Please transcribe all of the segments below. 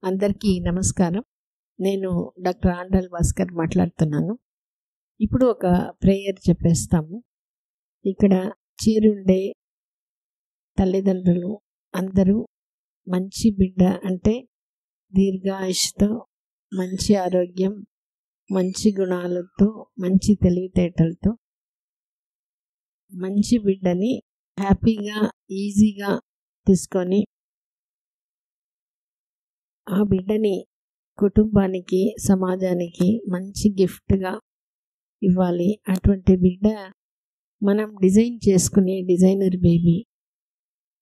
అందరికీ నమస్కారం. నేను డాక్టర్ ఆండ్రల్ భాస్కర్ మాట్లాడుతున్నాను. ఇప్పుడు ఒక ప్రేయర్ చెప్పేస్తాము. ఇక్కడ చేరుండే తల్లిదండ్రులు అందరూ మంచి బిడ్డ అంటే దీర్ఘాయుష్తో, మంచి ఆరోగ్యం, మంచి గుణాలతో, మంచి తెలివితేటలతో మంచి బిడ్డని హ్యాపీగా ఈజీగా తీసుకొని ఆ బిడ్డని కుటుంబానికి, సమాజానికి మంచి గిఫ్ట్గా ఇవ్వాలి. అటువంటి బిడ్డ మనం డిజైన్ చేసుకునే డిజైనర్ బేబీ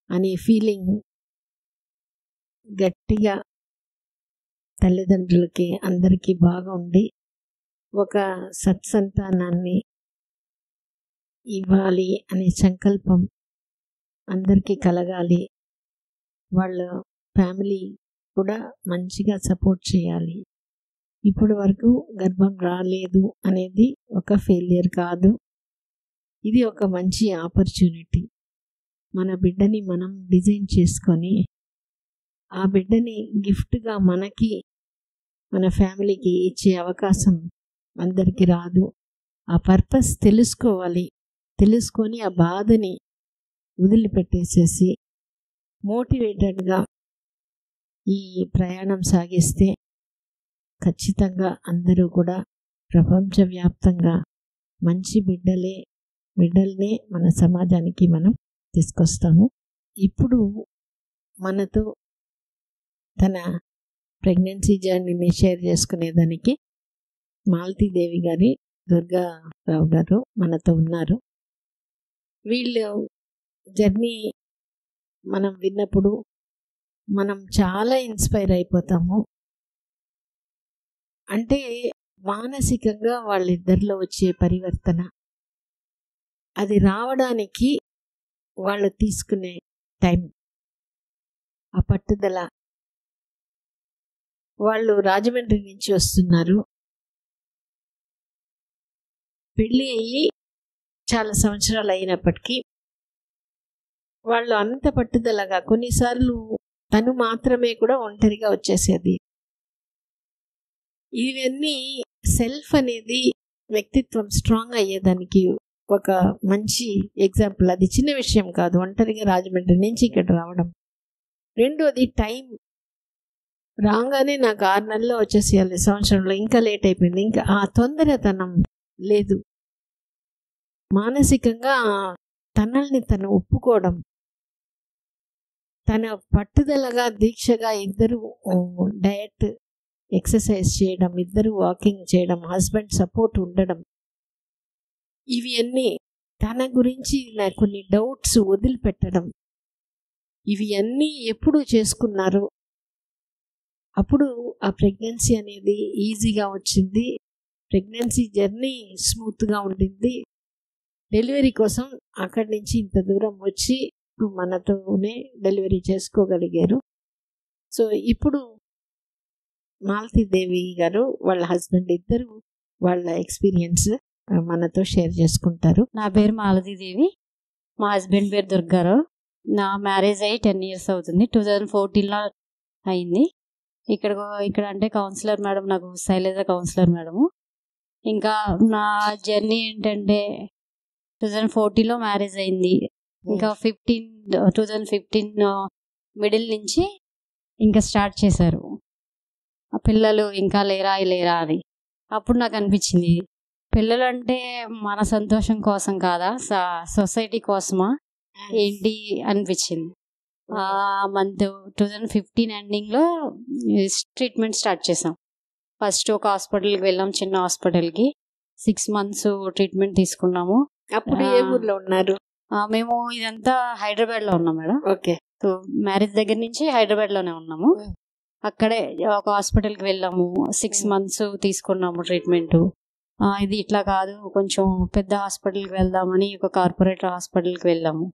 అనే ఫీలింగ్ గట్టిగా తల్లిదండ్రులకి అందరికీ బాగా ఉండి ఒక సత్సంతానాన్ని ఇవ్వాలి అనే సంకల్పం అందరికీ కలగాలి. వాళ్ళ ఫ్యామిలీ కూడా మంచిగా సపోర్ట్ చేయాలి. ఇప్పటి వరకు గర్భం రాలేదు అనేది ఒక ఫెయిలియర్ కాదు, ఇది ఒక మంచి ఆపర్చునిటీ. మన బిడ్డని మనం డిజైన్ చేసుకొని ఆ బిడ్డని గిఫ్ట్గా మనకి, మన ఫ్యామిలీకి ఇచ్చే అవకాశం అందరికీ రాదు. ఆ పర్పస్ తెలుసుకోవాలి. తెలుసుకొని ఆ బాధని వదిలిపెట్టేసేసి మోటివేటెడ్గా ఈ ప్రయాణం సాగిస్తే ఖచ్చితంగా అందరూ కూడా ప్రపంచవ్యాప్తంగా మంచి బిడ్డల్నే మన సమాజానికి మనం తీసుకొస్తాము. ఇప్పుడు మనతో తన ప్రెగ్నెన్సీ జర్నీని షేర్ చేసుకునేదానికి మాలతీదేవి గారి, దుర్గారావు గారు మనతో ఉన్నారు. వీళ్ళు జర్నీ మనం విన్నప్పుడు మనం చాలా ఇన్స్పైర్ అయిపోతాము. అంటే మానసికంగా వాళ్ళిద్దరిలో వచ్చే పరివర్తన, అది రావడానికి వాళ్ళు తీసుకునే టైం, ఆ పట్టుదల. వాళ్ళు రాజమండ్రి నుంచి వస్తున్నారు. పెళ్ళి అయ్యి చాలా సంవత్సరాలు అయినప్పటికీ వాళ్ళు అంత పట్టుదలగా, కొన్నిసార్లు తను మాత్రమే కూడా ఒంటరిగా వచ్చేసేది. ఇవన్నీ సెల్ఫ్ అనేది వ్యక్తిత్వం స్ట్రాంగ్ అయ్యేదానికి ఒక మంచి ఎగ్జాంపుల్. అది చిన్న విషయం కాదు, ఒంటరిగా రాజమండ్రి నుంచి ఇక్కడ రావడం. రెండోది టైం. రాగానే నాకు 6 నెలల్లో వచ్చేసేయాలి, సంవత్సరంలో ఇంకా లేట్ అయిపోయింది. ఇంకా ఆ తొందరతనం లేదు. మానసికంగా తనల్ని తను ఒప్పుకోవడం, తన పట్టుదలగా దీక్షగా ఇద్దరు డయట్, ఎక్సర్సైజ్ చేయడం, ఇద్దరు వాకింగ్ చేయడం, హస్బెండ్ సపోర్ట్ ఉండడం, ఇవి అన్నీ తన గురించి కొన్ని డౌట్స్ వదిలిపెట్టడం, ఇవి అన్నీ ఎప్పుడు చేసుకున్నారు. అప్పుడు ఆ ప్రెగ్నెన్సీ అనేది ఈజీగా వచ్చింది. ప్రెగ్నెన్సీ జర్నీ స్మూత్గా ఉండింది. డెలివరీ కోసం అక్కడి నుంచి ఇంత దూరం వచ్చి మనతోనే డెలివరీ చేసుకోగలిగారు. సో ఇప్పుడు మాలతీదేవి గారు, వాళ్ళ హస్బెండ్ ఇద్దరు వాళ్ళ ఎక్స్పీరియన్స్ మనతో షేర్ చేసుకుంటారు. నా పేరు మాలతీదేవి, మా హస్బెండ్ పేరు దుర్గారావు. నా మ్యారేజ్ అయ్యి 10 years అవుతుంది. 2014లో అయింది. ఇక్కడ అంటే కౌన్సిలర్ మేడం, నాకు శైలజ కౌన్సిలర్ మేడము. ఇంకా నా జర్నీ ఏంటంటే 2014లో మ్యారేజ్ అయింది. ఇంకా 2015 మిడిల్ నుంచి ఇంకా స్టార్ట్ చేశారు. ఆ పిల్లలు ఇంకా లేరా అని. అప్పుడు నాకు అనిపించింది, పిల్లలు అంటే మన సంతోషం కోసం కాదా, సొసైటీ కోసమా ఏంటి అనిపించింది. ఆ మంత్ 2015 ఎండింగ్లో ట్రీట్మెంట్ స్టార్ట్ చేసాం. ఫస్ట్ ఒక హాస్పిటల్కి వెళ్ళాం, చిన్న హాస్పిటల్కి. 6 months ట్రీట్మెంట్ తీసుకున్నాము. అప్పుడు ఏ ఊర్లో ఉన్నారు? మేము ఇదంతా హైదరాబాద్లో ఉన్నాం మేడం. ఓకే. సో మ్యారేజ్ దగ్గర నుంచి హైదరాబాద్లోనే ఉన్నాము. అక్కడే ఒక హాస్పిటల్కి వెళ్ళాము. 6 months తీసుకున్నాము ట్రీట్మెంట్. ఇది ఇట్లా కాదు, కొంచెం పెద్ద హాస్పిటల్కి వెళ్దామని ఒక కార్పొరేట్ హాస్పిటల్కి వెళ్ళాము.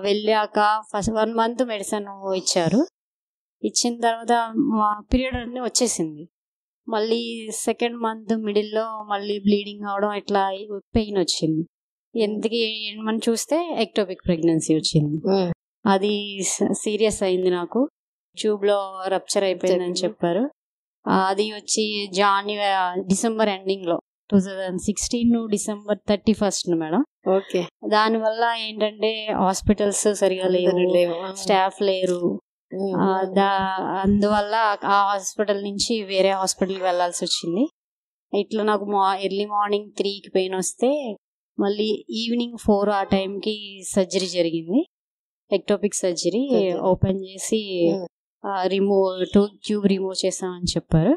వెళ్ళాక ఫస్ట్ 1 month మెడిసిన్ ఇచ్చారు. ఇచ్చిన తర్వాత మా పీరియడ్ అన్నీ వచ్చేసింది. మళ్ళీ 2nd month మిడిల్లో మళ్ళీ బ్లీడింగ్ అవడం, ఇట్లా పెయిన్ వచ్చింది. ఎందుకు మనం చూస్తే ఎక్టోపిక్ ప్రెగ్నెన్సీ వచ్చింది. అది సీరియస్ అయింది నాకు. ట్యూబ్లో రప్చర్ అయిపోయిందని చెప్పారు. అది వచ్చి డిసెంబర్ ఎండింగ్లో 2016 డిసెంబర్ 31 మేడం. ఓకే. దానివల్ల ఏంటంటే హాస్పిటల్స్ సరిగా లేవు, స్టాఫ్ లేరు. అందువల్ల ఆ హాస్పిటల్ నుంచి వేరే హాస్పిటల్కి వెళ్ళాల్సి వచ్చింది. ఇట్లా నాకు ఎర్లీ మార్నింగ్ 3కి పెయిన్ వస్తే మళ్ళీ ఈవినింగ్ 4 ఆ టైంకి సర్జరీ జరిగింది. ఎక్టోపిక్ సర్జరీ ఓపెన్ చేసి ట్యూబ్ రిమూవ్ చేసామని చెప్పారు.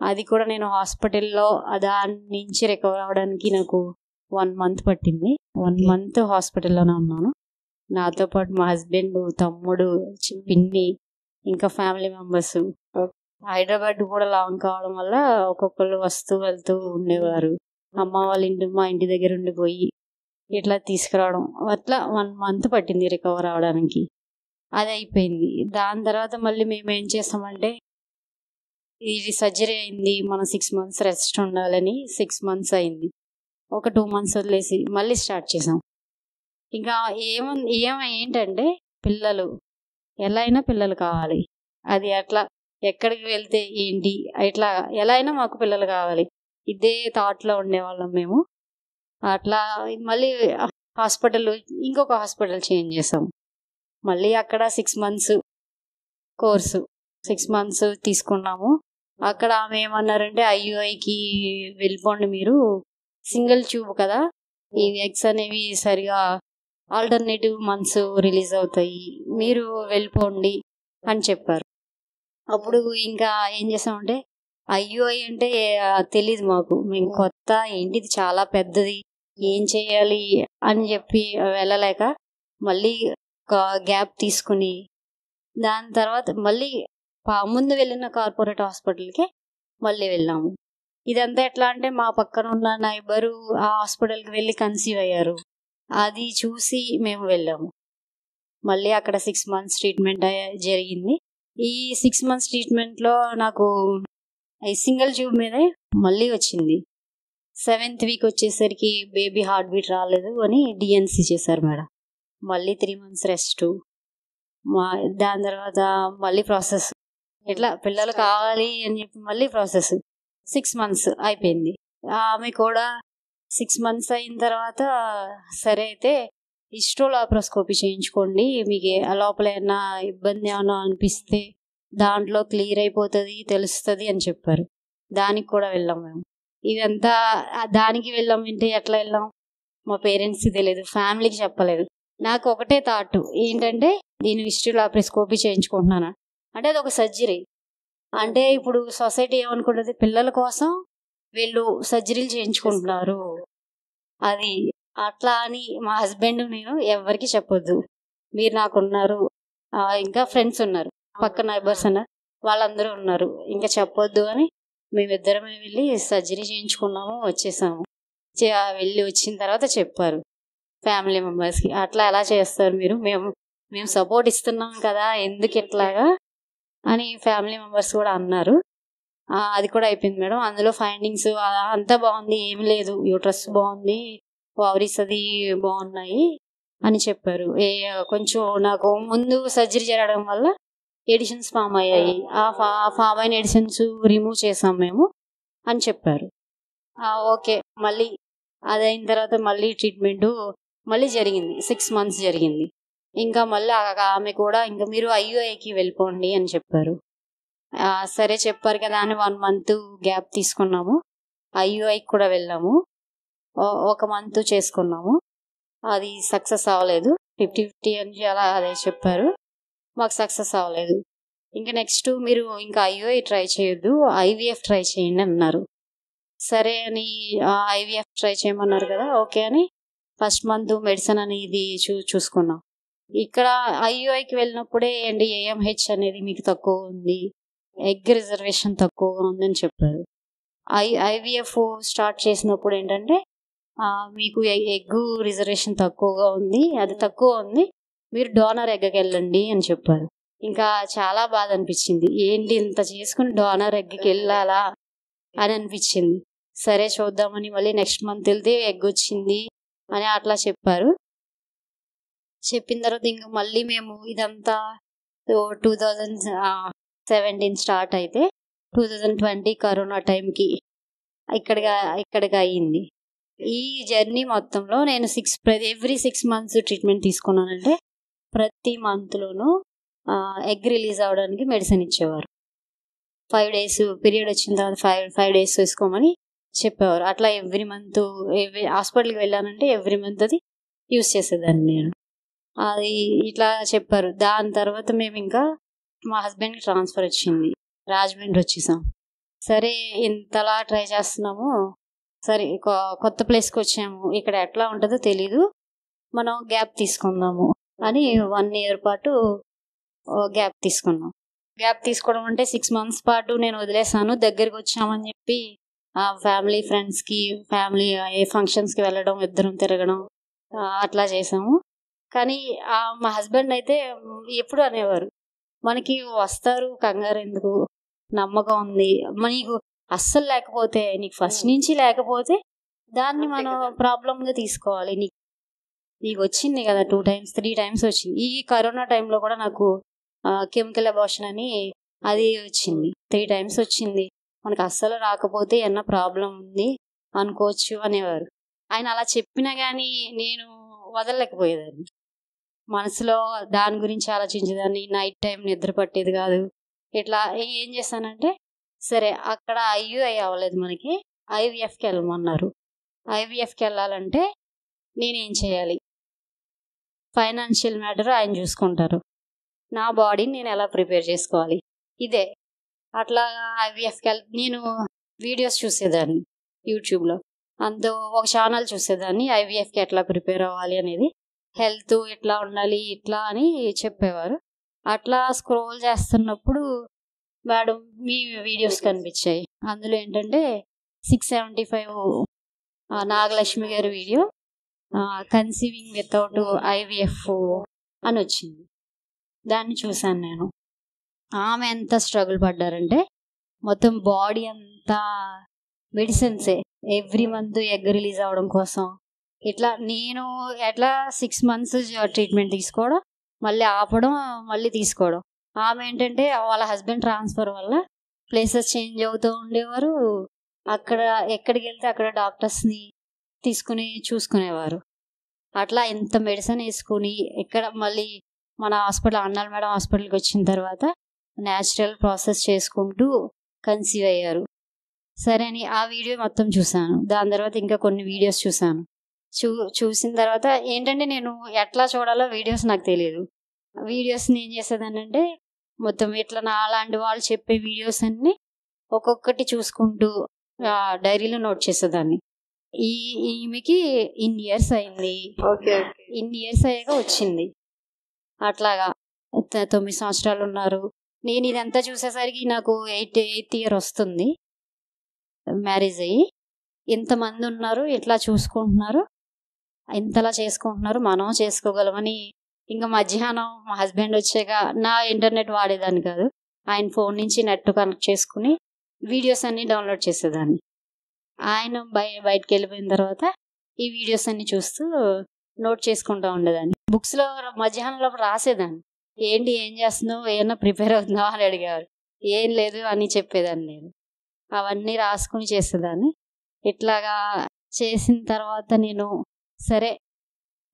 అది కూడా నేను హాస్పిటల్లో దాని నుంచి రికవర్ అవ్వడానికి నాకు 1 మంత్ పట్టింది. 1 మంత్ హాస్పిటల్లోనే ఉన్నాను. నాతో పాటు మా హస్బెండ్, తమ్ముడు, పిన్ని, ఇంకా ఫ్యామిలీ మెంబర్స్. హైదరాబాద్ కూడా లాంగ్ కావడం వల్ల ఒక్కొక్కరు వస్తూ వెళ్తూ ఉండేవారు. అమ్మ వాళ్ళ మా ఇంటి దగ్గర ఉండిపోయి ఇట్లా తీసుకురావడం అట్లా 1 మంత్ పట్టింది రికవర్ అవడానికి. అది అయిపోయింది. దాని తర్వాత మళ్ళీ మేము ఏం చేస్తామంటే, ఇది సర్జరీ అయింది, మనం 6 మంత్స్ రెస్ట్ ఉండాలని 6 మంత్స్ అయింది. ఒక 2 మంత్స్ వదిలేసి మళ్ళీ స్టార్ట్ చేసాం. ఇంకా ఏంటంటే పిల్లలు ఎలా అయినా పిల్లలు కావాలి. అది అట్లా ఎక్కడికి వెళ్తే ఏంటి ఇట్లా ఎలా అయినా మాకు పిల్లలు కావాలి, ఇదే థాట్లో ఉండేవాళ్ళం మేము. అట్లా మళ్ళీ ఇంకొక హాస్పిటల్ చేంజ్ చేసాం. మళ్ళీ అక్కడ 6 మంత్స్ కోర్సు 6 మంత్స్ తీసుకున్నాము. అక్కడ ఆమె ఏమన్నారంటే, IUIకి వెళ్ళిపోండి మీరు, సింగిల్ ట్యూబ్ కదా, ఈ ఎగ్స్ అనేవి సరిగా ఆల్టర్నేటివ్ మంత్స్ రిలీజ్ అవుతాయి, మీరు వెళ్ళిపోండి అని చెప్పారు. అప్పుడు ఇంకా ఏం చేసామంటే, IUI అంటే తెలీదు మాకు, మేము కొత్త, ఏంటిది చాలా పెద్దది, ఏం చేయాలి అని చెప్పి వెళ్ళలేక మళ్ళీ ఒక గ్యాప్ తీసుకుని దాని తర్వాత మళ్ళీ ముందు వెళ్ళిన కార్పొరేట్ హాస్పిటల్కి మళ్ళీ వెళ్ళాము. ఇదంతా ఎట్లా అంటే, మా పక్కన ఉన్న నైబరు ఆ హాస్పిటల్కి వెళ్ళి కన్సీవ్ అయ్యారు. అది చూసి మేము వెళ్ళాము. మళ్ళీ అక్కడ 6 మంత్స్ ట్రీట్మెంట్ జరిగింది. ఈ 6 మంత్స్ ట్రీట్మెంట్లో నాకు సింగిల్ ట్యూబ్ మీదే మళ్ళీ వచ్చింది. 7th వీక్ వచ్చేసరికి బేబీ హార్ట్ బీట్ రాలేదు అని DNC చేశారు మేడం. మళ్ళీ 3 మంత్స్ రెస్ట్. దాని తర్వాత మళ్ళీ ప్రాసెస్, ఇట్లా పిల్లలు కావాలి అని చెప్పి మళ్ళీ ప్రాసెస్. 6 మంత్స్ అయిపోయింది. ఆమె కూడా 6 మంత్స్ అయిన తర్వాత సరే అయితే హిస్టోలాప్రోస్కోపీ చేయించుకోండి, మీకు లోపల ఏమన్నా ఇబ్బంది ఏమన్నా అనిపిస్తే దాంట్లో క్లియర్ అయిపోతుంది, తెలుస్తుంది అని చెప్పారు. దానికి కూడా వెళ్ళాం మేము. ఇదంతా దానికి వెళ్ళాం అంటే ఎట్లా వెళ్ళాం, మా పేరెంట్స్కి తెలియదు, ఫ్యామిలీకి చెప్పలేదు. నాకు ఒకటే థాట్ ఏంటంటే, నేను హిస్టోలాప్రోస్కోపీ చేయించుకుంటున్నాను అంటే అది ఒక సర్జరీ. అంటే ఇప్పుడు సొసైటీ ఏమనుకుంటుంది, పిల్లల కోసం వీళ్ళు సర్జరీలు చేయించుకుంటున్నారు, అది అట్లా అని మా హస్బెండ్ నేను ఎవరికి చెప్పొద్దు, మీరు నాకున్నారు, ఇంకా ఫ్రెండ్స్ ఉన్నారు, పక్క నైబర్స్ ఉన్నారు, వాళ్ళందరూ ఉన్నారు, ఇంకా చెప్పొద్దు అని మేమిద్దరమే వెళ్ళి సర్జరీ చేయించుకున్నాము, వచ్చేసాము. వెళ్ళి వచ్చిన తర్వాత చెప్పారు ఫ్యామిలీ మెంబర్స్కి, అట్లా ఎలా చేస్తారు మీరు, మేము సపోర్ట్ ఇస్తున్నాం కదా, ఎందుకు ఇట్లాగా అని ఫ్యామిలీ మెంబర్స్ కూడా అన్నారు. అది కూడా అయిపోయింది మేడం. అందులో ఫైండింగ్స్ అంతా బాగుంది, ఏమి లేదు, యూట్రస్ బాగుంది, ఓవరీస్ అది బాగున్నాయి అని చెప్పారు. కొంచెం నాకు ముందు సర్జరీ జరగడం వల్ల ఎడిషన్స్ ఫామ్ అయ్యాయి, ఆ ఫామ్ అయిన ఎడిషన్స్ రిమూవ్ చేసాం మేము అని చెప్పారు. ఓకే. మళ్ళీ అదైన తర్వాత మళ్ళీ ట్రీట్మెంటు మళ్ళీ జరిగింది, 6 మంత్స్ జరిగింది. ఇంకా మళ్ళీ ఆమె కూడా ఇంకా మీరు IUIకి వెళ్ళిపోండి అని చెప్పారు. సరే చెప్పారు కదా అని 1 మంత్ గ్యాప్ తీసుకున్నాము. IUIకి కూడా వెళ్ళాము, 1 మంత్ చేసుకున్నాము. అది సక్సెస్ అవ్వలేదు, 50-50 అని అలా అదే చెప్పారు, మాకు సక్సెస్ అవ్వలేదు. ఇంకా నెక్స్ట్ మీరు ఇంకా IUI ట్రై చేయొద్దు, IVF ట్రై చేయండి అన్నారు. సరే అని IVF ట్రై చేయమన్నారు కదా, ఓకే అని ఫస్ట్ మంత్ మెడిసిన్ అనేది చూసుకున్నాం. ఇక్కడ IUIకి వెళ్ళినప్పుడే ఏంటి, AMH అనేది మీకు తక్కువ ఉంది, ఎగ్ రిజర్వేషన్ తక్కువగా ఉందని చెప్పారు. IVF స్టార్ట్ చేసినప్పుడు ఏంటంటే, మీకు ఎగ్ రిజర్వేషన్ తక్కువగా ఉంది, అది తక్కువ ఉంది, మీరు డోనర్ ఎగ్కి వెళ్ళండి అని చెప్పారు. ఇంకా చాలా బాధ అనిపించింది, ఏంటి ఇంత చేసుకుని డోనర్ ఎగ్కి వెళ్ళాలా అని అనిపించింది. సరే చూద్దామని మళ్ళీ నెక్స్ట్ మంత్ వెళ్తే ఎగ్ వచ్చింది అని అట్లా చెప్పారు. చెప్పిన తర్వాత ఇంకా మళ్ళీ మేము ఇదంతా సో 2017 స్టార్ట్ అయితే 2020 కరోనా టైంకి ఇక్కడికి అయ్యింది. ఈ జర్నీ మొత్తంలో నేను ఎవ్రీ 6 మంత్స్ ట్రీట్మెంట్ తీసుకున్నానంటే ప్రతి మంత్లోనూ ఎగ్ రిలీజ్ అవ్వడానికి మెడిసిన్ ఇచ్చేవారు. 5 days పీరియడ్ వచ్చిన తర్వాత 5 days వేసుకోమని చెప్పేవారు. అట్లా ఎవ్రీ మంత్ హాస్పిటల్కి వెళ్ళానంటే ఎవ్రీ మంత్ అది యూస్ చేసేదాన్ని నేను. అది ఇట్లా చెప్పారు. దాని తర్వాత మేము ఇంకా మా హస్బెండ్కి ట్రాన్స్ఫర్ వచ్చింది, రాజమండ్రి వచ్చేసాం. సరే ఇంతలా ట్రై చేస్తున్నాము, సరే కొత్త ప్లేస్కి వచ్చాము, ఇక్కడ ఎట్లా ఉంటుందో తెలీదు, మనం గ్యాప్ తీసుకుందాము అని 1 year పాటు గ్యాప్ తీసుకున్నాం. గ్యాప్ తీసుకోవడం అంటే 6 months పాటు నేను వదిలేసాను. దగ్గరికి వచ్చామని చెప్పి ఫ్యామిలీ ఫ్రెండ్స్కి ఏ ఫంక్షన్స్కి వెళ్ళడం, ఇద్దరం తిరగడం అట్లా చేసాము. కానీ మా హస్బెండ్ అయితే ఎప్పుడు అనేవారు, మనకి వస్తారు, కంగారు ఎందుకు, నమ్మకం ఉంది, నీకు అస్సలు లేకపోతే, నీకు ఫస్ట్ నుంచి లేకపోతే దాన్ని మనం ప్రాబ్లంగా తీసుకోవాలి. నీకు వచ్చింది కదా 2 times 3 times వచ్చింది. ఈ కరోనా టైంలో కూడా నాకు కెమికల్ అబార్షన్ అని అది వచ్చింది, 3 times వచ్చింది. మనకు అస్సలు రాకపోతే ఏమన్నా ప్రాబ్లం ఉంది అనుకోవచ్చు అనేవారు. ఆయన అలా చెప్పినా కానీ నేను వదలలేకపోయేదాన్ని. మనసులో దాని గురించి ఆలోచించేదాన్ని. నైట్ టైం నిద్ర పట్టేది కాదు. ఇట్లా ఏం చేశానంటే, సరే అక్కడ IUI అవ్వలేదు, మనకి IVFకి వెళ్ళమన్నారు. IVFకి వెళ్ళాలంటే నేనేం చేయాలి, ఫైనాన్షియల్ మ్యాటర్ ఆయన చూసుకుంటారు, నా బాడీని నేను ఎలా ప్రిపేర్ చేసుకోవాలి, ఇదే. అట్లా IVFకి నేను వీడియోస్ చూసేదాన్ని యూట్యూబ్లో. ఒక ఛానల్ చూసేదాన్ని, IVFకి ఎట్లా ప్రిపేర్ అవ్వాలి అనేది, హెల్త్ ఎట్లా ఉండాలి ఇట్లా అని చెప్పేవారు. అట్లా స్క్రోల్ చేస్తున్నప్పుడు మేడం మీ వీడియోస్ కనిపించాయి. అందులో ఏంటంటే 675 నాగలక్ష్మి గారి వీడియో, కన్సీవింగ్ వితౌట్ IVF అని వచ్చింది. దాన్ని చూశాను నేను. ఆమె ఎంత స్ట్రగుల్ పడ్డారంటే మొత్తం బాడీ అంతా మెడిసిన్సే, ఎవ్రీ మంత్ ఎగ్ రిలీజ్ అవ్వడం కోసం. ఇట్లా నేను ఎట్లా 6 months ట్రీట్మెంట్ తీసుకోవడం, మళ్ళీ ఆపడం, మళ్ళీ తీసుకోవడం. ఆమె ఏంటంటే వాళ్ళ హస్బెండ్ ట్రాన్స్ఫర్ వల్ల ప్లేసెస్ చేంజ్ అవుతూ ఉండేవారు. అక్కడ ఎక్కడికి వెళ్తే అక్కడ డాక్టర్స్ని తీసుకుని చూసుకునేవారు. అట్లా ఎంత మెడిసిన్ వేసుకుని ఇక్కడ మళ్ళీ మన అన్నాల్ మేడం హాస్పిటల్కి వచ్చిన తర్వాత న్యాచురల్ ప్రాసెస్ చేసుకుంటూ కన్సీవ్ అయ్యారు. సరే అని ఆ వీడియో మొత్తం చూశాను. దాని తర్వాత ఇంకా కొన్ని వీడియోస్ చూశాను. చూసిన తర్వాత ఏంటంటే నేను ఎట్లా చూడాలో వీడియోస్ నాకు తెలియదు. వీడియోస్ని ఏం చేసేదాన్ని అంటే మొత్తం ఇట్లా నా అలాంటి వాళ్ళు చెప్పే వీడియోస్ అన్ని ఒక్కొక్కటి చూసుకుంటూ డైరీలో నోట్ చేసేదాన్ని. ఈమెకి ఇన్ని ఇయర్స్ అయింది, ఇన్ని ఇయర్స్ అయ్యాక వచ్చింది. అట్లాగా 9 సంవత్సరాలు ఉన్నారు. నేను ఇదంతా చూసేసరికి నాకు 8th year వస్తుంది మ్యారేజ్ అయ్యి. ఇంతమంది ఉన్నారు, ఇట్లా చూసుకుంటున్నారు, ఇంతలా చేసుకుంటున్నారు, మనం చేసుకోగలమని. ఇంకా మధ్యాహ్నం మా హస్బెండ్ వచ్చాక నా ఇంటర్నెట్ వాడేదాన్ని కాదు, ఆయన ఫోన్ నుంచి నెట్ కనెక్ట్ చేసుకుని వీడియోస్ అన్నీ డౌన్లోడ్ చేసేదాన్ని. ఆయన బయటకు వెళ్ళిపోయిన తర్వాత ఈ వీడియోస్ అన్నీ చూస్తూ నోట్ చేసుకుంటూ ఉండేదాన్ని. బుక్స్లో మధ్యాహ్నంలో రాసేదాన్ని. ఏం చేస్తున్నావు, ఏమన్నా ప్రిపేర్ అవుతున్నావా అని అడిగేవారు. ఏం లేదు అని చెప్పేదాన్ని. నేను అవన్నీ రాసుకుని చేసేదాన్ని. ఇట్లాగా చేసిన తర్వాత నేను సరే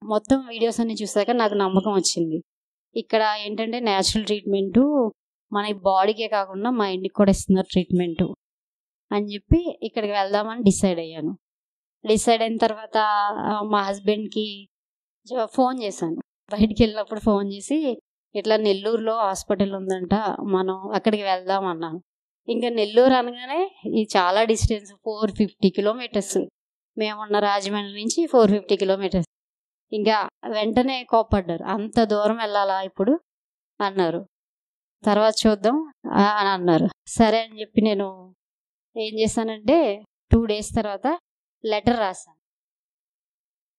మొత్తం వీడియోస్ అన్ని చూసాక నాకు నమ్మకం వచ్చింది. ఇక్కడ ఏంటంటే న్యాచురల్ ట్రీట్మెంటు మన బాడీకే కాకుండా మైండ్కి కూడా ఇస్తున్నారు ట్రీట్మెంటు అని చెప్పి ఇక్కడికి వెళ్దామని డిసైడ్ అయ్యాను. డిసైడ్ అయిన తర్వాత మా హస్బెండ్కి ఫోన్ చేశాను. బయటికి వెళ్ళినప్పుడు ఫోన్ చేసి ఇట్లా నెల్లూరులో హాస్పిటల్ ఉందంట, మనం అక్కడికి వెళ్దాం అన్నాను. ఇంకా నెల్లూరు అనగానే ఇది చాలా డిస్టెన్స్, 450 kilometers. మేమున్న రాజమండ్రి నుంచి 450 kilometers. ఇంకా వెంటనే కోప్పడ్డారు, అంత దూరం వెళ్ళాలా ఇప్పుడు అన్నారు. తర్వాత చూద్దాం అని అన్నారు. సరే అని చెప్పి నేను ఏం చేశానంటే 2 days తర్వాత లెటర్ రాశాను.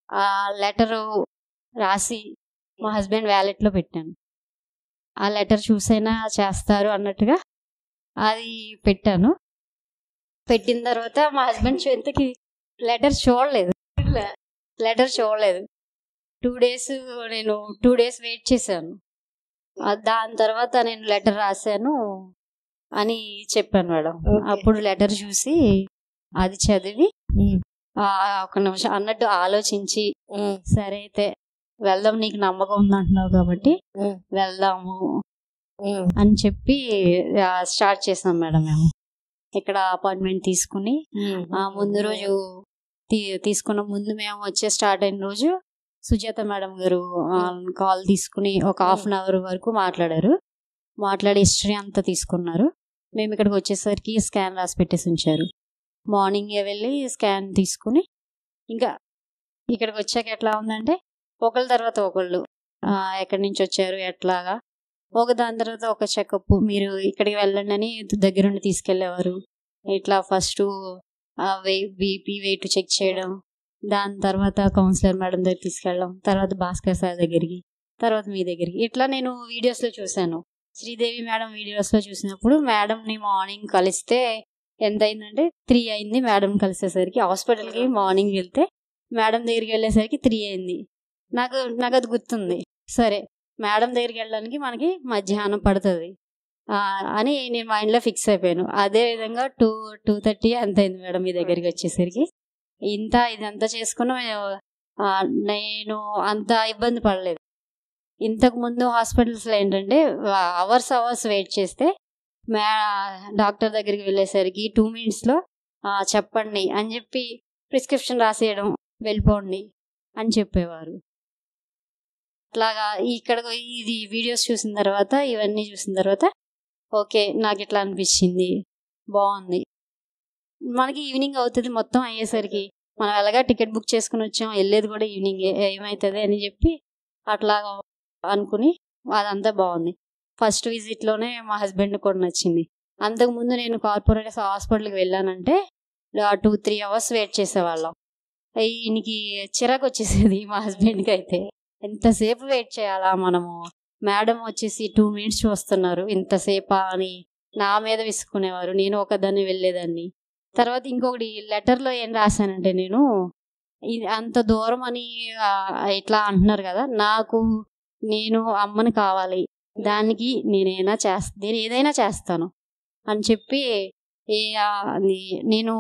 ఆ లెటరు రాసి మా హస్బెండ్ వ్యాలెట్లో పెట్టాను. ఆ లెటర్ చూసైనా చేస్తారు అన్నట్టుగా అది పెట్టాను. పెట్టిన తర్వాత మా హస్బెండ్ ఇంతకీ లెటర్ చూడలేదు. 2 days నేను 2 days వెయిట్ చేశాను. దాని తర్వాత నేను లెటర్ రాశాను అని చెప్పాను మేడం. అప్పుడు లెటర్ చూసి అది చదివి ఒక నిమిషం అన్నట్టు ఆలోచించి సరే అయితే వెళ్దాం, నీకు నమ్మకం ఉందంటున్నావు కాబట్టి వెళ్దాము అని చెప్పి స్టార్ట్ చేసాం మేడం. మేము ఇక్కడ అపాయింట్మెంట్ తీసుకుని ముందు రోజు తీసుకున్న ముందు మేము వచ్చే స్టార్ట్ అయిన రోజు సుజాత మేడం గారు కాల్ తీసుకుని ఒక 1/2 hour వరకు మాట్లాడి హిస్టరీ అంతా తీసుకున్నారు. మేము ఇక్కడికి వచ్చేసరికి స్కాన్ రాసి పెట్టేసి ఉంచారు. మార్నింగే వెళ్ళి స్కాన్ తీసుకుని ఇంకా ఇక్కడికి వచ్చాక ఎట్లా ఉందంటే ఒకళ్ళ తర్వాత ఒకళ్ళు ఎక్కడి నుంచి వచ్చారు ఎట్లాగా ఒక దాని తర్వాత ఒక చెకప్, మీరు ఇక్కడికి వెళ్ళండి అని దగ్గరుండి తీసుకెళ్లేవారు. ఇట్లా ఫస్ట్ బీపీ వెయిట్ చెక్ చేయడం, దాని తర్వాత కౌన్సిలర్ మేడం దగ్గర తీసుకెళ్ళడం, తర్వాత భాస్కర్ సార్ దగ్గరికి, తర్వాత మీ దగ్గరికి. ఇట్లా నేను వీడియోస్లో చూశాను. శ్రీదేవి మేడం వీడియోస్లో చూసినప్పుడు మేడంని మార్నింగ్ కలిస్తే ఎంత అయిందంటే 3 అయింది. మేడం కలిసేసరికి హాస్పిటల్కి మార్నింగ్ వెళ్తే మేడం దగ్గరికి వెళ్ళేసరికి 3 అయింది. నాకు అది గుర్తుంది. సరే మేడం దగ్గరికి వెళ్ళడానికి మనకి మధ్యాహ్నం పడుతుంది అని నేను మైండ్లో ఫిక్స్ అయిపోయాను. అదేవిధంగా 2:30 అంత అయింది మేడం మీ దగ్గరికి వచ్చేసరికి. ఇదంతా చేసుకున్నా నేను అంత ఇబ్బంది పడలేదు. ఇంతకుముందు హాస్పిటల్స్లో ఏంటంటే అవర్స్ వెయిట్ చేస్తే డాక్టర్ దగ్గరికి వెళ్ళేసరికి 2 minutesలో చెప్పండి అని చెప్పి ప్రిస్క్రిప్షన్ రాసేయడం, వెళ్ళిపోండి అని చెప్పేవారు. అట్లాగా ఇక్కడ ఇది వీడియోస్ చూసిన తర్వాత ఇవన్నీ చూసిన తర్వాత ఓకే నాకు ఇట్లా అనిపించింది, బాగుంది. మనకి ఈవినింగ్ అవుతుంది మొత్తం అయ్యేసరికి. మనం ఎలాగా టికెట్ బుక్ చేసుకుని వచ్చాం, వెళ్ళేది కూడా ఈవినింగ్, ఏమవుతుంది అని చెప్పి అట్లా అనుకుని అదంతా బాగుంది. ఫస్ట్ విజిట్లోనే మా హస్బెండ్ కూడా నచ్చింది. అంతకుముందు నేను కార్పొరేట్ హాస్పిటల్కి వెళ్ళానంటే 2-3 hours వెయిట్ చేసేవాళ్ళం. ఈయనకి చిరాకు వచ్చేసేది మా హస్బెండ్కి. అయితే ఎంతసేపు వెయిట్ చేయాలా మనము, మేడం వచ్చేసి 2 minutes వస్తున్నారు ఇంతసేపా అని నా మీద విసుక్కునేవారు. నేను ఒకదాన్ని వెళ్ళేదాన్ని. తర్వాత ఇంకొకటి లెటర్లో ఏం రాశానంటే నేను అంత దూరం అని ఇట్లా అంటున్నారు కదా, నేను అమ్మని కావాలి, దానికి నేను ఏదైనా చేస్తాను అని చెప్పి నేను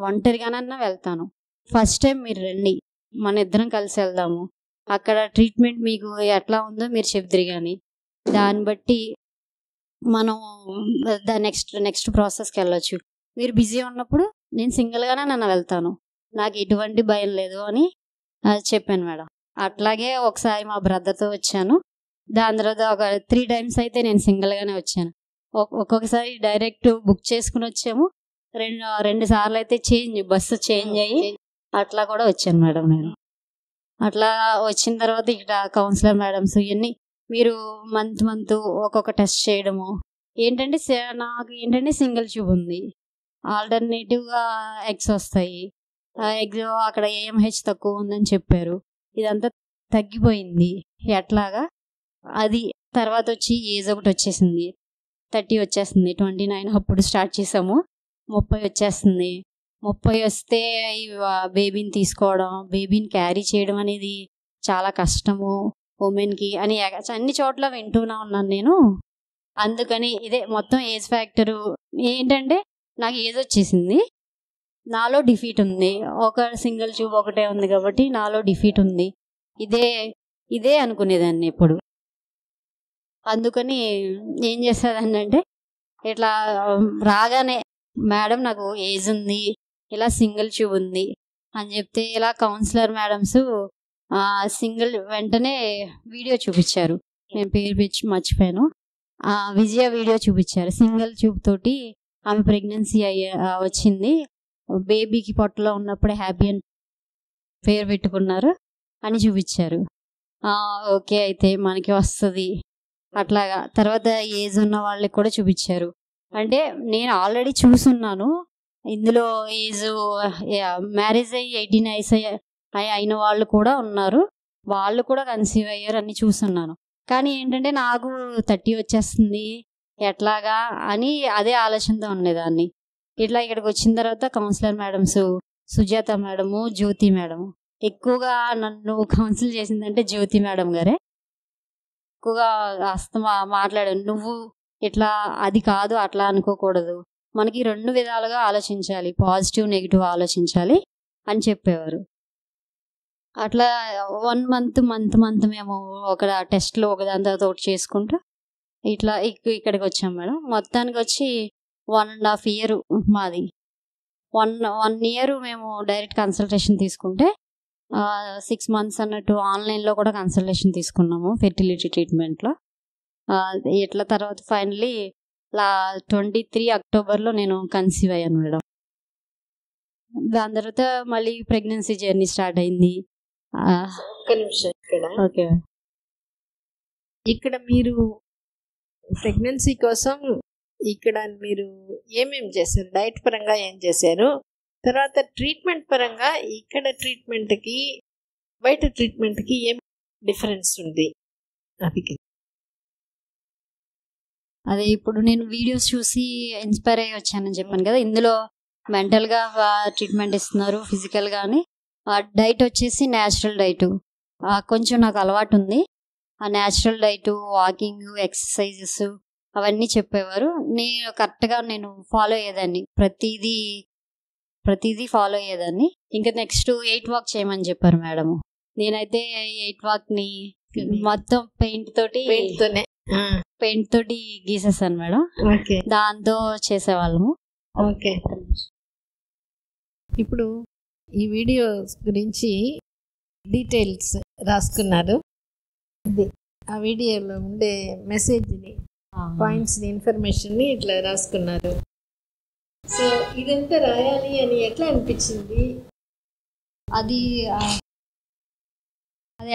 ఒంటరిగానన్నా వెళ్తాను. ఫస్ట్ టైం మీరు రండి, మన ఇద్దరం కలిసి వెళ్దాము, అక్కడ ట్రీట్మెంట్ మీకు ఎట్లా ఉందో మీరు చెప్తురు కానీ దాన్ని బట్టి మనం నెక్స్ట్ ప్రాసెస్కి వెళ్ళొచ్చు. మీరు బిజీ ఉన్నప్పుడు నేను సింగిల్గానే నన్ను వెళ్తాను, నాకు ఎటువంటి భయం లేదు అని చెప్పాను మేడం. అట్లాగే ఒకసారి మా బ్రదర్తో వచ్చాను. దాని తర్వాత ఒక 3 times అయితే నేను సింగిల్గానే వచ్చాను. ఒక్కొక్కసారి డైరెక్ట్ బుక్ చేసుకుని వచ్చాము. 2 సార్లు అయితే బస్సు చేంజ్ అయ్యి అట్లా కూడా వచ్చాను మేడం నేను. అట్లా వచ్చిన తర్వాత ఇక్కడ కౌన్సిలర్ మేడమ్స్ ఇవన్నీ మీరు మంత్ ఒక్కొక్క టెస్ట్ చేయడము. నాకు ఏంటంటే సింగిల్ ట్యూబ్ ఉంది, ఆల్టర్నేటివ్గా ఎగ్స్ వస్తాయి. ఎగ్స్ అక్కడ AMH తక్కువ ఉందని చెప్పారు. ఇదంతా తగ్గిపోయింది ఎట్లాగా. అది తర్వాత వచ్చి ఏజ్ ఒకటి వచ్చేసింది, 30 వచ్చేస్తుంది. 29 అప్పుడు స్టార్ట్ చేసాము, 30 వచ్చేస్తుంది. 30 వస్తే బేబీని తీసుకోవడం, బేబీని క్యారీ చేయడం అనేది చాలా కష్టము ఉమెన్కి అని అన్ని చోట్ల వింటూనే ఉన్నాను నేను. అందుకని ఇదే మొత్తం ఏజ్ ఫ్యాక్టరు ఏంటంటే నాకు ఏజ్ వచ్చేసింది, నాలో డిఫీట్ ఉంది. ఒక సింగిల్ ట్యూబ్ ఒకటే ఉంది కాబట్టి నాలో డిఫీట్ ఉంది. ఇదే అనుకునేదాన్ని ఎప్పుడు. అందుకని ఏం చేసేదాన్ని అంటే ఇట్లా రాగానే మేడం నాకు ఏజ్ ఉంది, ఇలా సింగిల్ ట్యూబ్ ఉంది అని చెప్తే ఇలా కౌన్సిలర్ మేడమ్స్ వెంటనే వీడియో చూపించారు. నేను పేరు మర్చిపోయాను. విజయ వీడియో చూపించారు. సింగిల్ ట్యూబ్ తోటి ఆమె ప్రెగ్నెన్సీ వచ్చింది, బేబీకి పొట్టలో ఉన్నప్పుడే హ్యాపీ అని పేరు పెట్టుకున్నారు అని చూపించారు. ఓకే అయితే మనకి వస్తుంది అట్లాగా. తర్వాత ఏజ్ ఉన్న వాళ్ళకి కూడా చూపించారు. అంటే నేను ఆల్రెడీ చూసున్నాను ఇందులో ఏజ్ మ్యారేజ్ అయ్యి 18 years అయిన వాళ్ళు కూడా ఉన్నారు, వాళ్ళు కూడా కన్సీవ్ అయ్యారు అని చూస్తున్నాను. కానీ ఏంటంటే నాకు 30 వచ్చేస్తుంది ఎట్లాగా అని అదే ఆలోచనతో ఉండేదాన్ని. ఇట్లా ఇక్కడికి వచ్చిన తర్వాత కౌన్సిలర్ మేడమ్స్ సుజాత మేడము, జ్యోతి మేడము, ఎక్కువగా నన్ను కౌన్సిల్ చేసిందంటే జ్యోతి మేడం గారే. ఎక్కువగా మాట్లాడాను. నువ్వు ఇట్లా అది కాదు అట్లా అనుకోకూడదు, మనకి 2 విధాలుగా ఆలోచించాలి, పాజిటివ్ నెగిటివ్ ఆలోచించాలి అని చెప్పేవారు. అట్లా 1 మంత్ మేము ఒక టెస్ట్లో ఒకదాని తర్వాత ఒకటి చేసుకుంటూ ఇట్లా ఇక్కడికి వచ్చాం మేడం. మొత్తానికి వచ్చి 1.5 year మాది. 1 year మేము డైరెక్ట్ కన్సల్టేషన్ తీసుకుంటే 6 months అన్నట్టు ఆన్లైన్లో కూడా కన్సల్టేషన్ తీసుకున్నాము ఫెర్టిలిటీ ట్రీట్మెంట్లో. ఇట్లా తర్వాత ఫైనలీ 23 Octoberలో నేను కన్సీవ్ అయ్యాను మేడం. దాని తర్వాత మళ్ళీ ప్రెగ్నెన్సీ జర్నీ స్టార్ట్ అయింది. ఒక్క నిమిషం, ఓకే. ఇక్కడ మీరు ప్రెగ్నెన్సీ కోసం ఇక్కడ మీరు ఏమేమి చేశారు? డైట్ పరంగా ఏం చేశారు? తర్వాత ట్రీట్మెంట్ పరంగా ఇక్కడ ట్రీట్మెంట్కి బయట ట్రీట్మెంట్కి ఏం డిఫరెన్స్ ఉంది? అదే ఇప్పుడు నేను వీడియోస్ చూసి ఇన్స్పైర్ అయ్యి వచ్చానని చెప్పాను కదా. ఇందులో మెంటల్గా ట్రీట్మెంట్ ఇస్తున్నారు, ఫిజికల్ కానీ. డైట్ వచ్చేసి న్యాచురల్ డైట్ కొంచెం నాకు అలవాటు ఉంది. ఆ న్యాచురల్ డైట్, వాకింగ్, ఎక్సర్సైజెస్ అవన్నీ చెప్పేవారు. నేను కరెక్ట్గా ఫాలో అయ్యేదాన్ని, ప్రతిదీ ఫాలో అయ్యేదాన్ని. ఇంకా నెక్స్ట్ 8 walk చేయమని చెప్పారు మేడం. నేనైతే 8 walkని మొత్తం పెయింట్ తోటి గీసేసాను మేడం. దాంతో చేసేవాళ్ళము. ఓకే, ఇప్పుడు ఈ వీడియో గురించి డీటెయిల్స్ రాసుకున్నారు. ఆ వీడియోలో ఉండే మెసేజ్ని, పాయింట్స్ని, ఇన్ఫర్మేషన్ని ఇట్లా రాసుకున్నారు. సో ఇదంతా రాయాలి అని ఎట్లా అనిపించింది? అది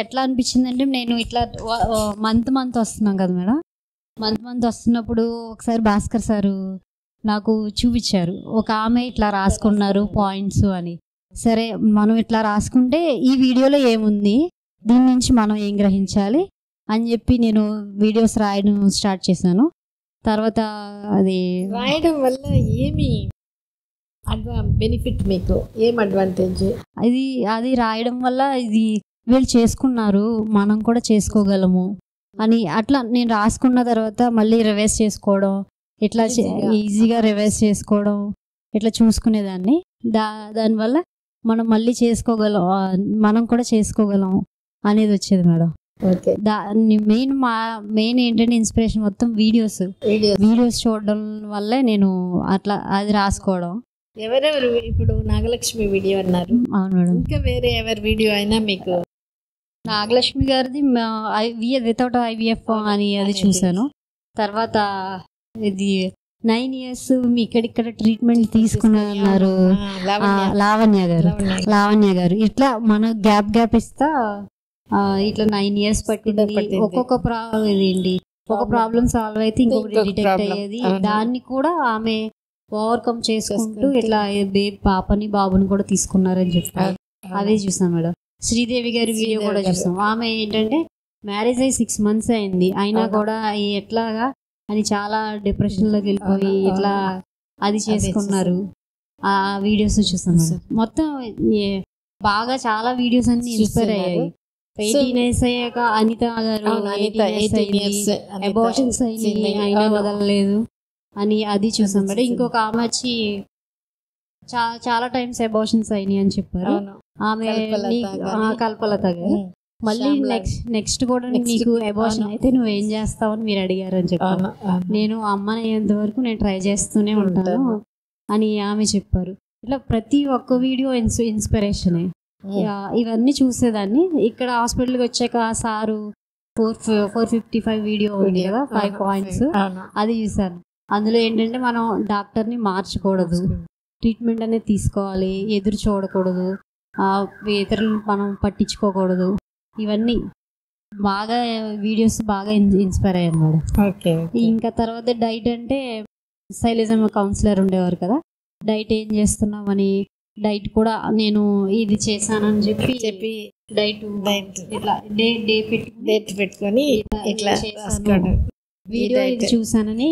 ఎట్లా అనిపించింది అంటే, నేను ఇట్లా మంత్ వస్తున్నాం కదా మేడం. మంత్ వస్తున్నప్పుడు ఒకసారి భాస్కర్ సారు నాకు చూపించారు. ఒక ఆమె ఇట్లా రాసుకున్నారు పాయింట్స్ అని. సరే మనం ఇట్లా రాసుకుంటే ఈ వీడియోలో ఏముంది, దీని నుంచి మనం ఏం గ్రహించాలి అని చెప్పి నేను వీడియోస్ రాయడం స్టార్ట్ చేశాను. తర్వాత అది రాయడం వల్ల ఏమి బెనిఫిట్, మీకు ఏం అడ్వాంటేజ్? అది రాయడం వల్ల ఇది వీళ్ళు చేసుకున్నారు, మనం కూడా చేసుకోగలము అని అట్లా నేను రాసుకున్న తర్వాత మళ్ళీ రివైజ్ చేసుకోవడం, ఇట్లా ఈజీగా రివైజ్ చేసుకోవడం, ఇట్లా చూసుకునేదాన్ని. దానివల్ల మనం మళ్ళీ మనం కూడా చేసుకోగలం అనేది వచ్చేది మేడం. మెయిన్ ఏంటంటే ఇన్స్పిరేషన్ మొత్తం వీడియోస్ చూడడం వల్లే నేను అట్లా అది రాసుకోవడం. ఎవరెవరు ఇప్పుడు నాగలక్ష్మి వీడియో అన్నారు, అవును మేడం. ఇంకా వేరే ఎవరి వీడియో అయినా మీకు? నాగలక్ష్మి గారిది వితౌట్ IVF అని అది చూశాను. తర్వాత ఇది 9 years ఇక్కడిక్కడ ట్రీట్మెంట్ తీసుకున్నారు లావణ్య గారు. ఇట్లా మన గ్యాప్ ఇస్తా ఇట్లా 9 years పట్టింది. ఒక్కొక్క ఒక ప్రాబ్లం సాల్వ్ అయితే ఇంకొకటి డిటెక్ట్ అయ్యేది. దాన్ని కూడా ఆమె ఓవర్కమ్ చేసుకుంటూ ఇట్లా పాపని బాబుని కూడా తీసుకున్నారని చెప్పారు. అదే చూసాం మేడం. శ్రీదేవి గారి వీడియో కూడా చూసాం. ఆమె ఏంటంటే మ్యారేజ్ అయ్యి 6 months అయింది, అయినా కూడా ఎట్లాగా అని చాలా డిప్రెషన్లోకి వెళ్ళిపోయి ఇట్లా అది చేసుకున్నారు. ఆ వీడియోస్ చూసాం మేడం. మొత్తం బాగా చాలా వీడియోస్ అన్ని ఇన్స్పైర్ అయ్యాయి. 18 years అయ్యాక అనిత గారు 18 years అబార్షన్స్ అయ్యి అయినా వదలలేదు అని అది చూసాం మేడం. ఇంకొక ఆమె వచ్చి చాలా టైమ్స్ అబార్షన్స్ అయినాయి అని చెప్పారు. ఆమె కల్పలత గారు. మళ్ళీ నెక్స్ట్ కూడా నీకు అబార్షన్ అయితే నువ్వు ఏం చేస్తావు అని మీరు అడిగారు అని చెప్పారు. నేను అమ్మని అయ్యేంత వరకు నేను ట్రై చేస్తూనే ఉంటాను అని ఆమె చెప్పారు. ఇట్లా ప్రతి ఒక్క వీడియో ఇన్స్పిరేషనే. ఇవన్నీ చూసేదాన్ని. ఇక్కడ హాస్పిటల్కి వచ్చాక సారు 455 వీడియో ఉంది కదా, 5 points అది చూసాను. అందులో ఏంటంటే మనం డాక్టర్ని మార్చకూడదు, ట్రీట్మెంట్ అనేది తీసుకోవాలి, ఎదురు చూడకూడదు, ఇతరులను మనం పట్టించుకోకూడదు. ఇవన్నీ బాగా వీడియోస్ బాగా ఇన్స్పైర్ అయ్యాను మేడం. ఇంకా తర్వాత డైట్ అంటే శైలజమ్మ కౌన్సిలర్ ఉండేవారు కదా, డైట్ ఏం చేస్తున్నామని డైట్ కూడా నేను ఇది చేశానని చెప్పి డైట్ ఇట్లా డేట్ పెట్టుకొని ఇట్లా వీడియో ఇది చూసానని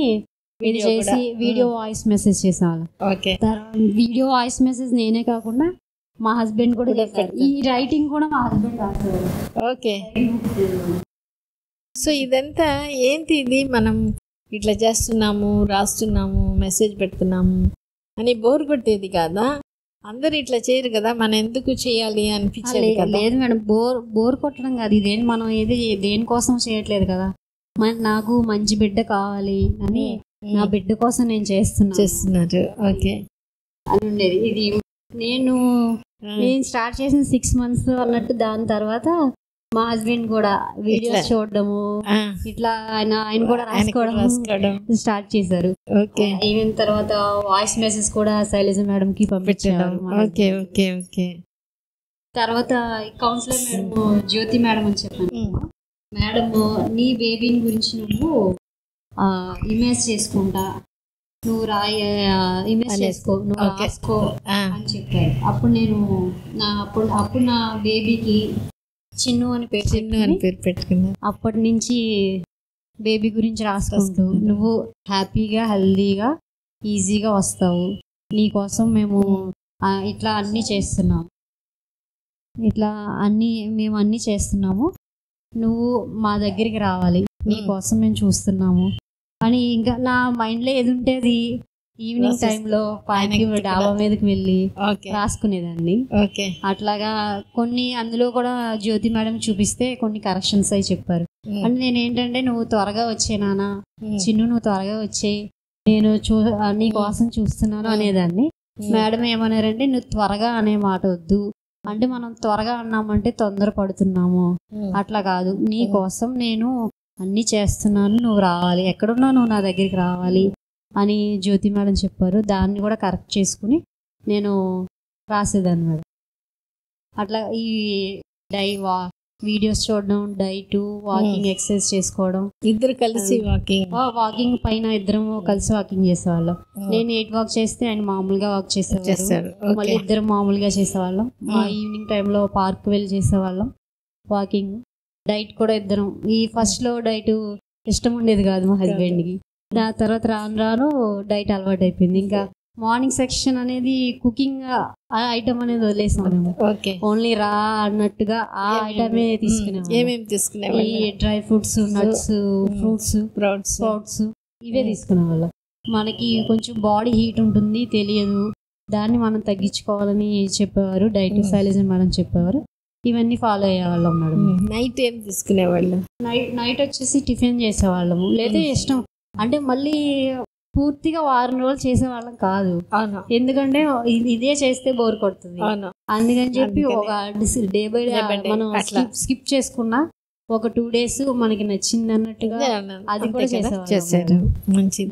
ఇది చేసి వీడియో వాయిస్ మెసేజ్ చేసేవాళ్ళం. వీడియో వాయిస్ మెసేజ్ నేనే కాకుండా మా హస్బెండ్ కూడా చేశారు. ఈ రైటింగ్ కూడా మా హస్బెండ్ రాసేవారు. సో ఇదంతా ఏంటి, ఇది మనం ఇట్లా చేస్తున్నాము, రాస్తున్నాము, మెసేజ్ పెడుతున్నాము అని బోర్ కొట్టేది కాదా? అందరు ఇట్లా చేయరు కదా, మనం ఎందుకు చేయాలి అనిపించేది కదా? లేదు మేడం, బోర్ కొట్టడం కాదు. ఇదేం మనం ఏది దేనికోసం చేయట్లేదు కదా. నాకు మంచి బిడ్డ కావాలి అని నా బిడ్డ కోసం నేను చేస్తున్నారు. ఓకే అని ఉండేది. ఇది నేను స్టార్ట్ చేసిన 6 months అన్నట్టు. దాని తర్వాత మా హస్బెండ్ కూడా వీడియోస్ చూడడము, ఇట్లా ఆయన కూడా రాసుకోవడం స్టార్ట్ చేశారు. ఈవెన్ తర్వాత వాయిస్ మెసేజ్ కూడా శైలజ మేడం కి పంపించారు. తర్వాత కౌన్సిలర్ మేడం జ్యోతి మేడం అని చెప్పాను. మేడం, నీ బేబీని గురించి నువ్వు ఇమేజ్ చేసుకుంటా, నువ్వు ఇమేజ్ చేసుకో, నువ్వు రాసుకో అని చెప్పారు. అప్పుడు నేను అప్పుడు నా బేబీకి చిన్ను అని పేరు పెట్టుకున్నా. అప్పటి నుంచి బేబీ గురించి రాసుకుంటూ, నువ్వు హ్యాపీగా హెల్దీగా ఈజీగా వస్తావు, నీకోసం మేము ఇట్లా అన్నీ చేస్తున్నాం, మేము అన్నీ చేస్తున్నాము, నువ్వు మా దగ్గరికి రావాలి, నీకోసం మేము చూస్తున్నాము అని. ఇంకా నా మైండ్లో ఏది ఉంటే అది ఈవినింగ్ టైంలో పైకి డాబా మీదకి వెళ్ళి రాసుకునేదాన్ని. అట్లాగా కొన్ని అందులో కూడా జ్యోతి మేడం చూపిస్తే కొన్ని కరెక్షన్స్ అయి చెప్పారు. అంటే నేను ఏంటంటే, నువ్వు త్వరగా వచ్చే నాన్న చిన్ను, నువ్వు త్వరగా వచ్చే, నేను నీ కోసం చూస్తున్నాను అనేదాన్ని. మేడం ఏమన్నారంటే, నువ్వు త్వరగా అనే మాట వద్దు, అంటే మనం త్వరగా అన్నామంటే తొందర పడుతున్నాము, అట్లా కాదు, నీ కోసం నేను అన్నీ చేస్తున్నాను, నువ్వు రావాలి, ఎక్కడున్నా నువ్వు నా దగ్గరికి రావాలి అని జ్యోతి మేడం చెప్పారు. దాన్ని కూడా కరెక్ట్ చేసుకుని నేను రాసేదాన్ని మేడం. అట్లా ఈ వీడియోస్ చూడడం, డైట్, వాకింగ్, ఎక్సర్సైజ్ చేసుకోవడం, ఇద్దరు కలిసి వాకింగ్ పైన ఇద్దరం కలిసి వాకింగ్ చేసేవాళ్ళం. నేను 8 వాక్ చేస్తే ఆయన మామూలుగా వాక్ చేసేవారు, మళ్ళీ ఇద్దరు మామూలుగా చేసేవాళ్ళం. మా ఈవినింగ్ టైంలో పార్క్ వెళ్ళి చేసేవాళ్ళం వాకింగ్. డైట్ కూడా ఇద్దరం. ఈ ఫస్ట్ లో డైట్ ఇష్టం ఉండేది కాదు మా హస్బెండ్కి. దాని తర్వాత రాను డైట్ అలవాటు అయిపోయింది. ఇంకా మార్నింగ్ సెక్షన్ అనేది కుకింగ్ ఐటమ్ అనేది వదిలేసాం మేము. ఓన్లీ రా అన్నట్టుగా ఆ ఐటమే తీసుకునేవాళ్ళం. ఈ డ్రై ఫ్రూట్స్, నట్స్, ఫ్రూట్స్ ఇవే తీసుకునేవాళ్ళం. మనకి కొంచెం బాడీ హీట్ ఉంటుంది, తెలియదు, దాన్ని మనం తగ్గించుకోవాలని చెప్పేవారు డైట్ శైలజ మేడం చెప్పేవారు. ఇవన్నీ ఫాలో అయ్యేవాళ్ళం మేడం. నైట్ ఏం తీసుకునేవాళ్ళం? నైట్ వచ్చేసి టిఫిన్ చేసేవాళ్ళము. లేదా ఇష్టం అంటే మళ్ళీ పూర్తిగా 1 రోజులు చేసేవాళ్ళం కాదు, ఎందుకంటే ఇదే చేస్తే బోర్ కొడుతుంది. అందుకని చెప్పి ఒక డే బై డే మనం స్కిప్ చేసుకున్నా ఒక 2 days మనకి నచ్చింది అన్నట్టుగా అది కూడా చేసేవాళ్ళం.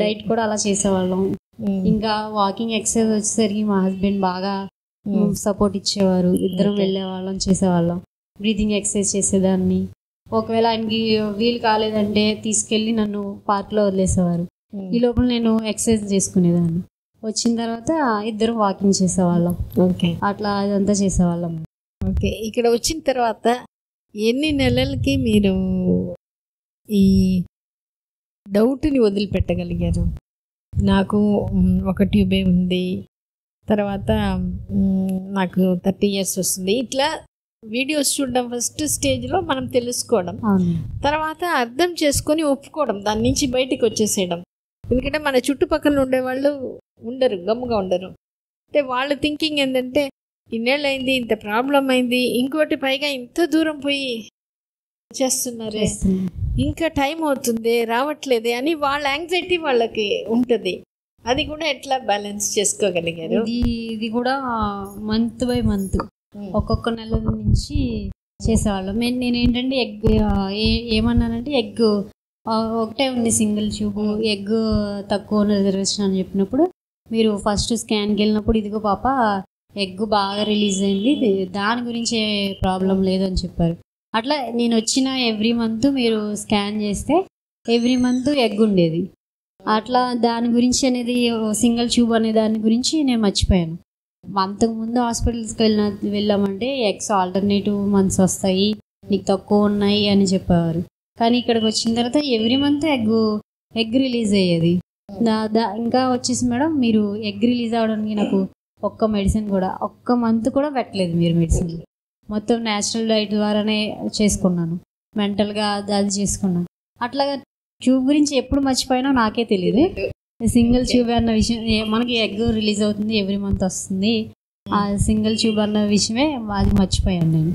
డైట్ కూడా అలా చేసేవాళ్ళం. ఇంకా వాకింగ్, ఎక్సర్సైజ్ వచ్చేసరికి మా హస్బెండ్ బాగా సపోర్ట్ ఇచ్చేవారు. ఇద్దరం వెళ్ళేవాళ్ళం, చేసేవాళ్ళం. బ్రీతింగ్ ఎక్సర్సైజ్ చేసేదాన్ని. ఒకవేళ ఆయనకి వీలు కాలేదంటే తీసుకెళ్ళి నన్ను పార్క్లో వదిలేసేవారు. ఈ లోపల నేను ఎక్సర్సైజ్ చేసుకునేదాన్ని. వచ్చిన తర్వాత ఇద్దరం వాకింగ్ చేసేవాళ్ళం. అట్లా అదంతా చేసేవాళ్ళం. ఇక్కడ వచ్చిన తర్వాత ఎన్ని నెలలకి మీరు ఈ డౌట్ని వదిలిపెట్టగలిగారు? నాకు ఒక ట్యూబే ఉంది, తర్వాత నాకు 30 years వస్తుంది, ఇట్లా వీడియోస్ చూడడం ఫస్ట్ స్టేజ్లో మనం తెలుసుకోవడం, తర్వాత అర్థం చేసుకొని ఒప్పుకోవడం, దాని నుంచి బయటికి వచ్చేసేయడం. ఎందుకంటే మన చుట్టుపక్కల ఉండేవాళ్ళు ఉండరు, గమ్ముగా ఉండరు. అంటే వాళ్ళ థింకింగ్ ఏంటంటే, ఇన్నేళ్ళు అయింది, ఇంత ప్రాబ్లం అయింది, ఇంకోటి పైగా ఇంత దూరం పోయి చేస్తున్నారు, ఇంకా టైం అవుతుంది, రావట్లేదే అని వాళ్ళ యాంగ్జైటీ వాళ్ళకి ఉంటుంది. అది కూడా ఎట్లా బ్యాలెన్స్ చేసుకోగలిగారు? ఇది కూడా మంత్ బై మంత్ ఒక్కొక్క నెల నుంచి చేసేవాళ్ళం. నేను ఏంటంటే ఎగ్ ఏమన్నానంటే, ఎగ్ ఒకటే ఉంది సింగిల్ ట్యూబ్, ఎగ్ తక్కువ రిజర్వేషన్ అని చెప్పినప్పుడు, మీరు ఫస్ట్ స్కాన్కి వెళ్ళినప్పుడు ఇదిగో పాప ఎగ్ బాగా రిలీజ్ అయింది, దాని గురించి ప్రాబ్లం లేదు అని చెప్పారు. అట్లా నేను వచ్చిన ఎవ్రీ మంత్ మీరు స్కాన్ చేస్తే ఎవ్రీ మంత్ ఎగ్ ఉండేది. అట్లా దాని గురించి అనేది సింగిల్ ట్యూబ్ అనే దాని గురించి నేను మర్చిపోయాను. అంతకుముందు హాస్పిటల్స్కి వెళ్ళామంటే ఎగ్స్ ఆల్టర్నేటివ్ మంత్స్ వస్తాయి, నీకు తక్కువ ఉన్నాయి అని చెప్పేవారు. కానీ ఇక్కడికి వచ్చిన తర్వాత ఎవ్రీ మంత్ ఎగ్ రిలీజ్ అయ్యేది. ఇంకా వచ్చేసి మేడం, మీరు ఎగ్ రిలీజ్ అవ్వడానికి నాకు ఒక్క మెడిసిన్ కూడా ఒక్క మంత్ కూడా పెట్టలేదు మీరు మెడిసిన్. మొత్తం న్యాచురల్ డైట్ ద్వారానే చేసుకున్నాను, మెంటల్గా అది చేసుకున్నాను. అట్లా ట్యూబ్ గురించి ఎప్పుడు మర్చిపోయినా నాకే తెలియదు. సింగిల్ ట్యూబ్ అన్న విషయం మనకి ఎగ్ రిలీజ్ అవుతుంది, ఎవ్రీ మంత్ వస్తుంది. ఆ సింగిల్ ట్యూబ్ అన్న విషయమే అది మర్చిపోయాను నేను.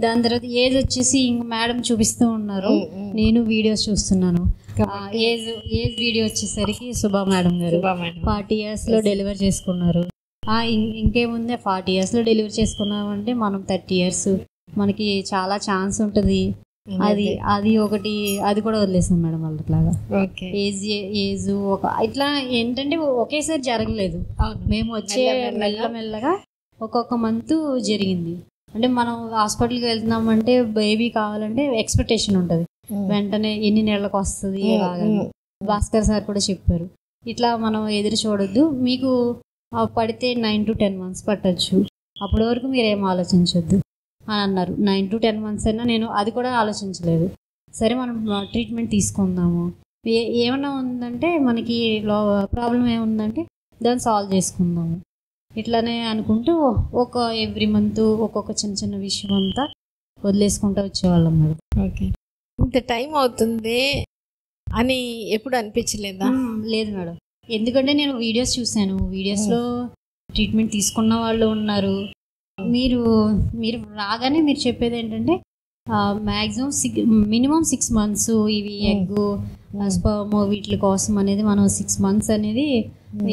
దాని తర్వాత ఏజ్ వచ్చేసి ఇంక మేడం చూపిస్తూ ఉన్నారు, నేను వీడియోస్ చూస్తున్నాను. ఏజ్ వీడియో వచ్చేసరికి సుభా మేడం గారు 40 years డెలివర్ చేసుకున్నారు. ఇంకేముందే 40 years డెలివరీ చేసుకున్నామంటే మనం 30 years మనకి చాలా ఛాన్స్ ఉంటుంది. అది ఒకటి, అది కూడా వదిలేసాం మేడం వాళ్ళట్లాగా. ఏజ్ ఒక ఇట్లా ఏంటంటే ఒకేసారి జరగలేదు. మేము వచ్చే మెల్లమెల్లగా ఒక్కొక్క మంత్ జరిగింది. అంటే మనం హాస్పిటల్కి వెళ్తున్నామంటే బేబీ కావాలంటే ఎక్స్పెక్టేషన్ ఉంటుంది, వెంటనే ఎన్ని నెలలకు వస్తుంది అలాగా. భాస్కర్ సార్ కూడా చెప్పారు, ఇట్లా మనం ఎదురు చూడొద్దు, మీకు పడితే 9 to 10 months పట్టచ్చు, అప్పటి వరకు మీరేం ఆలోచించొద్దు అని అన్నారు. 9 to 10 months అయినా నేను అది కూడా ఆలోచించలేదు. సరే మనం ట్రీట్మెంట్ తీసుకుందాము, ఏమన్నా ఉందంటే మనకి ప్రాబ్లం ఏముందంటే దాన్ని సాల్వ్ చేసుకుందాము, ఇట్లానే అనుకుంటూ ఎవ్రీ మంత్ ఒక్కొక్క చిన్న చిన్న విషయం అంతా వదిలేసుకుంటూ వచ్చేవాళ్ళం మేడం. ఓకే, ఇంత టైం అవుతుంది అని ఎప్పుడు అనిపించలేదా? లేదు మేడం, ఎందుకంటే నేను వీడియోస్ చూశాను, వీడియోస్లో ట్రీట్మెంట్ తీసుకున్న వాళ్ళు ఉన్నారు. మీరు రాగానే మీరు చెప్పేది ఏంటంటే మినిమం 6 months ఇవి ఎగ్ స్పర్మ్ వీటి కోసం అనేది మనం 6 months అనేది,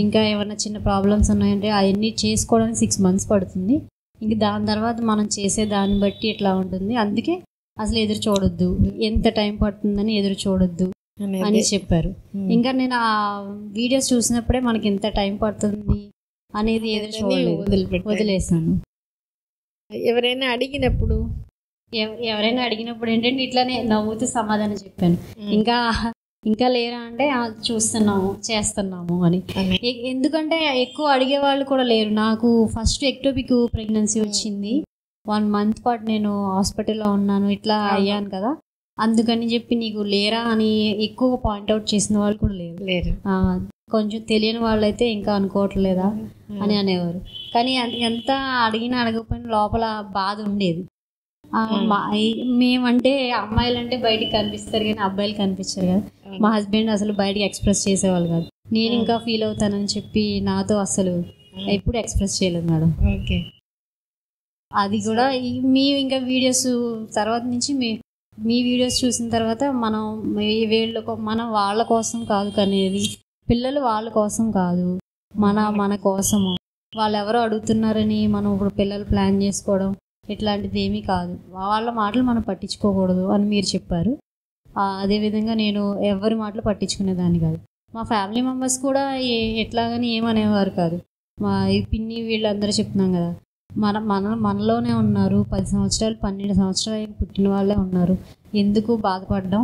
ఇంకా ఏమైనా చిన్న ప్రాబ్లమ్స్ ఉన్నాయంటే అవన్నీ చేసుకోవడానికి 6 months పడుతుంది. ఇంక దాని తర్వాత మనం చేసే దాన్ని బట్టి ఎట్లా ఉంటుంది, అందుకే అసలు ఎదురు చూడొద్దు, ఎంత టైం పడుతుందని ఎదురు చూడొద్దు అని చెప్పారు. ఇంకా నేను ఆ వీడియోస్ చూసినప్పుడే మనకి ఎంత టైం పడుతుంది అనేది ఎదురు చూడలేదు, వదిలేసాను. ఎవరైనా అడిగినప్పుడు ఏంటంటే ఇట్లానే నవ్వుతూ సమాధానం చెప్పాను, ఇంకా లేరా అంటే చూస్తున్నాము చేస్తున్నాము అని. ఎందుకంటే ఎక్కువ అడిగే వాళ్ళు కూడా లేరు. నాకు ఫస్ట్ ఎక్టోపిక్ ప్రెగ్నెన్సీ వచ్చింది, 1 month పాటు నేను హాస్పిటల్లో ఉన్నాను, ఇట్లా అయ్యాను కదా, అందుకని చెప్పి నీకు లేరా అని ఎక్కువ పాయింట్అవుట్ చేసిన వాళ్ళు కూడా లేరు. కొంచెం తెలియని వాళ్ళైతే ఇంకా అనుకోవట్లేదా అని అనేవారు. కానీ ఎంత అడిగినా అడగకపోయినా లోపల బాధ ఉండేది. మేమంటే అమ్మాయిలంటే బయటికి కనిపిస్తారు కానీ అబ్బాయిలు కనిపించారు కదా. మా హస్బెండ్ అసలు బయటికి ఎక్స్ప్రెస్ చేసేవాళ్ళు కాదు. నేను ఇంకా ఫీల్ అవుతానని చెప్పి నాతో అసలు ఎప్పుడు ఎక్స్ప్రెస్ చేయలేదు మేడం. అది కూడా ఇంకా వీడియోస్ తర్వాత నుంచి మీ వీడియోస్ చూసిన తర్వాత మనం మనం వాళ్ళ కోసం కాదు కనేది, పిల్లలు వాళ్ళ కోసం కాదు, మన కోసము. వాళ్ళు ఎవరో అడుగుతున్నారని మనం ఇప్పుడు పిల్లలు ప్లాన్ చేసుకోవడం ఇట్లాంటిది ఏమీ కాదు, వాళ్ళ మాటలు మనం పట్టించుకోకూడదు అని మీరు చెప్పారు. అదేవిధంగా నేను ఎవరి మాటలు పట్టించుకునేదాన్ని కాదు. మా ఫ్యామిలీ మెంబర్స్ కూడా ఎట్లాగని ఏమనేవారు కాదు. మా పిన్ని వీళ్ళందరూ చెప్తున్నాం కదా, మనలోనే ఉన్నారు, 10 సంవత్సరాలు 12 సంవత్సరాలు పుట్టిన వాళ్ళే ఉన్నారు, ఎందుకు బాధపడడం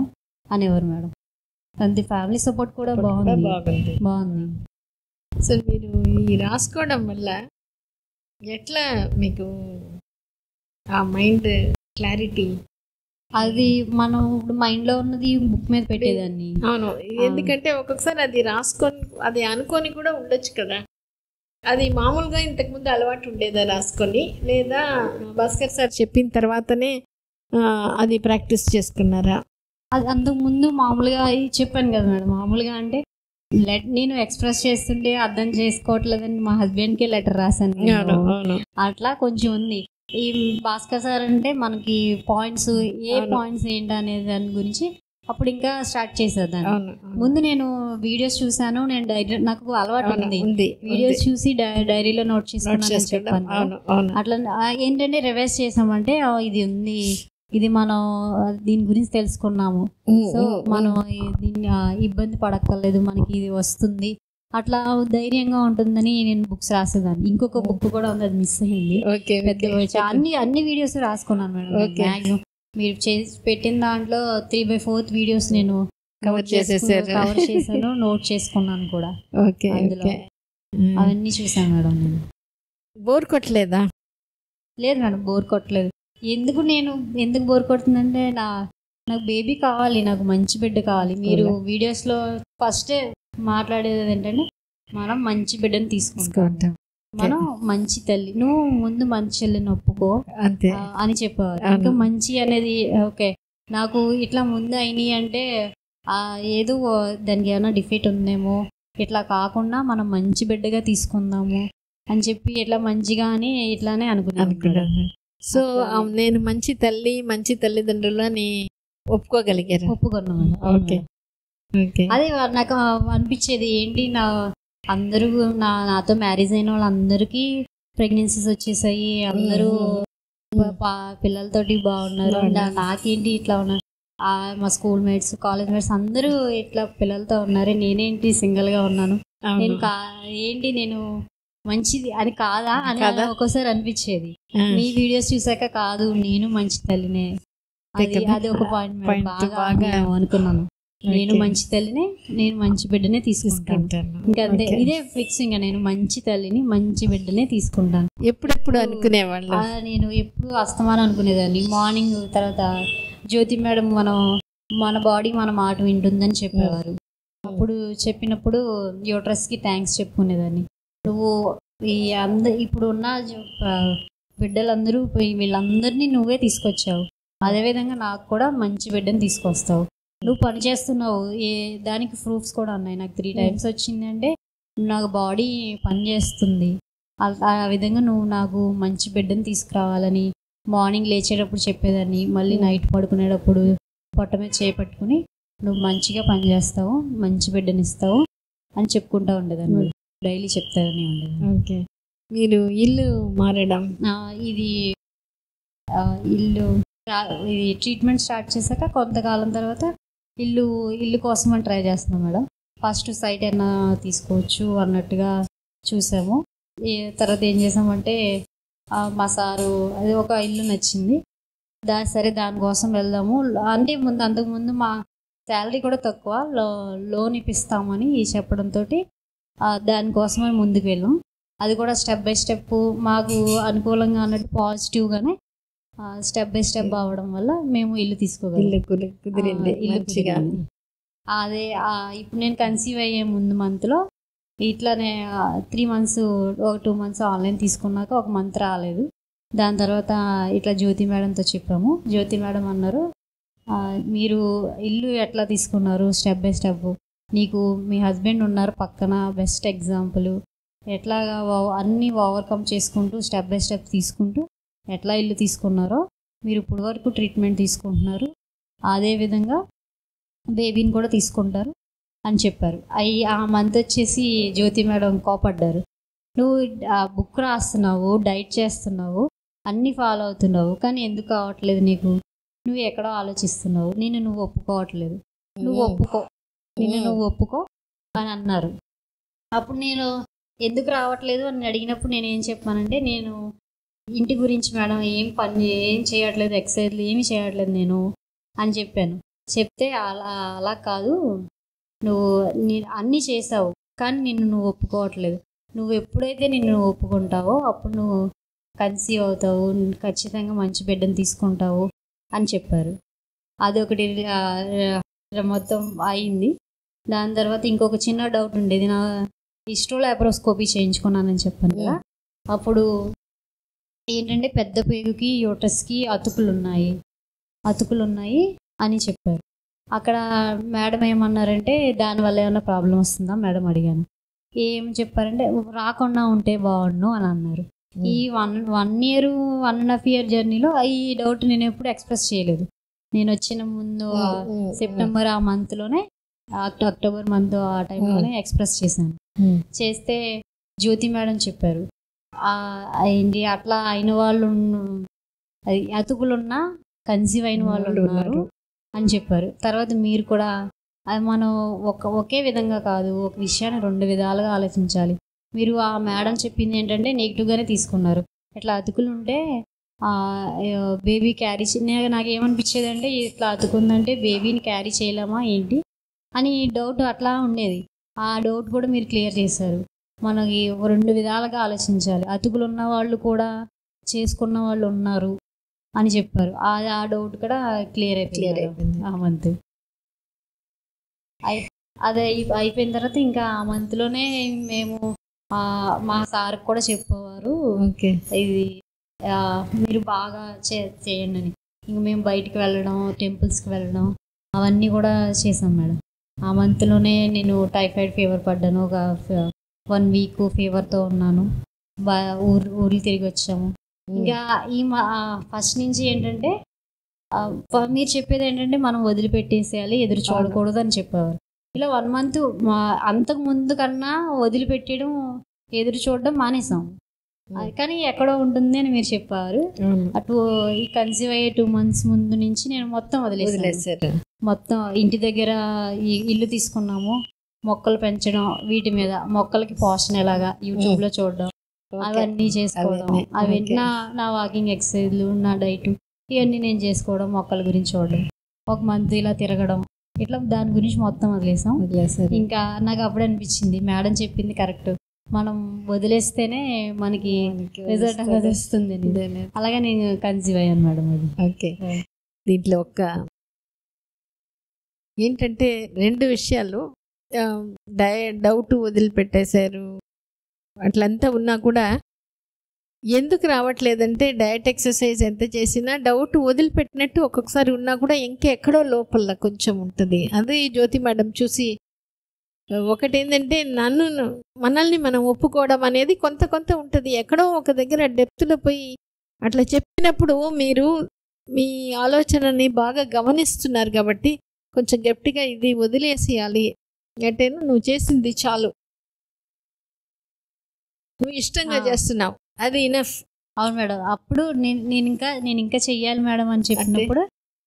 అనేవారు మేడం. అంతే, ఫ్యామిలీ సపోర్ట్ కూడా బాగుంది. సో మీరు ఈ రాసుకోవడం వల్ల ఎట్లా మీకు ఆ మైండ్ క్లారిటీ? అది మనం ఇప్పుడు మైండ్లో ఉన్నది బుక్ మీద పెట్టేదాన్ని. అవును, ఎందుకంటే ఒక్కొక్కసారి అది రాసుకొని అది అనుకొని కూడా ఉండొచ్చు కదా. అది మామూలుగా ఇంతకుముందు అలవాటు ఉండేదా రాసుకొని, లేదా భాస్కర్ సార్ చెప్పిన తర్వాతనే అది ప్రాక్టీస్ చేసుకున్నారా? అది అంతకుముందు మామూలుగా చెప్పాను కదా మేడం, మామూలుగా అంటే నేను ఎక్స్ప్రెస్ చేస్తుంటే అర్థం చేసుకోవట్లేదని మా హస్బెండ్కి లెటర్ రాశాను. అట్లా కొంచెం ఉంది. ఈ భాస్కర్ సార్ అంటే మనకి పాయింట్స్ ఏంటి అనే దాని గురించి అప్పుడు ఇంకా స్టార్ట్ చేసేదాన్ని. ముందు నేను వీడియోస్ చూసాను, నేను నాకు అలవాటు ఉంది, వీడియోస్ చూసి డైరీలో నోట్ చేసుకున్నాను చెప్పాను. అట్లా ఏంటంటే రివైజ్ చేసామంటే ఇది ఉంది, ఇది మనం దీని గురించి తెలుసుకున్నాము, సో మనం దీన్ని ఇబ్బంది పడక్కర్లేదు, మనకి ఇది వస్తుంది, అట్లా ధైర్యంగా ఉంటుందని నేను బుక్స్ రాసేదాన్ని. ఇంకొక బుక్ కూడా ఉంది, అది మిస్ అయింది. పెద్ద అన్ని వీడియోస్ రాసుకున్నాను మేడం. మ్యాక్సిమం మీరు పెట్టిన దాంట్లో 3/4 వీడియోస్ నేను కవర్ చేశాను, నోట్ చేసుకున్నాను కూడా. అందులో అవన్నీ చూసాను మేడం. నేను బోర్ కొట్టలేదా? లేదు మేడం, బోర్ కొట్టలేదు. ఎందుకు బోర్ కొడుతుందంటే నాకు బేబీ కావాలి, నాకు మంచి బిడ్డ కావాలి. మీరు వీడియోస్లో ఫస్టే మాట్లాడేది ఏంటంటే మనం మంచి బిడ్డను తీసుకుంటాం, మనం మంచి తల్లి, నువ్వు ముందు మంచి చెల్లిని ఒప్పుకో అంతే అని చెప్పేవారు. ఇంకా మంచి అనేది ఓకే, నాకు ఇట్లా ముందు అయినాయి అంటే ఏదో దానికి ఏమైనా డిఫెక్ట్ ఉందేమో, ఇట్లా కాకుండా మనం మంచి బిడ్డగా తీసుకుందాము అని చెప్పి ఇట్లా మంచిగా అని ఇట్లానే అనుకున్నాను. సో నేను మంచి తల్లి మంచి తల్లిదండ్రులని ఒప్పుకోగలిగారు. ఒప్పుకున్నాను. Okay okay. అదే నాకు అనిపించేది ఏంటి, అందరూ నాతో మ్యారేజ్ అయిన వాళ్ళందరికీ ప్రెగ్నెన్సీస్ వచ్చేసాయి, అందరూ పిల్లలతోటి బాగున్నారు, నాకేంటి ఇట్లా ఉన్నారు, మా స్కూల్ మేట్స్ కాలేజ్ మేట్స్ అందరూ ఇట్లా పిల్లలతో ఉన్నారు, నేనేంటి సింగిల్గా ఉన్నాను, నేను ఏంటి నేను మంచిది అని కాదా అని ఒక్కోసారి అనిపించేది. మీ వీడియోస్ చూసాక కాదు నేను మంచి తల్లినే, అది ఒక పాయింట్ బాగా అనుకున్నాను. నేను మంచి తల్లినే, నేను మంచి బిడ్డనే తీసుకుంటాను. ఇంకా అంతే, ఇదే ఫిక్స్. ఇంకా నేను మంచి తల్లిని మంచి బిడ్డనే తీసుకుంటాను. ఎప్పుడెప్పుడు అనుకునేవాళ్ళు? నేను ఎప్పుడు అస్తమానం అనుకునేదాన్ని. మార్నింగ్ తర్వాత జ్యోతి మేడం మన బాడీ మన మాట వింటుందని చెప్పేవారు. అప్పుడు చెప్పినప్పుడు యూట్రస్కి థ్యాంక్స్ చెప్పుకునేదాన్ని. నువ్వు ఇప్పుడు ఉన్న బిడ్డలందరూ వీళ్ళందరినీ నువ్వే తీసుకొచ్చావు, అదేవిధంగా నాకు కూడా మంచి బిడ్డని తీసుకొస్తావు. నువ్వు పని చేస్తున్నావు, దానికి ప్రూఫ్స్ కూడా ఉన్నాయి. నాకు 3 times వచ్చిందంటే నాకు బాడీ పని చేస్తుంది. ఆ విధంగా నువ్వు నాకు మంచి బిడ్డని తీసుకురావాలని మార్నింగ్ లేచేటప్పుడు చెప్పేదాన్ని. మళ్ళీ నైట్ పడుకునేటప్పుడు పొట్ట మీద చేపట్టుకుని నువ్వు మంచిగా పని చేస్తావు, మంచి బిడ్డని ఇస్తావు అని చెప్పుకుంటూ ఉండేదాన్ని. డైలీ చెప్తానని ఉండేది. ఓకే. మీరు ఇల్లు మారడం, ఇది ట్రీట్మెంట్ స్టార్ట్ చేశాక కొంతకాలం తర్వాత ఇల్లు కోసం అని ట్రై చేస్తున్నాం మేడం. ఫస్ట్ సైట్ అయినా తీసుకోవచ్చు అన్నట్టుగా చూసాము. తర్వాత ఏం చేసామంటే మా సారు అది ఒక ఇల్లు నచ్చింది, సరే దానికోసం వెళ్దాము అంటే అంతకుముందు మా శాలరీ కూడా తక్కువ, లోన్ ఇప్పిస్తామని చెప్పడంతో దానికోసమని ముందుకు వెళ్ళాం. అది కూడా స్టెప్ బై స్టెప్ మాకు అనుకూలంగా అన్నట్టు పాజిటివ్గానే స్టెప్ బై స్టెప్ అవడం వల్ల మేము ఇల్లు తీసుకోగలిగాం. అదే ఇప్పుడు నేను కన్సీవ్ అయ్యే ముందు మంత్లో ఇట్లానే 3 months 2 months ఆన్లైన్ తీసుకున్నాక 1 month రాలేదు. దాని తర్వాత ఇట్లా జ్యోతి మేడంతో చెప్పాము. జ్యోతి మేడం అన్నారు, మీరు ఇల్లు ఎట్లా తీసుకున్నారు స్టెప్ బై స్టెప్, నీకు మీ హస్బెండ్ ఉన్నారు పక్కన, బెస్ట్ ఎగ్జాంపుల్, ఎట్లాగా అన్నీ ఓవర్కమ్ చేసుకుంటూ స్టెప్ బై స్టెప్ తీసుకుంటూ ఎట్లా ఇల్లు తీసుకున్నారో మీరు ఇప్పుడు వరకు ట్రీట్మెంట్ తీసుకుంటున్నారు, అదేవిధంగా బేబీని కూడా తీసుకుంటారు అని చెప్పారు. ఆ మంత్ వచ్చేసి జ్యోతి మేడం కోపడ్డారు. నువ్వు బుక్ రాస్తున్నావు, డైట్ చేస్తున్నావు, అన్నీ ఫాలో అవుతున్నావు, కానీ ఎందుకు కావట్లేదు నీకు, నువ్వు ఎక్కడో ఆలోచిస్తున్నావు, నువ్వు ఒప్పుకోవట్లేదు, నువ్వు ఒప్పుకో అని అన్నారు. అప్పుడు నేను ఎందుకు రావట్లేదు అని అడిగినప్పుడు నేను ఏం చెప్పానంటే, నేను ఇంటి గురించి మేడం ఏం చేయట్లేదు, ఎక్సర్సైజ్లు ఏమి చేయట్లేదు నేను అని చెప్పాను. చెప్తే అలా కాదు, నువ్వు అన్నీ చేసావు కానీ నువ్వు ఒప్పుకోవట్లేదు, నువ్వు ఎప్పుడైతే నిన్ను ఒప్పుకుంటావో అప్పుడు నువ్వు కన్సీవ్ అవుతావు, ఖచ్చితంగా మంచి బిడ్డను తీసుకుంటావు అని చెప్పారు. అదొకటి మొత్తం అయింది. దాని తర్వాత ఇంకొక చిన్న డౌట్ ఉండేది, నా హిస్టోలాప్రోస్కోపీ చేయించుకున్నానని చెప్పాను కదా, అప్పుడు ఏంటంటే పెద్ద పేగుకి యూట్రస్కి అతుకులు ఉన్నాయి అని చెప్పారు. అక్కడ మేడం ఏమన్నారంటే దానివల్ల ఏమైనా ప్రాబ్లం వస్తుందా మేడం అడిగాను. ఏం చెప్పారంటే రాకుండా ఉంటే బాగుండు అని అన్నారు. ఈ 1 year 1.5 year జర్నీలో ఈ డౌట్ నేను ఎప్పుడు ఎక్స్ప్రెస్ చేయలేదు. నేను వచ్చిన ముందు సెప్టెంబర్ ఆ మంత్లోనే, అక్టోబర్ మంత్ ఆ టైంలోనే ఎక్స్ప్రెస్ చేశాను. చేస్తే జ్యోతి మేడం చెప్పారు, ఏంటి అట్లా అయిన వాళ్ళు, అది అతుకులున్నా కన్సీవ్ అయిన వాళ్ళు ఉన్నారు అని చెప్పారు. తర్వాత మీరు కూడా అది మనం ఒకే విధంగా కాదు, ఒక విషయాన్ని 2 విధాలుగా ఆలోచించాలి. మీరు ఆ మేడం చెప్పింది ఏంటంటే నెగిటివ్గానే తీసుకున్నారు. ఇట్లా అతుకులు ఉంటే బేబీ క్యారీ నాకేమనిపించేది అంటే, ఇట్లా అతుకుందంటే బేబీని క్యారీ చేయలేమా ఏంటి అని డౌట్ అట్లా ఉండేది. ఆ డౌట్ కూడా మీరు క్లియర్ చేశారు. మనకి 2 విధాలుగా ఆలోచించాలి, అతుకులు ఉన్న వాళ్ళు కూడా చేసుకున్న వాళ్ళు ఉన్నారు అని చెప్పారు. ఆ డౌట్ కూడా క్లియర్ అయిపోయింది ఆ మంత్. అదే అయిపోయిన తర్వాత ఇంకా ఆ మంత్లోనే మేము మా సార్కి కూడా చెప్పేవారు, ఇది మీరు బాగా చేయండి అని. ఇంక మేము బయటికి వెళ్ళడం, టెంపుల్స్కి వెళ్ళడం అవన్నీ కూడా చేశాం మేడం. ఆ మంత్లోనే నేను టైఫాయిడ్ ఫీవర్ పడ్డాను. ఒక 1 వీక్ ఫీవర్తో ఉన్నాను. ఊర్లు తిరిగి వచ్చాము. ఇంకా ఈ ఫస్ట్ నుంచి ఏంటంటే మీరు చెప్పేది ఏంటంటే మనం వదిలిపెట్టేసేయాలి, ఎదురు చూడకూడదు అని చెప్పేవారు. ఇలా 1 మంత్ అంతకు ముందు కన్నా వదిలిపెట్టడం, ఎదురు చూడడం మానేసాం. కానీ ఎక్కడో ఉంటుంది అని మీరు చెప్పారు. అటు ఈ కన్సీవ్ అయ్యే 2 months ముందు నుంచి నేను మొత్తం వదిలేసాను. మొత్తం ఇంటి దగ్గర ఇల్లు తీసుకున్నాము. మొక్కలు పెంచడం, వీటి మీద మొక్కలకి పోషణ ఎలాగా యూట్యూబ్లో చూడడం, అవన్నీ చేసుకోవడం, అవన్నీ నా వాకింగ్ ఎక్సర్సైజ్లు, నా డైట్, ఇవన్నీ నేను చేసుకోవడం, మొక్కల గురించి చూడడం, 1 month ఇలా తిరగడం, ఇట్లా దాని గురించి మొత్తం వదిలేసాం. ఇంకా నాకు అప్పుడే అనిపించింది మేడం చెప్పింది కరెక్ట్, మనం వదిలేస్తేనే మనకి రిజల్ట్ అనేది వస్తుంది. అలాగే నేను కన్సీవ్ అయ్యాను మేడం. అది ఓకే. దీంట్లో ఏంటంటే 2 విషయాలు, డౌట్ వదిలిపెట్టేశారు అట్లంతా ఉన్నా కూడా ఎందుకు రావట్లేదంటే డయట్ ఎక్సర్సైజ్ ఎంత చేసినా డౌట్ వదిలిపెట్టినట్టు ఒక్కొక్కసారి ఉన్నా కూడా ఇంకెక్కడో లోపల కొంచెం ఉంటుంది. అది జ్యోతి మేడం చూసి ఒకటి ఏంటంటే మనల్ని మనం ఒప్పుకోవడం అనేది కొంత ఉంటుంది. ఎక్కడో ఒక దగ్గర డెప్త్లో పోయి అట్లా చెప్పినప్పుడు మీరు మీ ఆలోచనని బాగా గమనిస్తున్నారు కాబట్టి కొంచెం గట్టిగా ఇది వదిలేసేయాలి అంటే నువ్వు చేసింది చాలు, నువ్వు ఇష్టంగా చేస్తున్నావు, అది ఇనఫ్. అవును మేడం. అప్పుడు నేను ఇంకా చెయ్యాలి మేడం అని చెప్పినప్పుడు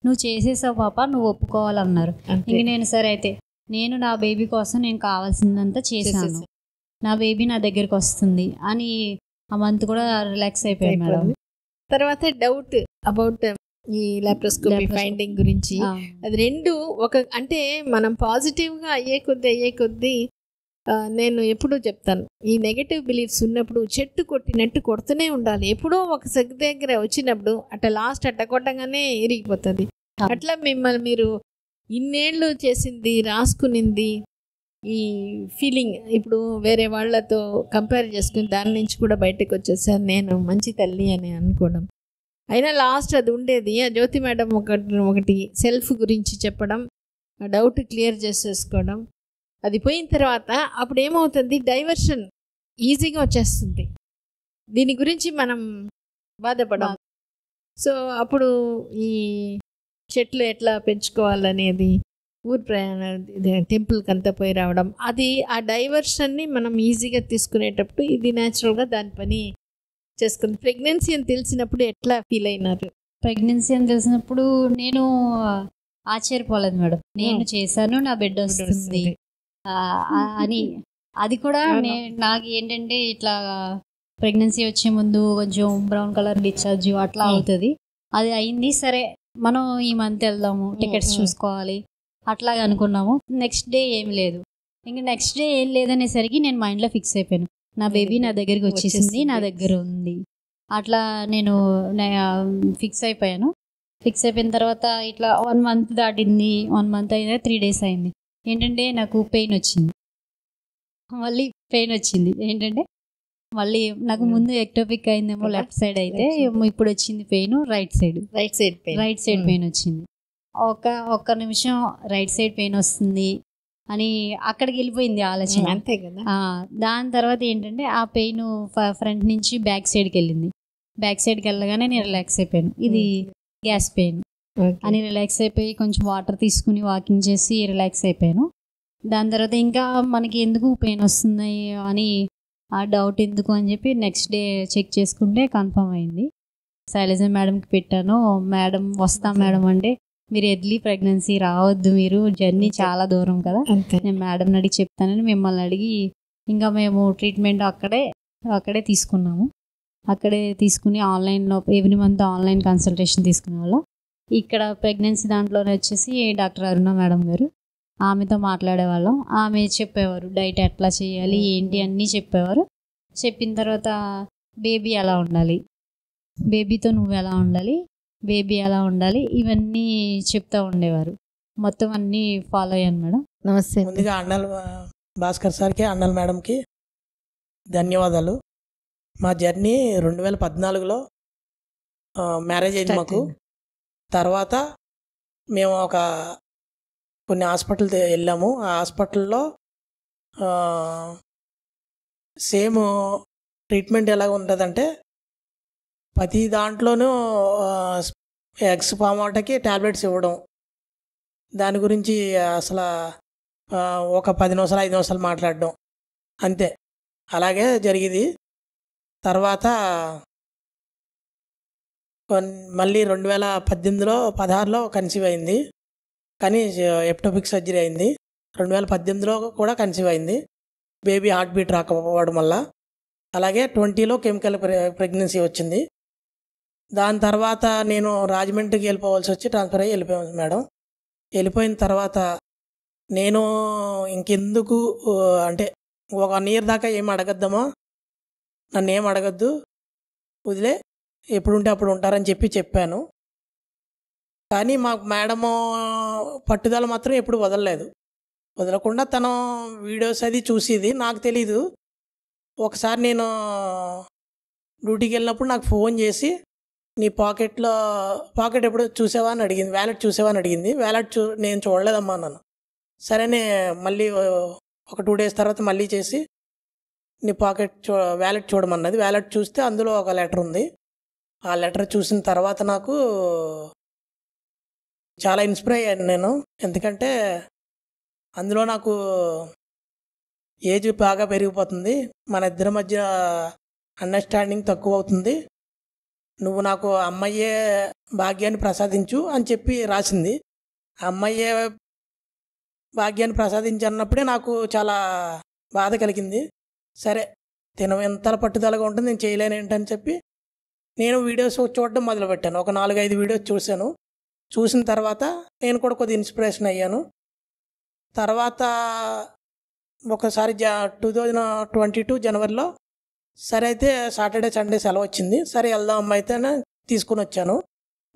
నువ్వు చేసేసావు పాప, నువ్వు ఒప్పుకోవాలన్నారు. ఇంక నేను సరే అయితే నేను నా బేబీ కోసం నేను కావాల్సిందంతా చేశాను, నా బేబీ నా దగ్గరికి వస్తుంది అని ఆ మంత్ కూడా రిలాక్స్ అయిపోయాను మేడం. తర్వాత డౌట్ అబౌట్ ఈ లాప్రోస్కోపీ ఫైండింగ్ గురించి, అది 2 అంటే మనం పాజిటివ్గా అయ్యే కొద్దీ నేను ఎప్పుడూ చెప్తాను, ఈ నెగటివ్ బిలీఫ్స్ ఉన్నప్పుడు చెట్టు కొట్టినట్టు కొడుతూనే ఉండాలి. ఎప్పుడో ఒక దగ్గర వచ్చినప్పుడు అట్లా లాస్ట్ అట్ట కొట్టగానే ఎరిగిపోతుంది. అట్లా మిమ్మల్ని మీరు ఇన్నేళ్ళు చేసింది, రాసుకునింది, ఈ ఫీలింగ్ ఇప్పుడు వేరే వాళ్ళతో కంపేర్ చేసుకుని దాని నుంచి కూడా బయటకు వచ్చేసాను నేను మంచి తల్లి అని అనుకోవడం. అయినా లాస్ట్ అది ఉండేది. ఆ జ్యోతి మేడం ఒకటి సెల్ఫ్ గురించి చెప్పడం, ఆ డౌట్ క్లియర్ చేసేసుకోవడం, అది పోయిన తర్వాత అప్పుడు ఏమవుతుంది, డైవర్షన్ ఈజీగా వచ్చేస్తుంది. దీని గురించి మనం బాధపడం. సో అప్పుడు ఈ చెట్లు ఎట్లా పెంచుకోవాలనేది, ఊరు ప్రయాణం, టెంపుల్కి అంతా పోయి రావడం, అది ఆ డైవర్షన్ని మనం ఈజీగా తీసుకునేటప్పుడు ఇది న్యాచురల్గా దాని పని చేసుకుంది. ప్రెగ్నెన్సీ అని తెలిసినప్పుడు ఎట్లా ఫీల్ అయినారు? ప్రెగ్నెన్సీ అని తెలిసినప్పుడు నేను ఆశ్చర్యపోలేదు మేడం. నేను చేశాను, నా బిడ్డ వస్తుంది అని. అది కూడా నాకు ఏంటంటే ఇట్లా ప్రెగ్నెన్సీ వచ్చే ముందు కొంచెం బ్రౌన్ కలర్ డిశ్చార్జ్ అట్లా అవుతుంది. అది అయింది. సరే మనం ఈ మంత్ వెళ్దాము, టికెట్స్ చూసుకోవాలి అట్లాగా అనుకున్నాము. నెక్స్ట్ డే ఏం లేదు. ఇంక నెక్స్ట్ డే ఏం లేదనేసరికి నేను మైండ్లో ఫిక్స్ అయిపోయాను, నా బేబీ నా దగ్గరికి వచ్చేసింది, నా దగ్గర ఉంది. అట్లా నేను ఫిక్స్ అయిపోయాను. ఫిక్స్ అయిపోయిన తర్వాత ఇట్లా 1 month దాటింది. 1 month అయినా 3 days అయింది. ఏంటంటే నాకు పెయిన్ వచ్చింది, మళ్ళీ పెయిన్ వచ్చింది. ఏంటంటే మళ్ళీ నాకు ముందు ఎక్టోపిక్ అయిందేమో లెఫ్ట్ సైడ్, అయితే ఇప్పుడు వచ్చింది పెయిన్ రైట్ సైడ్ పెయిన్ వచ్చింది. ఒక్క నిమిషం రైట్ సైడ్ పెయిన్ వస్తుంది అని అక్కడికి వెళ్ళిపోయింది ఆలోచన. అంతే కదా. దాని తర్వాత ఏంటంటే ఆ పెయిన్ ఫ్రంట్ నుంచి బ్యాక్ సైడ్కి వెళ్ళింది. బ్యాక్ సైడ్కి వెళ్ళగానే నేను రిలాక్స్ అయిపోయాను, ఇది గ్యాస్ పెయిన్ అని రిలాక్స్ అయిపోయి కొంచెం వాటర్ తీసుకుని వాకింగ్ చేసి రిలాక్స్ అయిపోయాను. దాని తర్వాత ఇంకా మనకి ఎందుకు పెయిన్ వస్తుంది అని ఆ డౌట్ ఎందుకు అని చెప్పి నెక్స్ట్ డే చెక్ చేసుకుంటే కన్ఫర్మ్ అయింది. శైలజ మేడంకి పెట్టాను. మేడం వస్తాం మేడం అంటే, మీరు ఎర్లీ ప్రెగ్నెన్సీ రావద్దు, మీరు జర్నీ చాలా దూరం కదా, నేను మేడంని అడిగి చెప్తానని మిమ్మల్ని అడిగి ఇంకా మేము ట్రీట్మెంట్ అక్కడే తీసుకున్నాము. అక్కడే తీసుకుని ఆన్లైన్లో ఎవ్రీ మంత్ ఆన్లైన్ కన్సల్టేషన్ తీసుకునే వాళ్ళం. ఇక్కడ ప్రెగ్నెన్సీ దాంట్లోనే వచ్చేసి డాక్టర్ అరుణ మేడం గారు, ఆమెతో మాట్లాడేవాళ్ళం. ఆమె చెప్పేవారు డైట్ ఎట్లా చేయాలి ఏంటి అన్నీ చెప్పేవారు. చెప్పిన తర్వాత బేబీ ఎలా ఉండాలి, బేబీతో నువ్వు ఎలా ఉండాలి, బేబీ ఎలా ఉండాలి, ఇవన్నీ చెప్తూ ఉండేవారు. మొత్తం అన్నీ ఫాలో అయ్యాను మేడం. నమస్తే. ముందుగా అన్నల్ భాస్కర్ సార్కి, అన్నల్ మేడంకి ధన్యవాదాలు. మా జర్నీ 2014లో మ్యారేజ్ అయింది మాకు. తర్వాత మేము ఒక కొన్ని హాస్పిటల్ వెళ్ళాము. ఆ హాస్పిటల్లో సేమ్ ట్రీట్మెంట్ ఎలా ఉంటుందంటే ప్రతి దాంట్లోనూ ఎగ్స్ ఫామ్ అవటానికి ట్యాబ్లెట్స్ ఇవ్వడం, దాని గురించి అసలు ఒక 10 నిమిషాలు 5 నిమిషాలు మాట్లాడడం అంతే, అలాగే జరిగింది. తర్వాత మళ్ళీ 2018లో 16లో కన్సీవ్ అయింది, కానీ ఎక్టోపిక్ సర్జరీ అయింది. 2018లో కూడా కన్సీవ్ అయింది, బేబీ హార్ట్ బీట్ రాకపోవడం వల్ల. అలాగే 20లో కెమికల్ ప్రెగ్నెన్సీ వచ్చింది. దాని తర్వాత నేను రాజమండ్రికి వెళ్ళిపోవాల్సి వచ్చి ట్రాన్స్ఫర్ అయ్యి వెళ్ళిపోయాను మేడం. వెళ్ళిపోయిన తర్వాత నేను ఇంకెందుకు అంటే ఒక 1 ఇయర్ దాకా ఏం అడగద్దామో, నన్ను ఏం అడగద్దు, వదిలే, ఎప్పుడుంటే అప్పుడు ఉంటారని చెప్పాను. కానీ మాకు మేడము పట్టుదల మాత్రం ఎప్పుడు వదలలేదు. వదలకుండా తను వీడియోస్ అది చూసేది, నాకు తెలీదు. ఒకసారి నేను డ్యూటీకి వెళ్ళినప్పుడు నాకు ఫోన్ చేసి, నీ పాకెట్ ఎప్పుడు చూసావా అని అడిగింది, వ్యాలెట్ చూసావా అని అడిగింది. వ్యాలెట్ నేను చూడలేదమ్మా అన్నాను. సరేనే మళ్ళీ ఒక 2 డేస్ తర్వాత మళ్ళీ చేసి నీ వ్యాలెట్ చూడమన్నది. వ్యాలెట్ చూస్తే అందులో ఒక లెటర్ ఉంది. ఆ లెటర్ చూసిన తర్వాత నాకు చాలా ఇన్స్పైర్ అయ్యాను నేను. ఎందుకంటే అందులో నాకు ఏజ్ బాగా పెరిగిపోతుంది, మన ఇద్దరి మధ్య అండర్స్టాండింగ్ తక్కువ అవుతుంది, నువ్వు నాకు అమ్మయ్యే భాగ్యాన్ని ప్రసాదించు అని చెప్పి రాసింది. అమ్మయ్యే భాగ్యాన్ని ప్రసాదించన్నప్పుడే నాకు చాలా బాధ కలిగింది. సరే, తిన ఎంతల పట్టుదలగా ఉంటుంది, నేను చేయలేను ఏంటని చెప్పి నేను వీడియోస్ చూడడం మొదలుపెట్టాను. ఒక 4-5 వీడియోస్ చూశాను. చూసిన తర్వాత నేను కూడా కొద్దిగా ఇన్స్పిరేషన్ అయ్యాను. తర్వాత ఒకసారి 2022 జనవరిలో సరే అయితే సాటర్డే సండే సెలవు వచ్చింది. సరే వెళ్దాం అమ్మ అయితేనే తీసుకుని వచ్చాను.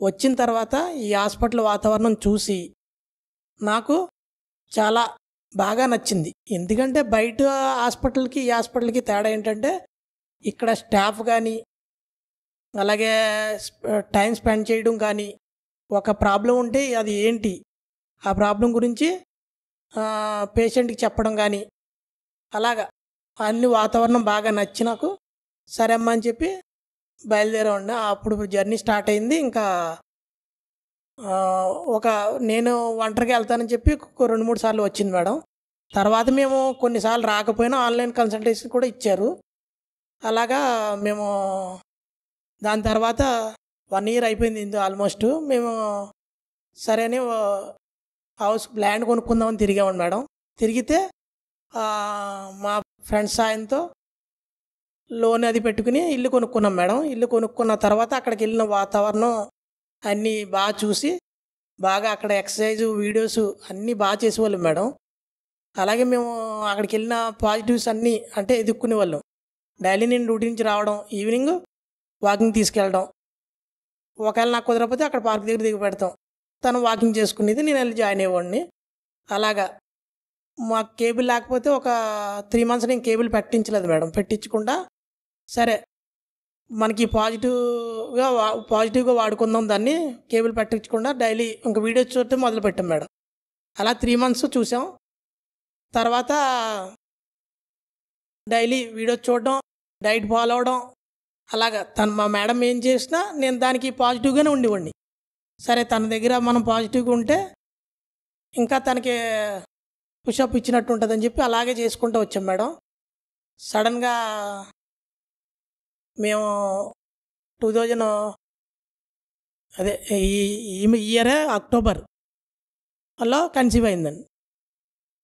వచ్చిన తర్వాత ఈ హాస్పిటల్ వాతావరణం చూసి నాకు చాలా బాగా నచ్చింది. ఎందుకంటే బయట హాస్పిటల్కి ఈ హాస్పిటల్కి తేడా ఏంటంటే, ఇక్కడ స్టాఫ్ కానీ అలాగే టైం స్పెండ్ చేయడం కానీ, ఒక ప్రాబ్లం ఉంటే అది ఏంటి, ఆ ప్రాబ్లం గురించి పేషెంట్కి చెప్పడం కానీ, అలాగా అన్ని వాతావరణం బాగా నచ్చి నాకు సరే అమ్మ అని చెప్పి బయలుదేరామండి. అప్పుడు జర్నీ స్టార్ట్ అయింది. ఇంకా నేను ఒంటరిగా వెళ్తానని చెప్పి 2-3 సార్లు వచ్చింది మేడం. తర్వాత మేము కొన్నిసార్లు రాకపోయినా ఆన్లైన్ కన్సల్టేషన్ కూడా ఇచ్చారు. అలాగా మేము దాని తర్వాత 1 ఇయర్ అయిపోయింది ఆల్మోస్ట్. మేము సరే అని హౌస్ ల్యాండ్ కొనుక్కుందామని తిరిగామండి మేడం. తిరిగితే మా ఫ్రెండ్స్ సాయంతో లోన్ అది పెట్టుకుని ఇల్లు కొనుక్కున్నాం మేడం. ఇల్లు కొనుక్కున్న తర్వాత అక్కడికి వెళ్ళిన వాతావరణం అన్నీ బాగా చూసి, బాగా అక్కడ ఎక్సర్సైజు వీడియోస్ అన్నీ బాగా చేసేవాళ్ళం మేడం. అలాగే మేము అక్కడికి వెళ్ళిన పాజిటివ్స్ అన్నీ అంటే ఎదుక్కునేవాళ్ళం. డైలీ నేను డ్యూటీ నుంచి రావడం, ఈవినింగ్ వాకింగ్ తీసుకెళ్ళడం, ఒకవేళ నాకు కుదరకపోతే అక్కడ పార్క్ దగ్గర దిగి పెడతాం, తను వాకింగ్ చేసుకునేది, నేను వెళ్ళి జాయిన్ అయ్యేవాడిని. అలాగా మాకు కేబుల్ లేకపోతే ఒక 3 months నేను కేబుల్ పెట్టించలేదు మేడం. పెట్టించకుండా సరే మనకి పాజిటివ్గా వాడుకుందాం దాన్ని, కేబుల్ పెట్టించకుండా డైలీ ఇంక వీడియోస్ చూడటం మొదలుపెట్టాం మేడం. అలా 3 months చూసాం. తర్వాత డైలీ వీడియోస్ చూడడం, డైట్ ఫాలో అవడం, అలాగా మా మేడం ఏం చేసినా నేను దానికి పాజిటివ్గానే ఉండేవాడిని. సరే తన దగ్గర మనం పాజిటివ్గా ఉంటే ఇంకా తనకి పుషప్ ఇచ్చినట్టు ఉంటుందని చెప్పి అలాగే చేసుకుంటూ వచ్చాం మేడం. సడన్గా మేము 2000 ఈ ఇయరే అక్టోబర్ అలా కన్సీవ్ అయిందండి.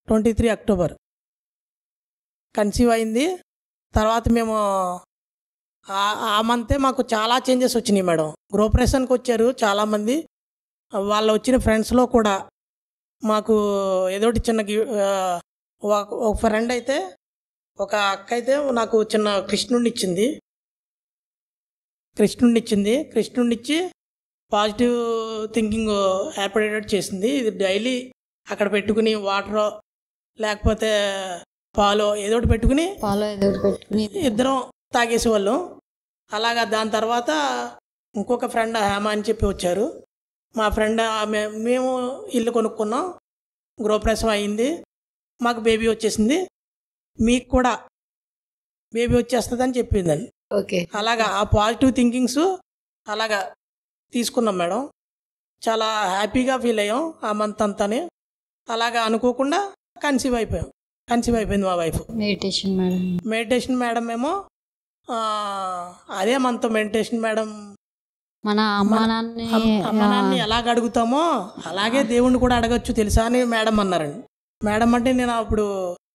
23 అక్టోబర్ కన్సీవ్ అయింది. తర్వాత మేము ఆ మంతే మాకు చాలా చేంజెస్ వచ్చినాయి మేడం. గృహప్రవేశానికి వచ్చారు చాలామంది. వాళ్ళు వచ్చిన ఫ్రెండ్స్లో కూడా మాకు ఏదోటి చిన్న ఒక ఫ్రెండ్ అయితే, ఒక అక్క అయితే నాకు చిన్న కృష్ణుడిని ఇచ్చి పాజిటివ్ థింకింగ్ ఏర్పడేటట్టు చేసింది. ఇది డైలీ అక్కడ పెట్టుకుని వాటర్ లేకపోతే పాలు ఏదోటి పెట్టుకుని ఇద్దరం తాగేసేవాళ్ళం. అలాగా దాని తర్వాత ఇంకొక ఫ్రెండ్ హేమ అని చెప్పి వచ్చారు. మా ఫ్రెండ్ మేము ఇల్లు కొనుక్కున్నాం. గృహప్రవేశం అయింది, మాకు బేబీ వచ్చేసింది, మీకు కూడా బేబీ వచ్చేస్తుందని చెప్పిందండి. ఓకే. అలాగా ఆ పాజిటివ్ థింకింగ్స్ అలాగా తీసుకున్నాం మేడం. చాలా హ్యాపీగా ఫీల్ అయ్యాం ఆ మంత్ అంతానే. అలాగా అనుకోకుండా కన్సీవ్ అయిపోయింది మా వైఫ్. మెడిటేషన్ మేడం ఏమో అదే మనతో మెడిటేషన్ మేడం మన అమ్మానాన్ని ఎలాగ అడుగుతామో అలాగే దేవుణ్ణి కూడా అడగచ్చు తెలుసా అని మేడం అన్నారండి. మేడం అంటే నేను అప్పుడు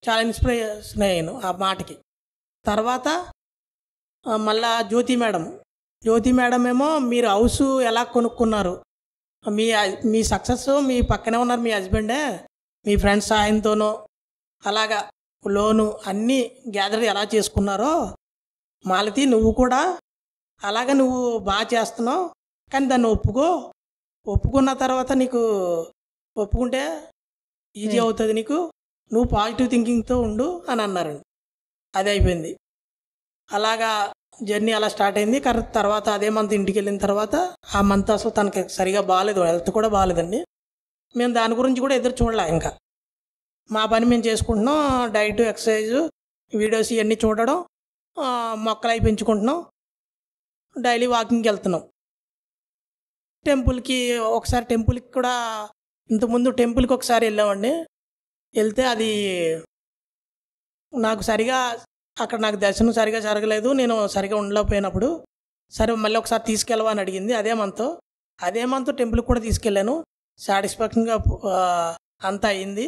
చాలా ఇన్స్పిరేషన్ అయ్యాను ఆ మాటకి. తర్వాత మళ్ళా జ్యోతి మేడం ఏమో మీరు హౌస్ ఎలా కొనుక్కున్నారు, మీ సక్సెస్ మీ పక్కనే ఉన్నారు మీ హస్బెండే, మీ ఫ్రెండ్స్ సాయంతోనో అలాగా లోను అన్నీ గ్యాదర్ ఎలా చేసుకున్నారో మాలతి నువ్వు కూడా అలాగే నువ్వు బాగా చేస్తున్నావు, కానీ దాన్ని ఒప్పుకున్న తర్వాత నీకు ఒప్పుకుంటే ఈజీ అవుతుంది నీకు, నువ్వు పాజిటివ్ థింకింగ్తో ఉండు అని అన్నారండి. అది అయిపోయింది. అలాగా జర్నీ అలా స్టార్ట్ అయింది. తర్వాత అదే మంత్ ఇంటికి వెళ్ళిన తర్వాత ఆ మంత్ అసలు తనకి సరిగా బాగాలేదు, హెల్త్ కూడా బాగాలేదండి. మేము దాని గురించి కూడా ఎదురు చూడలే, ఇంకా మా పని మేము చేసుకుంటున్నాం. డైట్, ఎక్సర్సైజ్, వీడియోస్ ఇవన్నీ చూడడం, మొక్కలు అవి పెంచుకుంటున్నాం, డైలీ వాకింగ్కి వెళ్తున్నాం. టెంపుల్కి కూడా ఇంతకుముందు టెంపుల్కి ఒకసారి వెళ్ళామండి. వెళ్తే అది నాకు సరిగా అక్కడ నాకు దర్శనం సరిగా జరగలేదు, నేను సరిగా ఉండలేకపోయినప్పుడు సరే మళ్ళీ ఒకసారి తీసుకెళ్ళవా అని అడిగింది. అదే మంత్ టెంపుల్కి కూడా తీసుకెళ్ళాను. సాటిస్ఫాక్షన్గా అంతా అయింది.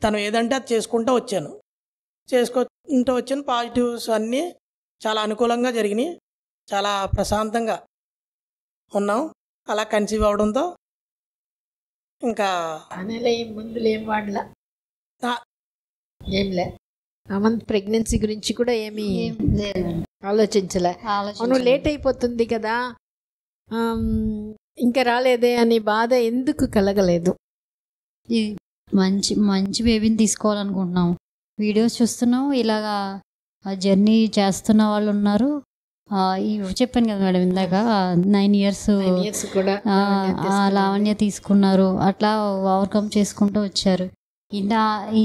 తను ఏదంటే అది చేసుకుంటూ వచ్చాను. పాజిటివ్స్ అన్నీ చాలా అనుకూలంగా జరిగినాయి. చాలా ప్రశాంతంగా ఉన్నాం. అలా కన్సీవ్ అవడంతో ఇంకా ముందులు ఏం వాడలా, ఏంలే. ఆ మంత్ ప్రెగ్నెన్సీ గురించి కూడా ఏమీ ఆలోచించలే. అవును, లేట్ అయిపోతుంది కదా, ఇంకా రాలేదే అని బాధ ఎందుకు కలగలేదు? మంచి బేబీని తీసుకోవాలనుకుంటున్నాం. వీడియోస్ చూస్తున్నాం, ఇలాగా జర్నీ చేస్తున్న వాళ్ళు ఉన్నారు. చెప్పాను కదా మేడం ఇందాక 9 years కూడా లావణ్య తీసుకున్నారు. అట్లా ఓవర్కమ్ చేసుకుంటూ వచ్చారు.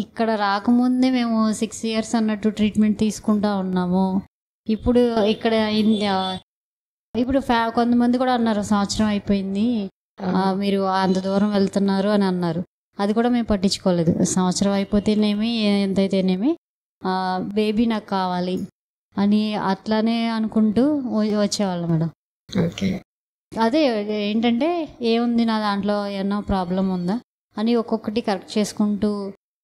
ఇక్కడ రాకముందే మేము 6 years అన్నట్టు ట్రీట్మెంట్ తీసుకుంటా ఉన్నాము. ఇప్పుడు ఇక్కడ కొంతమంది కూడా అన్నారు, సంవత్సరం అయిపోయింది మీరు అంత దూరం వెళ్తున్నారు అని అన్నారు. అది కూడా మేము పట్టించుకోలేదు. సంవత్సరం అయిపోతేనేమి ఎంతైతేనేమి బేబీ నాకు కావాలి అని అట్లానే అనుకుంటూ వచ్చేవాళ్ళం మేడం. ఓకే. అదే ఏంటంటే ఏముంది నా దాంట్లో ఏమన్నా ప్రాబ్లం ఉందా అని ఒక్కొక్కటి కరెక్ట్ చేసుకుంటూ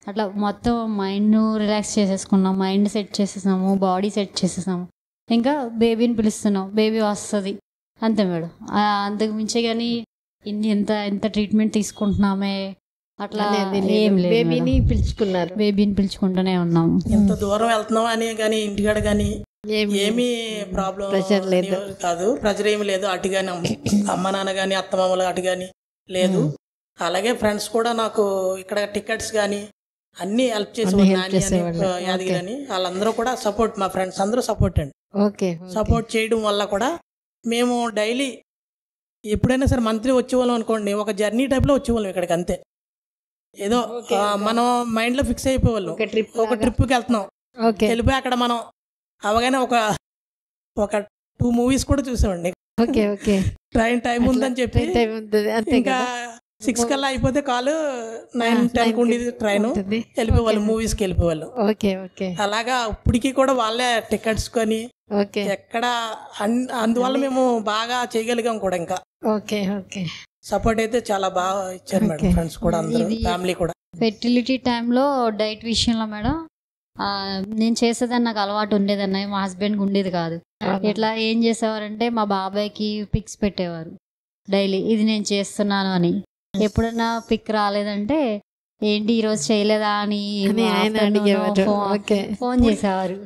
అట్లా మొత్తం మైండ్ను రిలాక్స్ చేసేసుకున్నాం, మైండ్ సెట్ చేసేసాము, బాడీ సెట్ చేసేసాము. ఇంకా బేబీని పిలుస్తున్నాం, బేబీ వస్తుంది అంతే మేడం. అంతకు మించే కానీ ఎంత ట్రీట్మెంట్ తీసుకుంటున్నామే అట్లా ఏం లేదు. బేబీని పిలుచుకుంటూనే ఉన్నాం. ఎంత దూరం వెళ్తున్నాం అని కానీ ఇంటికాడ కానీ ఏమీ ప్రాబ్లం కాదు, ప్రెజర్ ఏమి లేదు. అటు కానీ అమ్మ నాన్న కానీ అత్తమామలు అటు కానీ లేదు. అలాగే ఫ్రెండ్స్ కూడా నాకు ఇక్కడ టికెట్స్ కానీ అన్ని హెల్ప్ చేసేవాళ్ళు. యాదగిరి అని వాళ్ళందరూ కూడా సపోర్ట్, మా ఫ్రెండ్స్ అందరూ సపోర్ట్ అండి. సపోర్ట్ చేయడం వల్ల కూడా మేము డైలీ ఎప్పుడైనా సరే మంత్లీ వచ్చేవాళ్ళం అనుకోండి, ఒక జర్నీ టైప్లో వచ్చేవాళ్ళం ఇక్కడికి. అంతే, ఏదో మనం మైండ్లో ఫిక్స్ అయిపోయేవాళ్ళం, ఒక ట్రిప్కి వెళ్తున్నాం, వెళ్ళిపోయి అక్కడ మనం అవగానే ఒక 2 movies కూడా చూసామండి. ట్రైన్ టైం ఉందని చెప్పి ఇంకా 6 కల్లా అయిపోతే కాలు 9-10 ఉండేది ట్రైన్, వెళ్ళిపోవాలి మూవీస్కి వెళ్ళిపోవాలి. అలాగా ఇప్పటికీ కూడా వాళ్ళే టికెట్స్ కొని ఎక్కడ అందువల్ల మేము బాగా చేయగలిగాం కూడా. ఇంకా సపోర్ట్ అయితే చాలా బాగా ఇచ్చారు మేడం, ఫ్రెండ్స్ కూడా అందరూ, ఫ్యామిలీ కూడా. ఫెర్టిలిటీ టైంలో డైట్ విషయంలో మేడం నేను చేసేదాన్ని, నాకు అలవాటు ఉండేదన్న, మా హస్బెండ్కి ఉండేది కాదు. ఇట్లా ఏం చేసేవారంటే మా బాబాయ్కి పిక్స్ పెట్టేవారు డైలీ, ఇది నేను చేస్తున్నాను అని. ఎప్పుడన్నా పిక్ రాలేదంటే ఏంటి ఈరోజు చేయలేదా అని ఫోన్ చేసేవారు.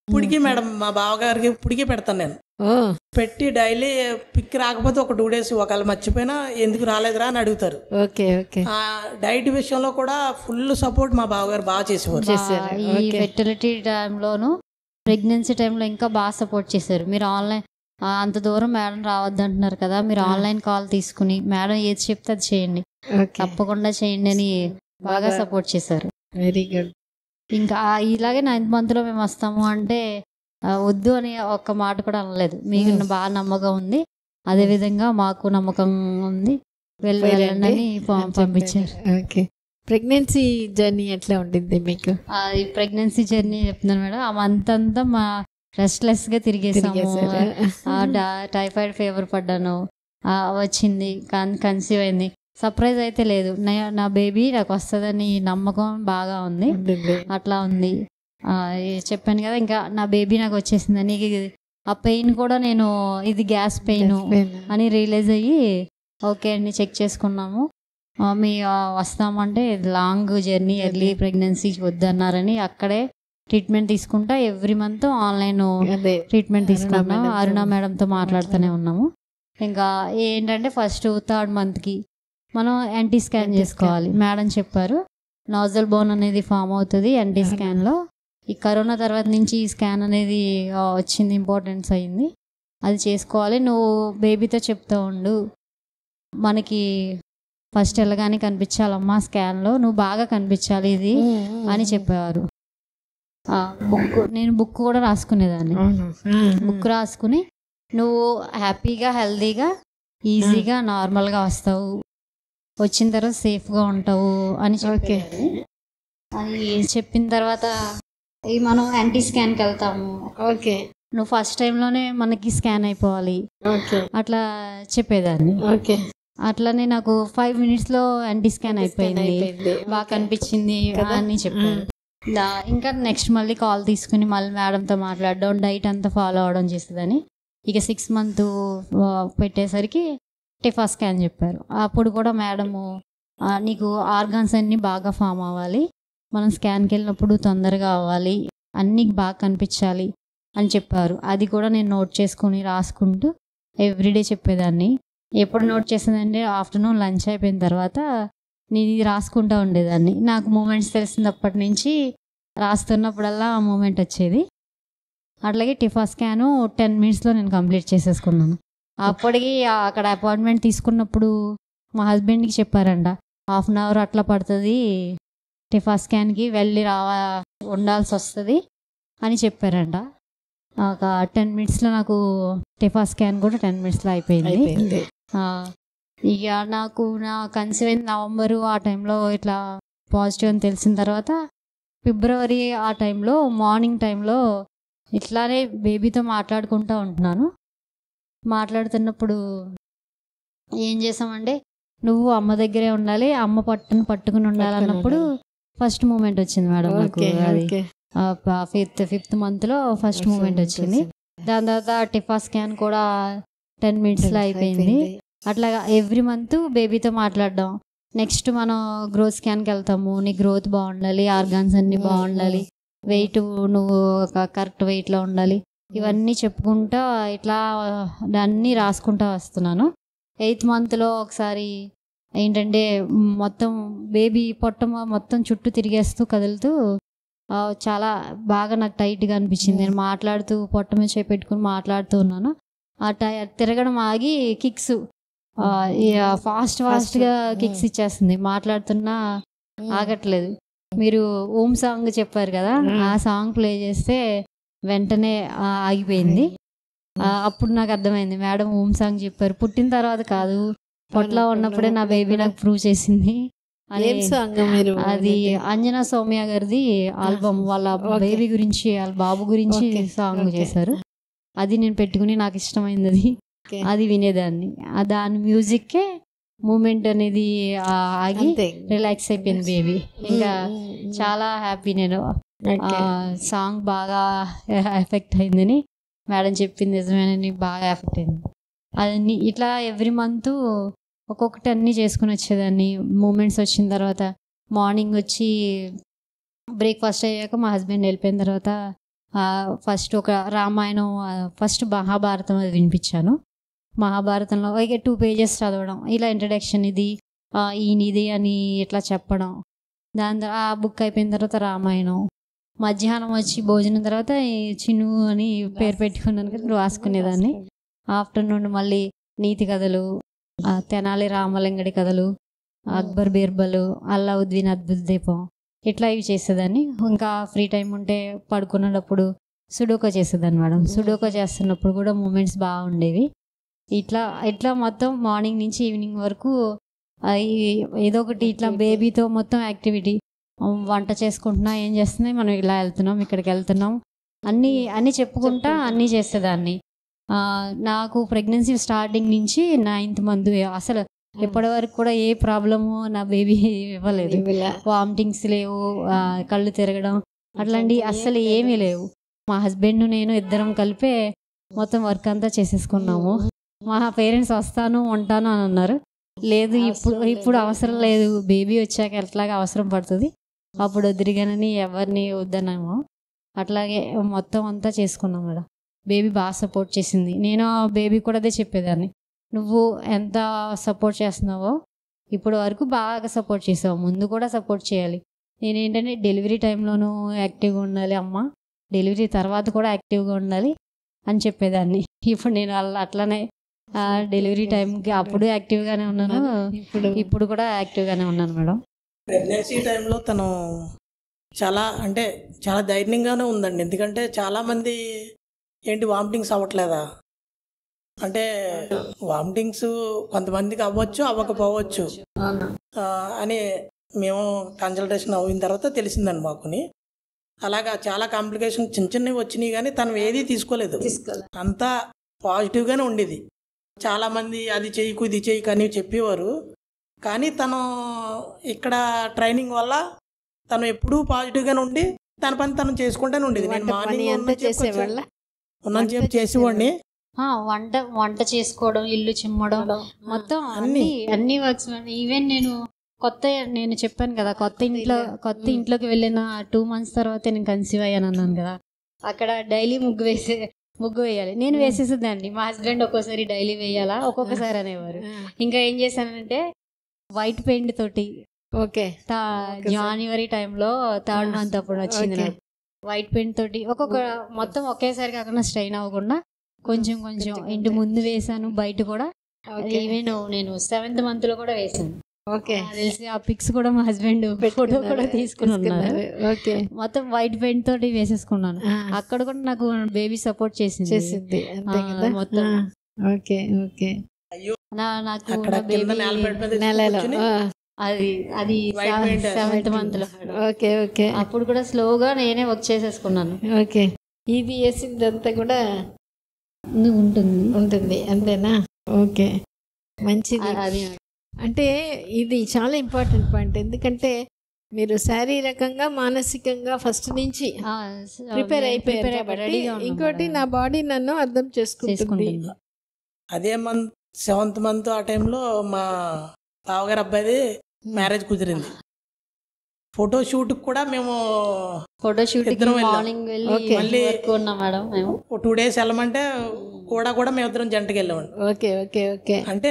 ఇప్పటికీ మేడం మా బావగారికి ఇప్పటికీ పెడతాను నేను, పెట్టి డైలీ పిక్ రాకపోతే ఒక 2 days ఒకవేళ మర్చిపోయినా ఎందుకు రాలేదురా అని అడుగుతారు. డైట్ విషయంలో కూడా ఫుల్ సపోర్ట్ మా బావగారు బాగా చేసేవారు. ఈ ఫెర్టిలిటీ టైంలోను ప్రెగ్నెన్సీ టైంలో ఇంకా బాగా సపోర్ట్ చేశారు. మీరు ఆన్లైన్ అంత దూరం మేడం రావద్దు అంటున్నారు కదా, మీరు ఆన్లైన్ కాల్ తీసుకుని మేడం ఏది చెప్తే అది చేయండి, తప్పకుండా చేయండి అని బాగా సపోర్ట్ చేశారు. Very good. ఇంకా ఇలాగే 9th మంత్లో మేము వస్తాము అంటే వద్దు అని ఒక్క మాట కూడా అనలేదు. మీకు బాగా నమ్మకం ఉంది, అదేవిధంగా మాకు నమ్మకం ఉంది, వెళ్ళండి అని పంపించారు. ఓకే. ప్రెగ్నెన్సీ జర్నీ ఎట్లా ఉండింది మీకు? ఈ ప్రెగ్నెన్సీ జర్నీ చెప్తున్నాను మేడం. ఆ మంత్ అంతా మా రెస్ట్లెస్గా తిరిగేసాము. టైఫాయిడ్ ఫీవర్ పడ్డాను, వచ్చింది, కన్సీవ్ అయింది. సర్ప్రైజ్ అయితే లేదు, నా బేబీ నాకు వస్తుందని నమ్మకం బాగా ఉంది. అట్లా ఉంది. చెప్పాను కదా, ఇంకా నా బేబీ నాకు వచ్చేసిందని. ఆ పెయిన్ కూడా నేను ఇది గ్యాస్ పెయిన్ అని రియలైజ్ అయ్యి ఓకే అండి చెక్ చేసుకున్నాము. మీ వస్తామంటే లాంగ్ జర్నీ, ఎర్లీ ప్రెగ్నెన్సీ వద్దన్నారని అక్కడే ట్రీట్మెంట్ తీసుకుంటా ఎవ్రీ మంత్ ఆన్లైన్ ట్రీట్మెంట్ తీసుకున్నాము. అరుణ మేడంతో మాట్లాడుతూనే ఉన్నాము. ఇంకా ఏంటంటే ఫస్ట్ 3rd మంత్కి మనం ఎన్టీ స్కాన్ చేసుకోవాలి. మేడం చెప్పారు నాజల్ బోన్ అనేది ఫామ్ అవుతుంది ఎన్టీ స్కాన్లో. ఈ కరోనా తర్వాత నుంచి ఈ స్కాన్ అనేది వచ్చింది, ఇంపార్టెన్స్ అయింది, అది చేసుకోవాలి. నువ్వు బేబీతో చెప్తా ఉండు, మనకి ఫస్ట్ వెళ్ళగానే కనిపించాలమ్మా స్కాన్లో, నువ్వు బాగా కనిపించాలి ఇది అని చెప్పేవారు. నేను బుక్ కూడా రాసుకునేదాన్ని. బుక్ రాసుకుని నువ్వు హ్యాపీగా, హెల్దీగా, ఈజీగా, నార్మల్గా వస్తావు, వచ్చిన తర్వాత సేఫ్గా ఉంటావు అని చెప్పేదాన్ని. అది చెప్పిన తర్వాత మనం యాంటీ స్కాన్కి వెళ్తాము. ఓకే. నువ్వు ఫస్ట్ టైంలోనే మనకి స్కాన్ అయిపోవాలి అట్లా చెప్పేదాన్ని. ఓకే. అట్లనే నాకు 5 minutesలో యాంటీ స్కాన్ అయిపోయింది, బాగా కనిపించింది అని చెప్పారు. ఇంకా నెక్స్ట్ మళ్ళీ కాల్ తీసుకుని మళ్ళీ మేడంతో మాట్లాడడం, డైట్ అంతా ఫాలో అవడం చేసేదని. ఇక 6 month పెట్టేసరికి టిఫా స్కాన్ చెప్పారు. అప్పుడు కూడా మేడము నీకు ఆర్గాన్స్ అన్నీ బాగా ఫామ్ అవ్వాలి, మనం స్కాన్కి వెళ్ళినప్పుడు తొందరగా అవ్వాలి, అన్నీ బాగా కనిపించాలి అని చెప్పారు. అది కూడా నేను నోట్ చేసుకుని రాసుకుంటూ ఎవ్రీడే చెప్పేదాన్ని. ఎప్పుడు నోట్ చేసేదంటే ఆఫ్టర్నూన్ లంచ్ అయిపోయిన తర్వాత నేను ఇది రాసుకుంటూ ఉండేదాన్ని. నాకు మూమెంట్స్ తెలిసినప్పటి నుంచి రాస్తున్నప్పుడల్లా ఆ మూమెంట్ వచ్చేది. అట్లాగే టిఫా స్కాను 10 minutesలో నేను కంప్లీట్ చేసేసుకున్నాను. అప్పటికి అక్కడ అపాయింట్మెంట్ తీసుకున్నప్పుడు మా హస్బెండ్కి చెప్పారంట 1/2 hour అట్లా పడుతుంది టిఫా స్కాన్కి, వెళ్ళి ఉండాల్సి వస్తుంది అని చెప్పారంట. ఒక 10 minutesలో నాకు టిఫా స్కాన్ కూడా 10 minutesలో అయిపోయింది. ఇక నాకు నా కన్సీవ్ అయిన నవంబరు ఆ టైంలో ఇట్లా పాజిటివ్ అని తెలిసిన తర్వాత ఫిబ్రవరి ఆ టైంలో మార్నింగ్ టైంలో ఇట్లానే బేబీతో మాట్లాడుకుంటూ ఉంటున్నాను. మాట్లాడుతున్నప్పుడు ఏం చేసామంటే నువ్వు అమ్మ దగ్గరే ఉండాలి, అమ్మ పట్టుకుని ఉండాలన్నప్పుడు ఫస్ట్ మూమెంట్ వచ్చింది మేడం నాకు. అది 5th monthలో ఫస్ట్ మూమెంట్ వచ్చింది. దాని తర్వాత టిఫా స్కాన్ కూడా 10 minutesలో అయిపోయింది. అట్లాగా ఎవ్రీ మంత్ బేబీతో మాట్లాడడం. నెక్స్ట్ మనం గ్రోత్ స్కాన్కి వెళ్తాము, నీ గ్రోత్ బాగుండాలి, ఆర్గాన్స్ అన్నీ బాగుండాలి, వెయిట్ నువ్వు కరెక్ట్ వెయిట్లో ఉండాలి, ఇవన్నీ చెప్పుకుంటా ఇట్లా అన్నీ రాసుకుంటా వస్తున్నాను. 8th monthలో ఒకసారి ఏంటంటే మొత్తం బేబీ పొట్ట మొత్తం చుట్టూ తిరిగేస్తూ కదులుతూ చాలా బాగా నాకు టైట్గా అనిపించింది. నేను మాట్లాడుతూ పొట్ట మీద చేపెట్టుకుని మాట్లాడుతూ ఉన్నాను. ఆ తిరగడం ఆగి కిక్స్ ఫాస్ట్గా కిక్స్ ఇచ్చేస్తుంది, మాట్లాడుతున్నా ఆగట్లేదు. మీరు ఓం సాంగ్ చెప్పారు కదా, ఆ సాంగ్ ప్లే చేస్తే వెంటనే ఆగిపోయింది. అప్పుడు నాకు అర్థమైంది మేడం ఓం సాంగ్ చెప్పారు, పుట్టిన తర్వాత కాదు పొట్టలో ఉన్నప్పుడే నా బేబీ నాకు ప్రూవ్ చేసింది అని. అది అంజనా సౌమ్య గారిది ఆల్బమ్, వాళ్ళ బేబీ గురించి వాళ్ళ బాబు గురించి సాంగ్ చేశారు. అది నేను పెట్టుకుని నాకు ఇష్టమైంది అది వినేదాన్ని. దాని మ్యూజిక్కే మూమెంట్ అనేది ఆగి రిలాక్స్ అయిపోయింది బేబీ. ఇంకా చాలా హ్యాపీ. నేను సాంగ్ బాగా ఎఫెక్ట్ అయిందని మేడం చెప్పింది నిజమేనని, బాగా ఎఫెక్ట్ అయింది. అది ఇట్లా ఎవ్రీ మంత్ ఒక్కొక్కటి అన్నీ చేసుకుని వచ్చేదాన్ని. మూమెంట్స్ వచ్చిన తర్వాత మార్నింగ్ వచ్చి బ్రేక్ఫాస్ట్ అయ్యాక మా హస్బెండ్ వెళ్ళిపోయిన తర్వాత ఫస్ట్ ఒక రామాయణం, ఫస్ట్ మహాభారతం అది వినిపించాను. మహాభారతంలో ఇక 2 pages చదవడం, ఇలా ఇంట్రడక్షన్ ఇది ఈయనది అని ఇట్లా చెప్పడం. దాని తర్వాత ఆ బుక్ అయిపోయిన తర్వాత రామాయణం. మధ్యాహ్నం వచ్చి భోజనం తర్వాత చిన్ను అని పేరు పెట్టుకున్నాను కదా, రాసుకునేదాన్ని. ఆఫ్టర్నూన్ మళ్ళీ నీతి కథలు, తెనాలి రామలింగడి కథలు, అక్బర్ బీర్బల్, అల్లావుద్దీన్ అద్భుత దీపం, ఇట్లా ఇవి చేసేదాన్ని. ఇంకా ఫ్రీ టైం ఉంటే పడుకున్నప్పుడు సుడోకో చేసేదాన్ని మేడం. సుడోకో చేస్తున్నప్పుడు కూడా మూమెంట్స్ బాగుండేవి. ఇట్లా ఇట్లా మొత్తం మార్నింగ్ నుంచి ఈవినింగ్ వరకు ఏదో ఒకటి ఇట్లా బేబీతో మొత్తం యాక్టివిటీ, వంట చేసుకుంటున్నా, ఏం చేస్తున్నాయి, మనం ఇలా వెళ్తున్నాం, ఇక్కడికి వెళ్తున్నాం, అన్నీ చెప్పుకుంటా అన్నీ చేసేదాన్ని. నాకు ప్రెగ్నెన్సీ స్టార్టింగ్ నుంచి 9th month అసలు ఇప్పటి వరకు కూడా ఏ ప్రాబ్లము నా బేబీ ఇవ్వలేదు. వామిటింగ్స్ లేవు, కళ్ళు తిరగడం అట్లాంటివి అస్సలు ఏమీ లేవు. మా హస్బెండ్ నేను ఇద్దరం కలిపే మొత్తం వర్క్ అంతా చేసేసుకున్నాము. మా పేరెంట్స్ వస్తాను ఉంటాను అని అన్నారు. లేదు, ఇప్పుడు అవసరం లేదు, బేబీ వచ్చాక ఎట్లాగా అవసరం పడుతుంది, అప్పుడు వదిలిగానని ఎవరిని వద్దన్నాము. అట్లాగే మొత్తం అంతా చేసుకున్నాం మేడం. బేబీ బాగా సపోర్ట్ చేసింది. నేను బేబీ కూడా అదే చెప్పేదాన్ని, నువ్వు ఎంత సపోర్ట్ చేస్తున్నావో ఇప్పుడు వరకు బాగా సపోర్ట్ చేసావు, ముందు కూడా సపోర్ట్ చేయాలి. నేనేంటంటే డెలివరీ టైంలోనూ యాక్టివ్గా ఉండాలి అమ్మ, డెలివరీ తర్వాత కూడా యాక్టివ్గా ఉండాలి అని చెప్పేదాన్ని. ఇప్పుడు నేను అట్లానే డెలివరీ టైంకి అప్పుడు యాక్టివ్గానే ఉన్నాను, ఇప్పుడు కూడా యాక్టివ్గానే ఉన్నాను మేడం. ప్రెగ్నెన్సీ టైంలో తను చాలా ధైర్యంగానే ఉందండి. ఎందుకంటే చాలామంది ఏంటి వామిటింగ్స్ అవ్వట్లేదా అంటే, వామిటింగ్స్ కొంతమందికి అవ్వచ్చు, అవ్వకపోవచ్చు అని మేము కన్సల్టేషన్ అయిన తర్వాత తెలిసిందండి మాకుని. అలాగా చాలా కాంప్లికేషన్ చిన్న చిన్నవి వచ్చినాయి, కానీ తను ఏది తీసుకోలేదు, అంతా పాజిటివ్గానే ఉండేది. చాలామంది అది చేయకు ఇది చేయకు అని చెప్పేవారు, కానీ తను ఇక్కడ ట్రైనింగ్ వల్ల తను ఎప్పుడూ పాజిటివ్గానే ఉండి తన పని తను చేసుకుంటూనే ఉండేది. నేను మార్నింగ్ చేసేవాడిని, వంట చేసుకోవడం, ఇల్లు చిమ్మడం, మొత్తం అన్ని వర్క్స్. ఈవెన్ నేను చెప్పాను కదా, కొత్త ఇంట్లోకి వెళ్ళిన 2 months తర్వాత నేను కన్సీవ్ అయ్యాను అన్నాను కదా, అక్కడ డైలీ ముగ్గు వేయాలి. నేను వేసేసేదాన్ని, మా హస్బెండ్ ఒక్కోసారి డైలీ వేయాలా, ఒక్కొక్కసారి అనేవారు. ఇంకా ఏం చేశానంటే వైట్ పెయింట్ తోటి, జాన్యువరి టైంలో 3rd month అప్పుడు వచ్చింది నాకు, వైట్ పెయింట్ తోటి ఒక్కొక్క మొత్తం ఒకేసారి కాకుండా స్ట్రెయిన్ అవ్వకుండా కొంచెం కొంచెం ఇంటి ముందు వేసాను, బయట కూడా. ఈవెన్ నేను 7th month లో కూడా వేసాను. తెలిసి ఆ పిక్స్ కూడా మా హస్బెండ్ ఫోటో కూడా తీసుకుని ఉన్నారు. మొత్తం వైట్ పెయింట్ తోటి వేసేసుకున్నాను. అక్కడ కూడా నాకు బేబీ సపోర్ట్ చేసింది మొత్తం. నాకు అది 7th month లో. అప్పుడు కూడా స్లోగా నేనే వర్క్ చేసేసుకున్నాను. ఇది వేసిందంతా కూడా ఉంటుంది అంతేనా? ఓకే, మంచిది. అది అంటే ఇది చాలా ఇంపార్టెంట్ పాయింట్. ఎందుకంటే మీరు శారీరకంగా మానసికంగా ఫస్ట్ నుంచి ప్రిపేర్ అయిపోయారు. ఇంకోటి, నా బాడీ నన్ను అర్థం చేసుకుంటుంది. అదే 7th month ఆ టైంలో మా బావగారు అబ్బాయిది మ్యారేజ్ కుదిరింది. ఫోటోషూట్ కూడా మేము మార్నింగ్ వెళ్ళి 2 days వెళ్ళమంటే కూడా మేమిద్దరం జంటకి వెళ్ళామండి. ఓకే. అంటే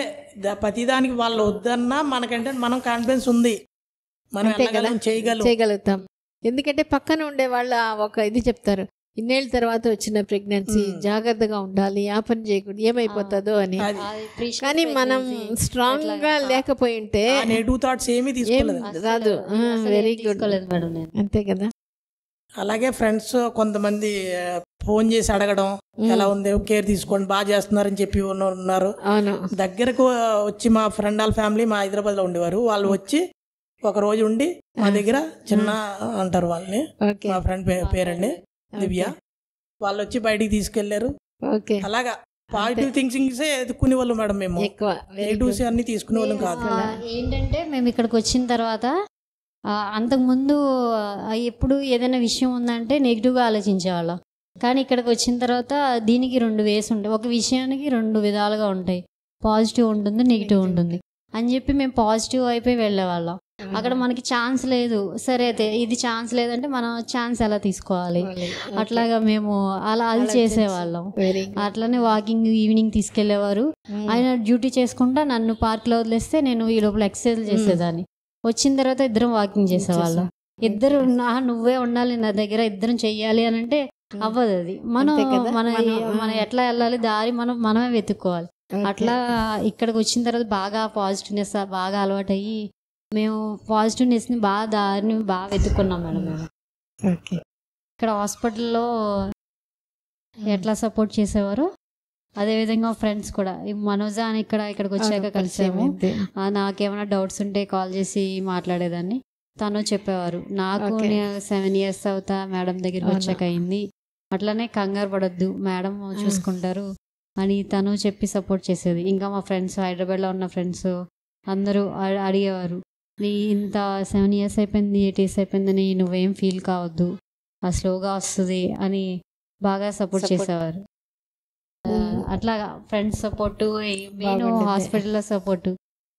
ప్రతిదానికి వాళ్ళు వద్దన్నా మనకంటే మనం కాన్ఫిడెన్స్ ఉంది, మనం చేయగలుగుతాం. ఎందుకంటే పక్కన ఉండే వాళ్ళ ఒక ఇది చెప్తారు, ఇన్నేళ్ళ తర్వాత వచ్చిన ప్రెగ్నెన్సీ, జాగ్రత్తగా ఉండాలి, ఆ పని చేయకూడదు, ఏమైపోతుందో అని. కానీ మనం స్ట్రాంగ్ గా లేకపోయి ఉంటే రాదు. వెరీ గుడ్, అంతే కదా. అలాగే ఫ్రెండ్స్ కొంతమంది ఫోన్ చేసి అడగడం, ఎలా ఉంది, కేర్ తీసుకోండి, బాగా చేస్తున్నారని చెప్పి ఉన్నారు. దగ్గరకు వచ్చి మా ఫ్రెండ్ వాళ్ళ ఫ్యామిలీ మా హైదరాబాద్ లో ఉండేవారు, వాళ్ళు వచ్చి ఒక రోజు ఉండి మా దగ్గర చిన్న అంటారు వాళ్ళని, మా ఫ్రెండ్ పేరండి దివ్య, వాళ్ళు వచ్చి బయటికి తీసుకెళ్లారు. అలాగా పాజిటివ్ థింకింగ్స్ ఎదుర్కొనే వాళ్ళు మేడం. మేము నెగిటివ్స్ అన్ని తీసుకునే వాళ్ళం కాదు. ఏంటంటే మేము ఇక్కడికి వచ్చిన తర్వాత అంతకుముందు ఎప్పుడు ఏదైనా విషయం ఉందంటే నెగిటివ్గా ఆలోచించేవాళ్ళం, కానీ ఇక్కడికి వచ్చిన తర్వాత దీనికి 2 ways ఉంటాయి. ఒక విషయానికి 2 విధాలుగా ఉంటాయి, పాజిటివ్ ఉంటుంది, నెగిటివ్ ఉంటుంది అని చెప్పి మేము పాజిటివ్ అయిపోయి వెళ్ళేవాళ్ళం. అక్కడ మనకి ఛాన్స్ లేదు, సరే అయితే ఇది ఛాన్స్ లేదంటే మనం ఛాన్స్ ఎలా తీసుకోవాలి, అట్లాగా మేము అది చేసేవాళ్ళం. అట్లానే వాకింగ్ ఈవినింగ్ తీసుకెళ్లేవారు. ఆయన డ్యూటీ చేసుకుంటా నన్ను పార్క్లో వదిలేస్తే నేను ఈ లోపల ఎక్సర్సైజ్ చేసేదాన్ని. వచ్చిన తర్వాత ఇద్దరం వాకింగ్ చేసేవాళ్ళం. ఇద్దరు నువ్వే ఉండాలి నా దగ్గర, ఇద్దరం చెయ్యాలి అని అంటే అవ్వదు. అది మనం ఎట్లా వెళ్ళాలి, దారి మనమే వెతుక్కోవాలి. అట్లా ఇక్కడికి వచ్చిన తర్వాత బాగా పాజిటివ్నెస్ బాగా అలవాటు అయ్యి మేము పాజిటివ్నెస్ని దారిని బాగా వెతుక్కున్నాం మేడం మేము. ఓకే. ఇక్కడ హాస్పిటల్లో ఎట్లా సపోర్ట్ చేసేవారో అదేవిధంగా ఫ్రెండ్స్ కూడా ఈ మనోజ అని ఇక్కడికి వచ్చాక కలిసాము. నాకేమైనా డౌట్స్ ఉంటే కాల్ చేసి మాట్లాడేదాన్ని. తను చెప్పేవారు నాకు 7 years అవుతా మేడం దగ్గరికి వచ్చాక అయింది, అట్లనే కంగారు పడొద్దు మేడం చూసుకుంటారు అని తను చెప్పి సపోర్ట్ చేసేది. ఇంకా మా ఫ్రెండ్స్ హైదరాబాద్లో ఉన్న ఫ్రెండ్స్ అందరూ అడిగేవారు, నీ ఇంత 7 years అయిపోయింది 8 years అయిపోయిందని నువ్వేం ఫీల్ కావద్దు, అది స్లోగా వస్తుంది అని బాగా సపోర్ట్ చేసేవారు. అట్లాగా ఫ్రెండ్స్ సపోర్టు, నేను హాస్పిటల్లో సపోర్టు,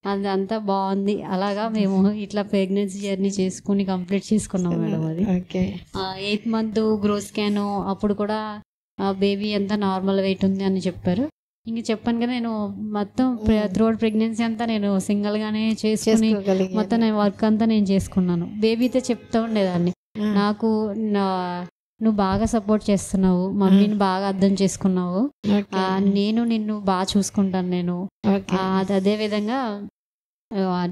అంతా బాగుంది. అలాగా మేము ఇట్లా ప్రెగ్నెన్సీ జర్నీ చేసుకుని కంప్లీట్ చేసుకున్నాం మేడం. అది 8th month గ్రోత్ స్కాన్ అప్పుడు కూడా బేబీ ఎంత నార్మల్ వెయిట్ ఉంది అని చెప్పారు. ఇంక చెప్పాను కదా, నేను మొత్తం త్రూఅవుట్ ప్రెగ్నెన్సీ అంతా నేను సింగిల్గానే చేసుకుని మొత్తం నేను వర్క్ అంతా నేను చేసుకున్నాను. బేబీతో చెప్తూ ఉండేదాన్ని, నాకు నువ్వు బాగా సపోర్ట్ చేస్తున్నావు, మమ్మీని బాగా అర్థం చేసుకున్నావు, నేను నిన్ను బాగా చూసుకుంటాను నేను. అదే విధంగా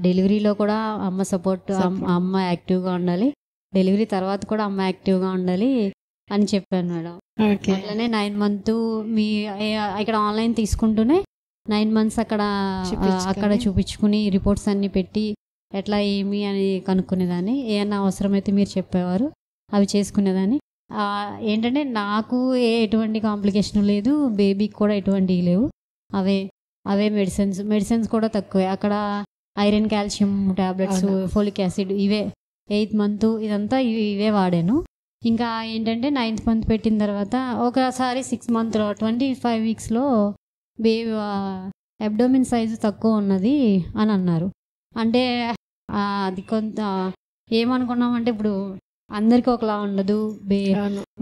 డెలివరీలో కూడా అమ్మ సపోర్ట్, అమ్మ యాక్టివ్గా ఉండాలి, డెలివరీ తర్వాత కూడా అమ్మ యాక్టివ్గా ఉండాలి అని చెప్పాను మేడం. అట్లనే 9 months మీ ఇక్కడ ఆన్లైన్ తీసుకుంటూనే 9 months అక్కడ చూపించుకుని రిపోర్ట్స్ అన్ని పెట్టి ఎట్లా ఏమి అని కనుక్కునేదాన్ని. ఏమన్నా అవసరమైతే మీరు చెప్పేవారు, అవి చేసుకునేదాన్ని. ఏంటంటే నాకు ఎటువంటి కాంప్లికేషన్ లేదు, బేబీకి కూడా ఎటువంటివి లేవు. అవే మెడిసిన్స్ కూడా తక్కువే. అక్కడ iron, calcium tablets, folic acid ఇవే 8th month ఇదంతా ఇవే వాడాను. ఇంకా ఏంటంటే 9th month పెట్టిన తర్వాత ఒకసారి 6 months 25 weeks baby abdomen size తక్కువ ఉన్నది అని అన్నారు. అంటే అది కొంత ఏమనుకున్నామంటే, ఇప్పుడు అందరికీ ఒకలా ఉండదు,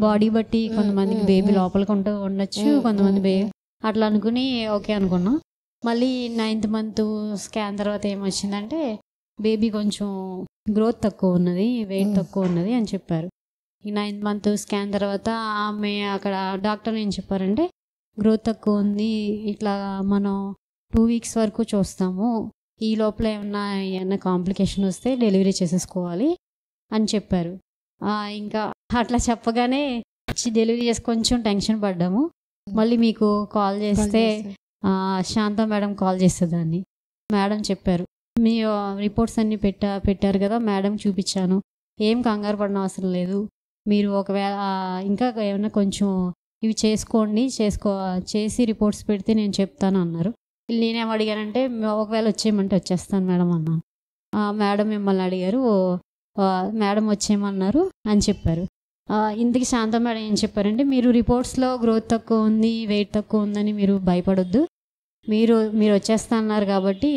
బాడీ బట్టి కొంతమందికి బేబీ లోపలికి ఉండొచ్చు, కొంతమంది అట్లా అనుకుని ఓకే అనుకున్నాం. మళ్ళీ 9th month స్కాన్ తర్వాత ఏమొచ్చిందంటే బేబీ కొంచెం గ్రోత్ తక్కువ ఉన్నది, వెయిట్ తక్కువ ఉన్నది అని చెప్పారు. ఈ 9th month స్కాన్ తర్వాత ఆమె అక్కడ డాక్టర్ ఏం చెప్పారంటే, గ్రోత్ తక్కువ ఉంది, ఇట్లా మనం 2 weeks వరకు చూస్తాము, ఈ లోపల ఏమన్నా కాంప్లికేషన్ వస్తే డెలివరీ చేసేసుకోవాలి అని చెప్పారు. ఇంకా అట్లా చెప్పగానే డెలివరీ చేసి కొంచెం టెన్షన్ పడ్డాము. మళ్ళీ మీకు కాల్ చేస్తే శాంత మేడం కాల్ చేసేదాన్ని. మేడం చెప్పారు, మీ రిపోర్ట్స్ అన్నీ పెట్టారు కదా, మేడం చూపించాను, ఏం కంగారు పడిన అవసరం లేదు, మీరు ఒకవేళ ఇంకా ఏమైనా కొంచెం ఇవి చేసి రిపోర్ట్స్ పెడితే నేను చెప్తాను అన్నారు. నేనేం అడిగానంటే, ఒకవేళ వచ్చేయమంటే వచ్చేస్తాను మేడం అన్నాను. మేడం మిమ్మల్ని అడిగారు, మేడం వచ్చేయమన్నారు అని చెప్పారు. ఇంతకీ శాంత మేడం ఏం చెప్పారంటే, మీరు రిపోర్ట్స్లో గ్రోత్ తక్కువ ఉంది, వెయిట్ తక్కువ ఉందని మీరు భయపడొద్దు, మీరు వచ్చేస్తా అన్నారు కాబట్టి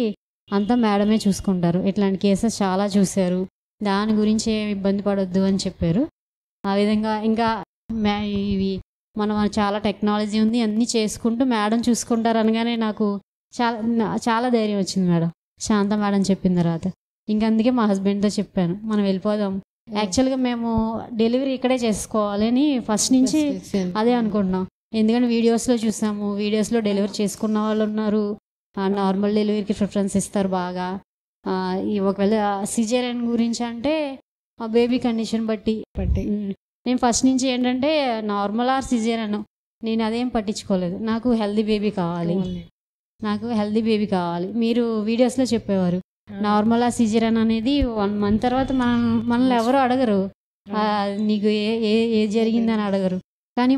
అంతా మేడమే చూసుకుంటారు, ఇట్లాంటి కేసెస్ చాలా చూశారు, దాని గురించి ఏమి ఇబ్బంది పడొద్దు అని చెప్పారు. ఆ విధంగా ఇంకా ఇవి మనం చాలా టెక్నాలజీ ఉంది, అన్నీ చేసుకుంటూ మేడం చూసుకుంటారు అనగానే నాకు చాలా ధైర్యం వచ్చింది మేడం, శాంత మేడం చెప్పిన తర్వాత. ఇంక అందుకే మా హస్బెండ్తో చెప్పాను, మనం వెళ్ళిపోదాం. యాక్చువల్గా మేము డెలివరీ ఇక్కడే చేసుకోవాలి అని ఫస్ట్ నుంచి అదే అనుకుంటున్నాం. ఎందుకంటే వీడియోస్లో చూసాము, వీడియోస్లో డెలివరీ చేసుకున్న వాళ్ళు ఉన్నారు, నార్మల్ డెలివరీకి ప్రిఫరెన్స్ ఇస్తారు బాగా. ఒకవేళ సిజేరియన్ గురించి అంటే ఆ బేబీ కండిషన్ బట్టి నేను ఫస్ట్ నుంచి ఏంటంటే నార్మల్ ఆర్ సిజేరియన్ నేను అదేం పట్టించుకోలేదు, నాకు హెల్దీ బేబీ కావాలి. మీరు వీడియోస్లో చెప్పేవారు నార్మల్ ఆ సిజేరియన్ అనేది 1 month తర్వాత మనల్ని ఎవరు అడగరు, నీకు ఏ జరిగిందని అడగరు. కానీ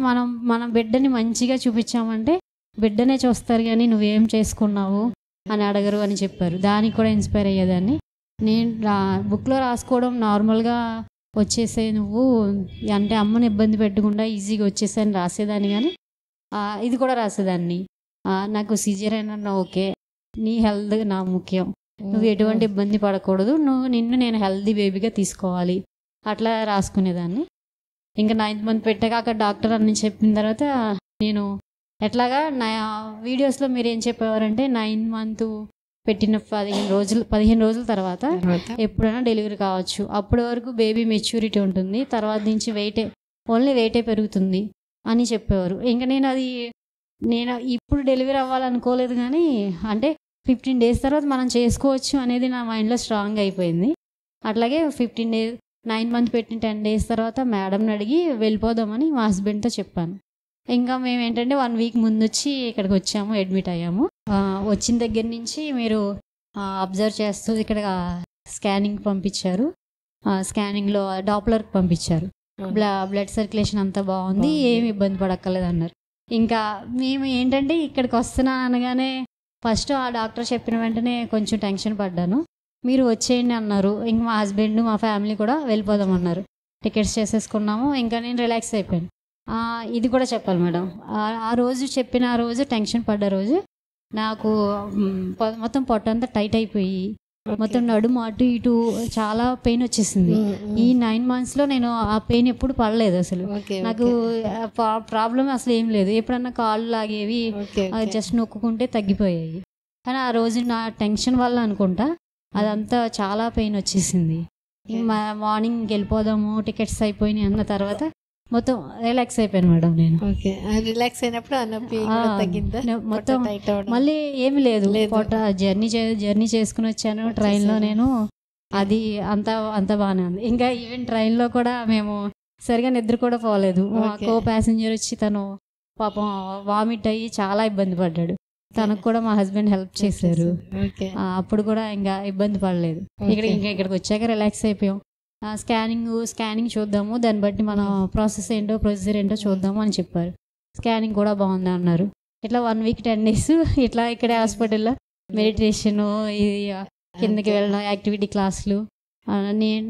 మన బిడ్డని మంచిగా చూపించామంటే బిడ్డనే చూస్తారు, కానీ నువ్వేం చేసుకున్నావు అని అడగరు అని చెప్పారు. దానికి కూడా ఇన్స్పైర్ అయ్యేదాన్ని. నేను బుక్లో రాసుకోవడం నార్మల్గా వచ్చేసే నువ్వు అంటే అమ్మని ఇబ్బంది పెట్టకుండా ఈజీగా వచ్చేసాయని రాసేదాన్ని, కానీ ఇది కూడా రాసేదాన్ని, నాకు సిజేరియన్ అన్న ఓకే, నీ హెల్త్ నా ముఖ్యం, నువ్వు ఎటువంటి ఇబ్బంది పడకూడదు, నిన్ను నేను హెల్తీ బేబీగా తీసుకోవాలి, అట్లా రాసుకునేదాన్ని. ఇంకా 9th month పెట్టాక అక్కడ డాక్టర్ అన్ని చెప్పిన తర్వాత నేను ఎట్లాగా వీడియోస్లో మీరు ఏం చెప్పేవారంటే 9th month పెట్టిన 15 రోజుల తర్వాత ఎప్పుడైనా డెలివరీ కావచ్చు, అప్పటి వరకు బేబీ మెచ్యూరిటీ ఉంటుంది, తర్వాత నుంచి వెయిటే పెరుగుతుంది అని చెప్పేవారు. ఇంకా నేను ఇప్పుడు డెలివరీ అవ్వాలనుకోలేదు, కానీ అంటే 15 days తర్వాత మనం చేసుకోవచ్చు అనేది నా మైండ్లో స్ట్రాంగ్ అయిపోయింది. అట్లాగే 15 days 9 months పెట్టిన 10 days తర్వాత మేడంని అడిగి వెళ్ళిపోదామని మా హస్బెండ్తో చెప్పాను. ఇంకా మేము ఏంటంటే 1 week ముందు వచ్చి ఇక్కడికి వచ్చాము, అడ్మిట్ అయ్యాము. వచ్చిన దగ్గర నుంచి మీరు అబ్జర్వ్ చేస్తూ ఇక్కడ స్కానింగ్ పంపించారు. స్కానింగ్లో డాప్లర్కి పంపించారు. బ్లడ్ సర్క్యులేషన్ అంతా బాగుంది, ఏమి ఇబ్బంది పడక్కర్లేదు అన్నారు. ఇంకా మేము ఏంటంటే ఇక్కడికి వస్తున్నా అనగానే ఫస్ట్ ఆ డాక్టర్ చెప్పిన వెంటనే కొంచెం టెన్షన్ పడ్డాను. మీరు వచ్చేయండి అన్నారు. ఇంక మా హస్బెండ్ మా ఫ్యామిలీ కూడా వెళ్ళిపోదామన్నారు. టికెట్స్ చేసేసుకున్నాము. ఇంకా నేను రిలాక్స్ అయిపోయాను. ఇది కూడా చెప్పాలి మేడం, ఆ రోజు చెప్పిన ఆ రోజు టెన్షన్ పడ్డ రోజు నాకు మొత్తం పొట్టంతా టైట్ అయిపోయి మొత్తం నడుము అటు ఇటు చాలా పెయిన్ వచ్చేసింది. ఈ 9 monthsలో నేను ఆ పెయిన్ ఎప్పుడు పడలేదు అసలు. నాకు ప్రాబ్లం అసలు ఏం లేదు. ఎప్పుడన్నా కాళ్ళు లాగేవి, జస్ట్ నొక్కుంటే తగ్గిపోయాయి. కానీ ఆ రోజు నా టెన్షన్ వల్ల అనుకుంటా అదంతా చాలా పెయిన్ వచ్చేసింది. మార్నింగ్ వెళ్ళిపోదాము, టికెట్స్ అయిపోయినాయి అన్న తర్వాత మొత్తం రిలాక్స్ అయిపోయాను మేడం. నేను రిలాక్స్ అయినప్పుడు మొత్తం మళ్ళీ ఏమి లేదు. జర్నీ చేసుకుని వచ్చాను ట్రైన్లో నేను. అది అంత బాగానే ఉంది. ఇంకా ఈవెన్ ట్రైన్లో కూడా మేము సరిగా నిద్ర కూడా పోలేదు. కో ప్యాసింజర్ వచ్చి తను పాపం వామిట్ అయ్యి చాలా ఇబ్బంది పడ్డాడు. తనకు కూడా మా హస్బెండ్ హెల్ప్ చేశారు. అప్పుడు కూడా ఇంకా ఇబ్బంది పడలేదు. ఇక్కడికి వచ్చాక రిలాక్స్ అయిపోయాం. స్కానింగ్ చూద్దాము, దాన్ని బట్టి మన ప్రాసెస్ ఏంటో ప్రొసీజర్ ఏంటో చూద్దాము అని చెప్పారు. స్కానింగ్ కూడా బాగుంది అన్నారు. ఇట్లా 1 week 10 days ఇట్లా ఇక్కడే హాస్పిటల్లో మెడిటేషను, ఇది కిందకి వెళ్ళడం, యాక్టివిటీ క్లాసులు.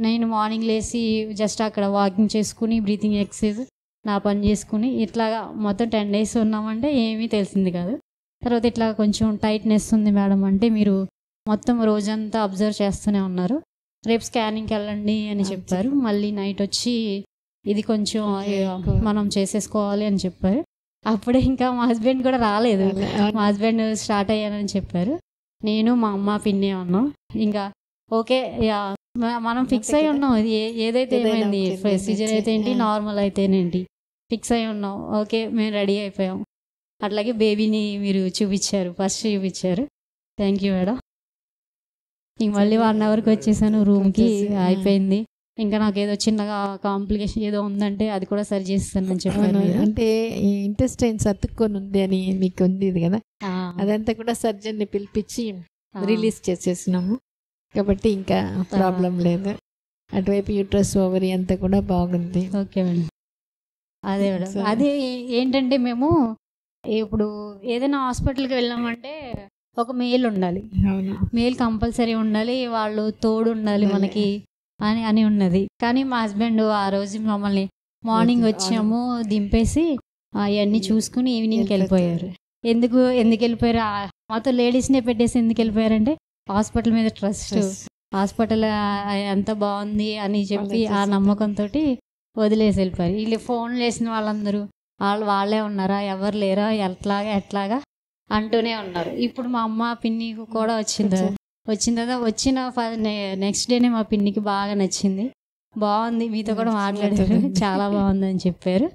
నేను మార్నింగ్ లేచి జస్ట్ అక్కడ వాకింగ్ చేసుకుని బ్రీతింగ్ ఎక్సర్సైజ్ నా పని చేసుకుని ఇట్లాగా మొత్తం 10 days ఉన్నామంటే ఏమీ తెలిసింది కాదు. తర్వాత ఇట్లా కొంచెం టైట్నెస్ ఉంది మేడం అంటే మీరు మొత్తం రోజంతా అబ్జర్వ్ చేస్తూనే ఉన్నారు, రేపు స్కానింగ్కి వెళ్ళండి అని చెప్పారు. మళ్ళీ నైట్ వచ్చి ఇది కొంచెం మనం చేసేసుకోవాలి అని చెప్పారు. అప్పుడే ఇంకా మా హస్బెండ్ కూడా రాలేదు. మా హస్బెండ్ స్టార్ట్ అయ్యానని చెప్పారు. నేను మా అమ్మ పిన్ని ఉన్నాం. ఇంకా ఓకే మనం ఫిక్స్ అయి ఉన్నాం. ఏదైతే ఏమైంది, ప్రొసీజర్ అయితే ఏంటి, నార్మల్ అయితేనేంటి, ఫిక్స్ అయి ఉన్నాం. ఓకే మేము రెడీ అయిపోయాం. అట్లాగే బేబీని మీరు చూపించారు, ఫస్ట్ చూపించారు. Thank you madam. ఇంక మళ్ళీ 1 hourకి వచ్చేసాను రూమ్కి. అయిపోయింది. ఇంకా నాకు ఏదో చిన్నగా కాంప్లికేషన్ ఏదో ఉందంటే అది కూడా సరి చేస్తానని చెప్పాను. అంటే ఇంటెస్టైన్స్ అతుక్కొని ఉంది అని మీకు ఉంది కదా, అదంతా కూడా సర్జన్ని పిలిపించి రిలీజ్ చేసేసినాము. కాబట్టి ఇంకా ప్రాబ్లం లేదు. అటువైపు యూట్రస్, ఓవరీ అంతా కూడా బాగుంది. Okay madam. అదే మేడం, అదే ఏంటంటే మేము ఇప్పుడు ఏదైనా హాస్పిటల్కి వెళ్ళామంటే ఒక మేల్ ఉండాలి, మేల్ కంపల్సరీ ఉండాలి, వాళ్ళు తోడు ఉండాలి మనకి అని ఉన్నది. కానీ మా హస్బెండ్ ఆ రోజు మమ్మల్ని మార్నింగ్ వచ్చాము దింపేసి అవన్నీ చూసుకుని ఈవినింగ్కి వెళ్ళిపోయారు. ఎందుకు వెళ్ళిపోయారు, మాతో లేడీస్నే పెట్టేసి ఎందుకు వెళ్ళిపోయారంటే హాస్పిటల్ మీద ట్రస్ట్, హాస్పిటల్ ఎంత బాగుంది అని చెప్పి ఆ నమ్మకంతో వదిలేసి వెళ్ళిపోయారు. వీళ్ళు ఫోన్లు వేసిన వాళ్ళందరూ వాళ్ళే ఉన్నారా, ఎవరు లేరా, ఎట్లాగా అంటూనే ఉన్నారు. ఇప్పుడు మా అమ్మ పిన్ని కూడా వచ్చిన తర్వాత నెక్స్ట్ డేనే మా పిన్నికి బాగా నచ్చింది. బాగుంది, మీతో కూడా మాట్లాడారు, చాలా బాగుంది అని చెప్పారు.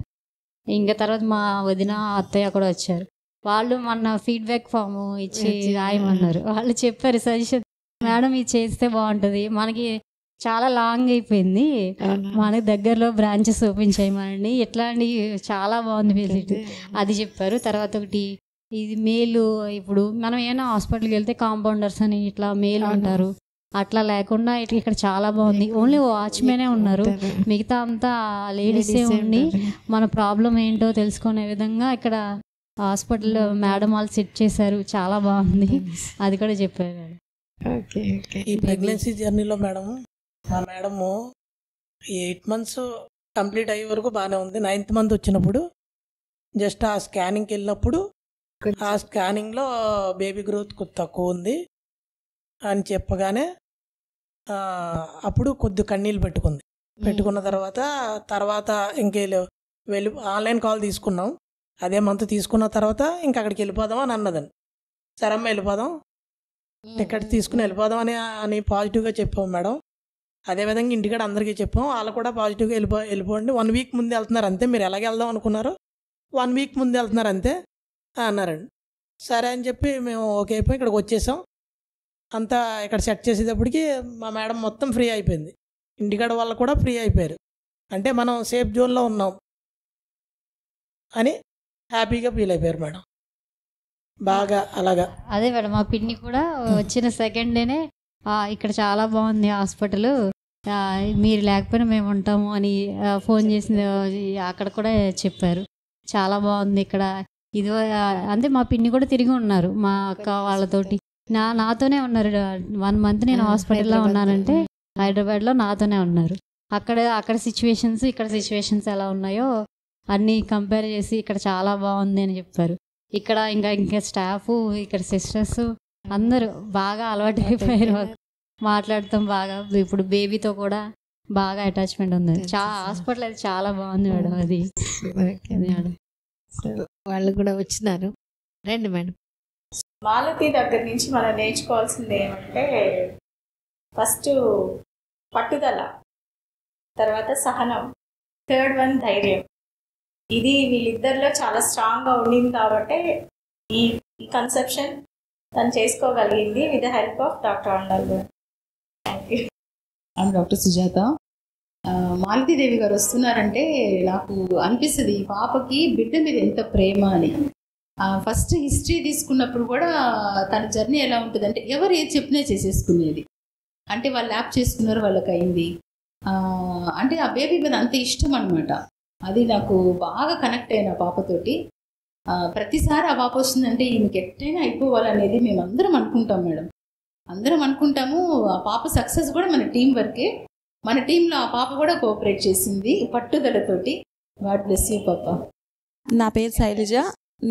ఇంకా తర్వాత మా వదిన అత్తయ్య కూడా వచ్చారు. వాళ్ళు మొన్న ఫీడ్బ్యాక్ ఫామ్ ఇచ్చి రాయమన్నారు. వాళ్ళు చెప్పారు సజెషన్, మేడం ఇది చేస్తే బాగుంటుంది, మనకి చాలా లాంగ్ అయిపోయింది, మనకి దగ్గరలో బ్రాంచెస్ ఓపెన్ చేయమనండి, ఎట్లాంటి చాలా బాగుంది ఫెసిలిటీ అది చెప్పారు. తర్వాత ఒకటి ఇది మేలు, ఇప్పుడు మనం ఏమైనా హాస్పిటల్కి వెళ్తే కాంపౌండర్స్ అని ఇట్లా మేలు ఉంటారు, అట్లా లేకుండా ఇక్కడ చాలా బాగుంది. ఓన్లీ వాచ్మెనే ఉన్నారు, మిగతా అంతా లేడీసే ఉండి మన ప్రాబ్లం ఏంటో తెలుసుకునే విధంగా ఇక్కడ హాస్పిటల్లో మేడం వాళ్ళు సెట్ చేశారు, చాలా బాగుంది, అది కూడా చెప్పారు. ఈ ప్రెగ్నెన్సీ జర్నీలో మేడం, మా మేడము 8 months కంప్లీట్ అయ్యే వరకు బాగానే ఉంది. 9th month వచ్చినప్పుడు జస్ట్ ఆ స్కానింగ్కి వెళ్ళినప్పుడు ఆ స్కానింగ్లో బేబీ గ్రోత్ తక్కువ ఉంది అని చెప్పగానే అప్పుడు కొద్ది కన్నీళ్ళు పెట్టుకున్న తర్వాత ఇంకే వెళ్ళి ఆన్లైన్ కాల్ తీసుకున్నాం. అదే మంత్ తీసుకున్న తర్వాత ఇంకా అక్కడికి వెళ్ళిపోదాం అని అన్నదండి. సరే అమ్మ వెళ్ళిపోదాం, టికెట్ తీసుకుని వెళ్ళిపోదాం అని పాజిటివ్గా చెప్పాం మేడం. అదేవిధంగా ఇంటికాడ అందరికీ చెప్పాం, వాళ్ళు కూడా పాజిటివ్గా వెళ్ళిపోండి, 1 week ముందు వెళ్తున్నారు అంతే, మీరు ఎలాగ వెళ్దాం అనుకున్నారో 1 week ముందు వెళ్తున్నారు అంతే అన్నారండి. సరే అని చెప్పి మేము ఓకే అయిపోయి ఇక్కడికి వచ్చేసాం. అంతా ఇక్కడ సెట్ చేసేటప్పటికి మా మేడం మొత్తం ఫ్రీ అయిపోయింది. ఇంటికాడ వాళ్ళు కూడా ఫ్రీ అయిపోయారు. అంటే మనం సేఫ్ జోన్లో ఉన్నాం అని హ్యాపీగా ఫీల్ అయిపోయారు మేడం. బాగా అలాగా అదే మేడం మా పిన్ని కూడా వచ్చిన సెకండ్ డేనే ఇక్కడ చాలా బాగుంది హాస్పిటల్, మీరు లేకపోయినా మేము ఉంటాము అని ఫోన్ చేసింది. అక్కడ కూడా చెప్పారు చాలా బాగుంది ఇక్కడ. ఇది అంటే మా పిన్ని కూడా తిరిగి ఉన్నారు మా అక్క వాళ్ళతోటి, నాతోనే ఉన్నారు. 1 month నేను హాస్పిటల్లో ఉన్నానంటే హైదరాబాద్లో నాతోనే ఉన్నారు. అక్కడ సిచ్యువేషన్స్ ఇక్కడ సిచ్యువేషన్స్ ఎలా ఉన్నాయో అన్నీ కంపేర్ చేసి ఇక్కడ చాలా బాగుంది అని చెప్పారు. ఇక్కడ ఇంకా స్టాఫ్, ఇక్కడ సిస్టర్స్ అందరూ బాగా అలవాటు అయిపోయారు, మాట్లాడతాం బాగా. ఇప్పుడు బేబీతో కూడా బాగా అటాచ్మెంట్ ఉంది. హాస్పిటల్ అది చాలా బాగుంది మేడం. అది మేడం వాళ్ళు కూడా వచ్చినారు. రండి మేడం. మాలతి దగ్గర నుంచి మనం నేర్చుకోవాల్సింది ఏమంటే ఫస్ట్ పట్టుదల, తర్వాత సహనం, థర్డ్ వన్ ధైర్యం. ఇది వీళ్ళిద్దరిలో చాలా స్ట్రాంగ్గా ఉండింది కాబట్టి ఈ కన్సెప్షన్ తను చేసుకోగలిగింది with the help of doctor Andal గారు. Thank you. I'm doctor Sujatha. Malathidevi గారు వస్తున్నారంటే నాకు అనిపిస్తుంది ఈ పాపకి బిడ్డ మీద ఎంత ప్రేమ అని. ఫస్ట్ హిస్టరీ తీసుకున్నప్పుడు కూడా తన జర్నీ ఎలా ఉంటుంది అంటే ఎవరు ఏది చెప్పినా చేసేసుకునేది. అంటే వాళ్ళు ల్యాప్ చేసుకున్నారు, వాళ్ళకి అయింది. అంటే ఆ బేబీ మీద అంత ఇష్టం అనమాట. అది నాకు బాగా కనెక్ట్ అయిన పాపతోటి. ప్రతిసారి ఆ పాప వస్తుందంటే ఈమెకి ఎట్టయినా అయిపోవాలనేది మేము అందరం అనుకుంటాం మేడం, అందరం అనుకుంటాము. ఆ పాప సక్సెస్ కూడా మన టీం వర్కే. మన టీంలో ఆ పాప కూడా కోఆపరేట్ చేసింది పట్టుదలతోటి. గాడ్ బ్లెస్ యూ పాప. నా పేరు శైలజ.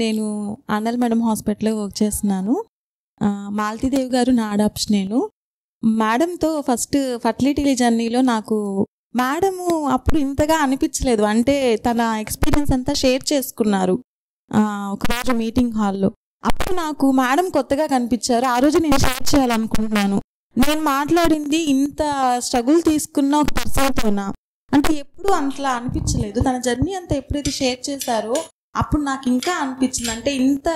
నేను ఆండాల్ మేడం హాస్పిటల్లో వర్క్ చేస్తున్నాను. మాలతీదేవి గారు నా అడాప్షన్. నేను మేడంతో ఫస్ట్ ఫర్టిలిటీ జర్నీలో నాకు మేడము అప్పుడు ఇంతగా అనిపించలేదు. అంటే తన ఎక్స్పీరియన్స్ అంతా షేర్ చేసుకున్నారు ఒకరోజు మీటింగ్ హాల్లో. అప్పుడు నాకు మేడం కొత్తగా కనిపించారు. ఆ రోజు నేను షేర్ చేయాలనుకుంటున్నాను. నేను మాట్లాడింది ఇంత స్ట్రగుల్ తీసుకున్న ఒక పర్సన్తోనా అంటే ఎప్పుడు అంతలా అనిపించలేదు. తన జర్నీ అంతా ఎప్పుడైతే షేర్ చేశారో అప్పుడు నాకు ఇంకా అనిపించింది. అంటే ఇంత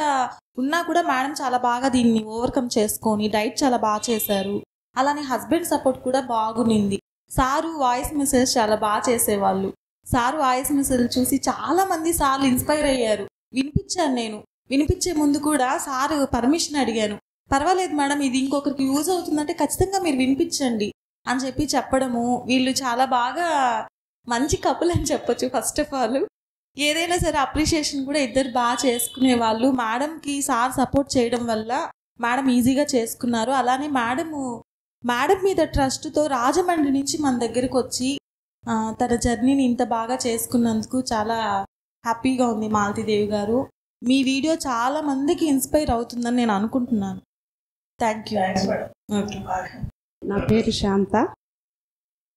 ఉన్నా కూడా మేడం చాలా బాగా దీన్ని ఓవర్కమ్ చేసుకొని డైట్ చాలా బాగా చేశారు. అలానే హస్బెండ్ సపోర్ట్ కూడా బాగునింది. సారు వాయిస్ మెసేజ్ చాలా బాగా చేసేవాళ్ళు. సారు వాయిస్ మెసేజ్ చూసి చాలా మంది సార్లు ఇన్స్పైర్ అయ్యారు. వినిపించాను నేను. వినిపించే ముందు కూడా సారు పర్మిషన్ అడిగాను. పర్వాలేదు మేడం, ఇది ఇంకొకరికి యూజ్ అవుతుందంటే ఖచ్చితంగా మీరు వినిపించండి అని చెప్పడము. వీళ్ళు చాలా బాగా మంచి కపుల్ అని చెప్పొచ్చు. ఫస్ట్ ఆఫ్ ఆల్ ఏదైనా సరే అప్రిషియేషన్ కూడా ఇద్దరు బాగా చేసుకునే వాళ్ళు. మేడంకి సార్ సపోర్ట్ చేయడం వల్ల మేడం ఈజీగా చేసుకున్నారు. అలానే మేడం మీద ట్రస్ట్తో రాజమండ్రి నుంచి మన దగ్గరకు వచ్చి తన జర్నీని ఇంత బాగా చేసుకున్నందుకు చాలా హ్యాపీగా ఉంది మాలతీదేవి గారు. మీ వీడియో చాలా మందికి ఇన్స్పైర్ అవుతుందని నేను అనుకుంటున్నాను. Thank you. ఓకే. నా పేరు శాంత.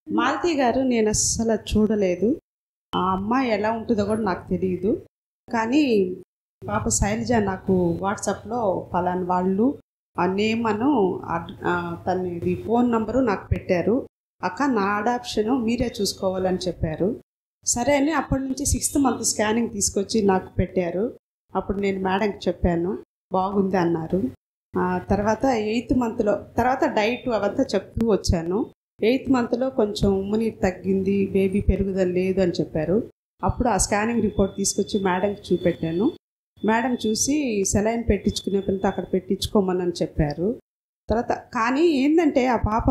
మాలతీ గారు నేను అస్సలు చూడలేదు. ఆ అమ్మాయి ఎలా ఉంటుందో కూడా నాకు తెలియదు. కానీ పాప శైలజ నాకు వాట్సాప్లో పలానా వాళ్ళు ఆ నేమ్ అను తనది ఫోన్ నంబరు నాకు పెట్టారు. అక్క నా అడాప్షను మీరే చూసుకోవాలని చెప్పారు. సరే అని అప్పటి నుంచి 6th month స్కానింగ్ తీసుకొచ్చి నాకు పెట్టారు. అప్పుడు నేను మేడంకి చెప్పాను, బాగుంది అన్నారు. తర్వాత 8th monthలో తర్వాత డైట్ అవంతా చెప్తూ వచ్చాను. 8th monthలో కొంచెం ఉమ్మనీరు తగ్గింది, బేబీ పెరుగుదల లేదు అని చెప్పారు. అప్పుడు ఆ స్కానింగ్ రిపోర్ట్ తీసుకొచ్చి మేడంకి చూపెట్టాను. మేడం చూసి సెలైన్ పెట్టించుకునే పనితో అక్కడ పెట్టించుకోమని చెప్పారు. తర్వాత కానీ ఏంటంటే ఆ పాప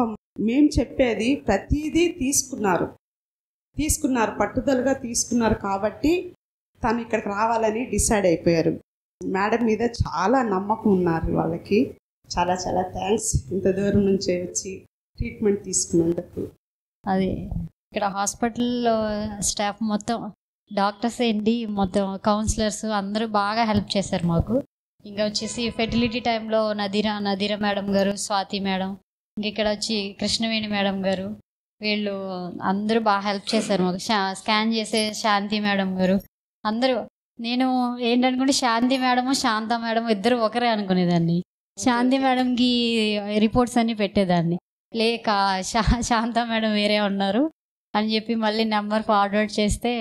మేము చెప్పేది ప్రతిదీ తీసుకున్నారు, పట్టుదలగా తీసుకున్నారు. కాబట్టి తను ఇక్కడికి రావాలని డిసైడ్ అయిపోయారు. మేడం మీద చాలా నమ్మకం ఉన్నారు వాళ్ళకి. చాలా చాలా థ్యాంక్స్ ఇంత దూరం నుంచి వచ్చి ట్రీట్మెంట్ తీసుకున్నందుకు. అది ఇక్కడ హాస్పిటల్లో స్టాఫ్ మొత్తం డాక్టర్స్ ఏంటి మొత్తం కౌన్సిలర్స్ అందరూ బాగా హెల్ప్ చేశారు మాకు. ఇంకా వచ్చేసి ఫెర్టిలిటీ టైంలో నదీరా మేడం గారు, స్వాతి మేడం, ఇంక ఇక్కడ వచ్చి కృష్ణవేణి మేడం గారు, వీళ్ళు అందరూ బాగా హెల్ప్ చేశారు మాకు. స్కాన్ చేసే శాంతి మేడం గారు అందరూ. నేను ఏంటనుకుంటే శాంతి మేడము శాంత మేడం ఇద్దరు ఒకరే అనుకునేదాన్ని. శాంతి మేడంకి రిపోర్ట్స్ అన్నీ పెట్టేదాన్ని, లేక శాంత మేడం వేరే ఉన్నారు అని చెప్పి మళ్ళీ నెంబర్ ఫార్వర్డ్ చేస్తే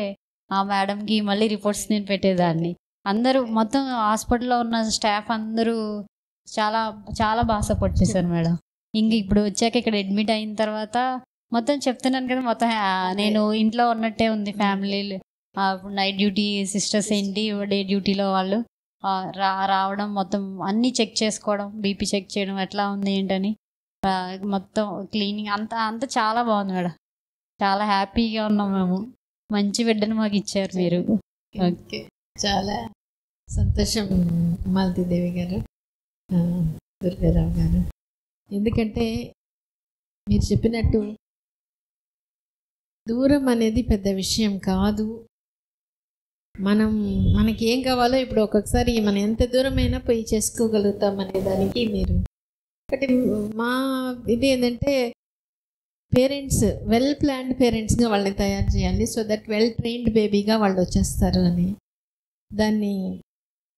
ఆ మేడంకి మళ్ళీ రిపోర్ట్స్ నేను పెట్టేదాన్ని. అందరూ మొత్తం హాస్పిటల్లో ఉన్న స్టాఫ్ అందరూ చాలా చాలా బాగా సపోర్ట్ చేశారు మేడం. ఇంక ఇప్పుడు వచ్చాక ఇక్కడ అడ్మిట్ అయిన తర్వాత మొత్తం చెప్తున్నాను కదా, మొత్తం నేను ఇంట్లో ఉన్నట్టే ఉంది. ఫ్యామిలీ నైట్ డ్యూటీ సిస్టర్స్ ఏంటి, డే డ్యూటీలో వాళ్ళు రావడం, మొత్తం అన్నీ చెక్ చేసుకోవడం, బీపీ చెక్ చేయడం ఎట్లా ఉంది ఏంటని, మొత్తం క్లీనింగ్ అంతా చాలా బాగుంది మేడం. చాలా హ్యాపీగా ఉన్నాం మేము. మంచి బిడ్డను మాకు ఇచ్చారు మీరు. ఓకే, చాలా సంతోషం మాలతీదేవి గారు, దుర్గారావు గారు. ఎందుకంటే మీరు చెప్పినట్టు దూరం అనేది పెద్ద విషయం కాదు. మనకి ఏం కావాలో ఇప్పుడు ఒక్కొక్కసారి మనం ఎంత దూరమైనా పోయి చేసుకోగలుగుతాం అనే దానికి మీరు ఒకటి మా ఇది ఏంటంటే పేరెంట్స్ వెల్ ప్లాన్డ్ పేరెంట్స్గా వాళ్ళని తయారు చేయాలి. సో దట్ వెల్ ట్రైన్డ్ బేబీగా వాళ్ళు వచ్చేస్తారు అని దాన్ని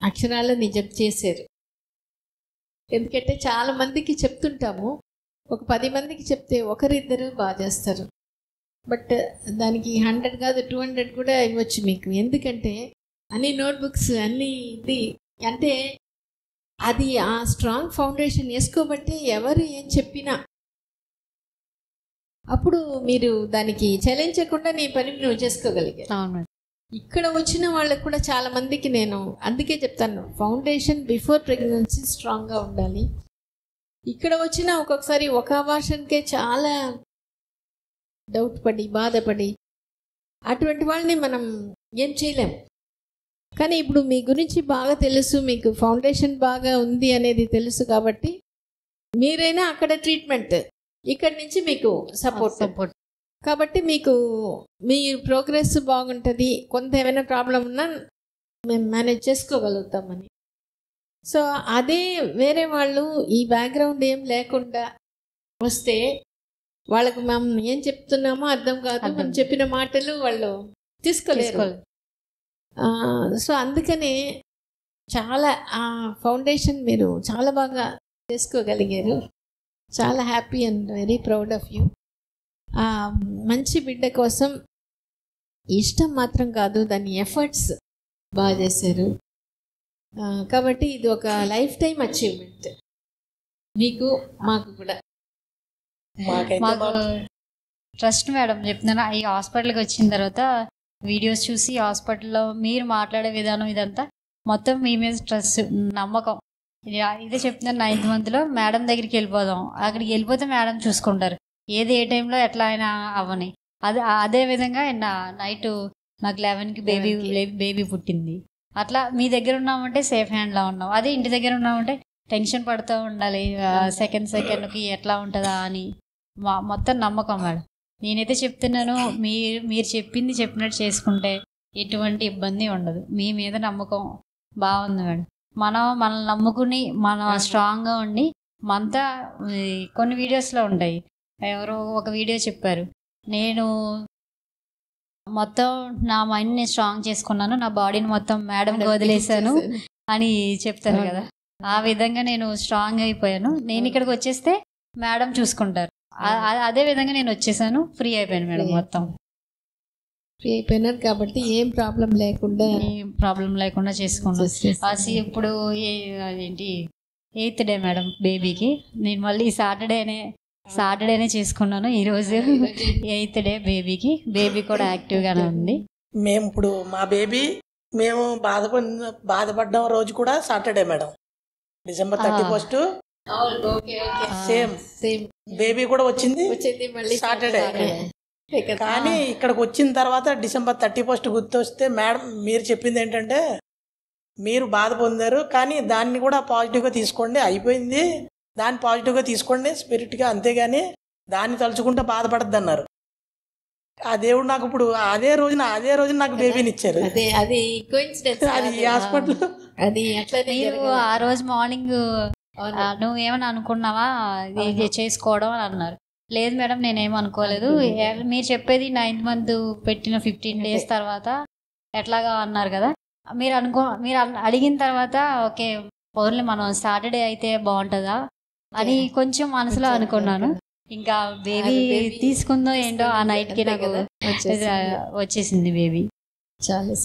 అక్షరాలు నిజం చేశారు. ఎందుకంటే చాలామందికి చెప్తుంటాము, ఒక 10 మందికి చెప్తే ఒకరిద్దరు బాగా చేస్తారు. బట్ దానికి 100 కాదు 200 కూడా ఇవ్వచ్చు మీకు. ఎందుకంటే అన్ని నోట్బుక్స్ అన్నీ ఇది అంటే అది ఆ స్ట్రాంగ్ ఫౌండేషన్ వేసుకోబట్టి ఎవరు ఏం చెప్పినా అప్పుడు మీరు దానికి చలించకుండా నీ పని నువ్వు చేసుకోగలిగారు. అవును. ఇక్కడ వచ్చిన వాళ్ళకు కూడా చాలా మందికి నేను అందుకే చెప్తాను, ఫౌండేషన్ బిఫోర్ ప్రెగ్నెన్సీ స్ట్రాంగ్గా ఉండాలి. ఇక్కడ వచ్చిన ఒక్కొక్కసారి ఒక అబార్షన్కే చాలా డౌట్ పడి బాధపడి అటువంటి వాళ్ళని మనం ఏం చేయలేం. కానీ ఇప్పుడు మీ గురించి బాగా తెలుసు, మీకు ఫౌండేషన్ బాగా ఉంది అనేది తెలుసు కాబట్టి మీరైనా అక్కడ ట్రీట్మెంట్, ఇక్కడి నుంచి మీకు సపోర్ట్ కాబట్టి మీకు మీ ప్రోగ్రెస్ బాగుంటుంది. కొంత ఏమైనా ప్రాబ్లం ఉన్నా మేము మేనేజ్ చేసుకోగలుగుతామని. సో అదే వేరే వాళ్ళు ఈ బ్యాక్గ్రౌండ్ ఏం లేకుండా వస్తే వాళ్ళకు మేము ఏం చెప్తున్నామో అర్థం కాదు, మనం చెప్పిన మాటలు వాళ్ళు తీసుకోలేరు. సో అందుకనే చాలా ఆ ఫౌండేషన్ మీరు చాలా బాగా చేసుకోగలిగారు. చాలా happy and very proud of you. మంచి బిడ్డ కోసం ఇష్టం మాత్రం కాదు, దాని ఎఫర్ట్స్ బాగా చేశారు. కాబట్టి ఇది ఒక లైఫ్ టైం అచీవ్మెంట్ మీకు, మాకు కూడా. మాకు ట్రస్ట్ మేడం చెప్తున్నాను. ఈ హాస్పిటల్కి వచ్చిన తర్వాత వీడియోస్ చూసి హాస్పిటల్లో మీరు మాట్లాడే విధానం ఇదంతా మొత్తం మీ మీద ట్రస్ట్, నమ్మకం. ఇదే చెప్తున్నాను. 9th monthలో మేడం దగ్గరికి వెళ్ళిపోదాం, అక్కడికి వెళ్ళిపోతే మేడం చూసుకుంటారు ఏది ఏ టైంలో ఎట్లా అయినా అవ్వని. అదే విధంగా నైట్ నాకు 11కి బేబీ పుట్టింది. అట్లా మీ దగ్గర ఉన్నామంటే సేఫ్ హ్యాండ్లో ఉన్నాం. అదే ఇంటి దగ్గర ఉన్నామంటే టెన్షన్ పడుతూ ఉండాలి, సెకండ్కి ఎట్లా ఉంటుందా అని. మొత్తం నమ్మకం మేడం. నేనైతే చెప్తున్నాను, మీరు చెప్పినట్టు చేసుకుంటే ఎటువంటి ఇబ్బంది ఉండదు. మీ మీద నమ్మకం బాగుంది మేడం. మనల్ని నమ్ముకుని మనం స్ట్రాంగ్గా ఉండి మనతో కొన్ని వీడియోస్లో ఉంటాయి. ఎవరో ఒక వీడియో చెప్పారు, నేను మొత్తం నా మైండ్ని స్ట్రాంగ్ చేసుకున్నాను, నా బాడీని మొత్తం మేడంకి వదిలేశాను అని చెప్తారు కదా. ఆ విధంగా నేను స్ట్రాంగ్ అయిపోయాను. నేను ఇక్కడికి వచ్చేస్తే మేడం చూసుకుంటారు. అదే విధంగా నేను వచ్చేసాను, ఫ్రీ అయిపోయాను మేడం. మొత్తం ఫ్రీ అయిపోయినారు కాబట్టి ఏం ప్రాబ్లం లేకుండా చేసుకున్నాను. ఇప్పుడు ఏంటి 8th డే మేడం బేబీకి. నేను మళ్ళీ సాటర్డేనే చేసుకున్నాను. ఈరోజు 8th డే బేబీకి. బేబీ కూడా యాక్టివ్గానే ఉంది. మేము ఇప్పుడు మా బేబీ మేము బాధపడ్డ రోజు కూడా Saturday madam, December 31st. Same baby కూడా వచ్చింది సాటర్డే. కానీ ఇక్కడికి వచ్చిన తర్వాత December 31st గుర్తొస్తే మేడం మీరు చెప్పింది ఏంటంటే మీరు బాధ పొందారు కానీ దాన్ని కూడా పాజిటివ్గా తీసుకోండి, అయిపోయింది, దాన్ని పాజిటివ్గా తీసుకోండి స్పిరిట్గా, అంతేగాని దాన్ని తలుచుకుంటే బాధపడద్దు అన్నారు. ఆ దేవుడు నాకు ఇప్పుడు అదే రోజున నాకు బేబీని ఇచ్చారు. అది హాస్పిటల్. ఆ రోజు మార్నింగ్ నువ్వేమని అనుకున్నావా ఇది చేసుకోవడం అని అన్నారు. లేదు మేడం నేనేమనుకోలేదు, మీరు చెప్పేది 9th month పెట్టిన 15 days తర్వాత ఎట్లాగా అన్నారు కదా, మీరు అడిగిన తర్వాత ఓకే ఓన్లీ మనం సాటర్డే అయితే బాగుంటుందా అని కొంచెం మనసులో అనుకున్నాను. ఇంకా బేబీ తీసుకుందో ఏంటో ఆ నైట్కి నాకు వచ్చేసింది బేబీ.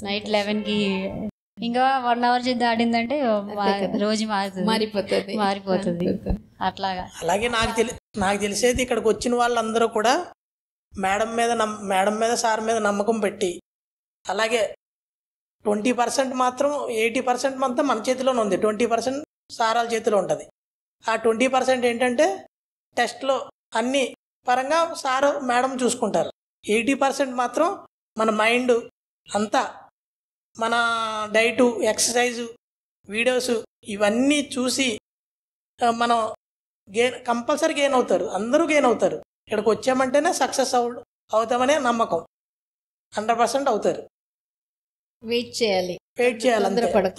నైట్ 11కి ఇంకా 1 hour దాడిందంటే రోజు మారిపోతుంది అట్లాగా. అలాగే నాకు నాకు తెలిసేది ఇక్కడికి వచ్చిన వాళ్ళందరూ కూడా మేడం మీద సార్ మీద నమ్మకం పెట్టి, అలాగే 20% మాత్రం 80% మొత్తం మన చేతిలోనే ఉంది, 20% సారాల చేతిలో ఉంటుంది. ఆ 20% ఏంటంటే టెస్ట్లో అన్ని పరంగా సారు మేడం చూసుకుంటారు. 80% మాత్రం మన మైండ్ అంతా, మన డైటు, ఎక్సర్సైజు, వీడియోస్ ఇవన్నీ చూసి మనం కంపల్సరీ గెయిన్ అవుతారు. అందరూ గెయిన్ అవుతారు. ఇక్కడికి వచ్చామంటేనే సక్సెస్ అవుతామనే నమ్మకం. 100% అవుతారు. వెయిట్ చేయాలి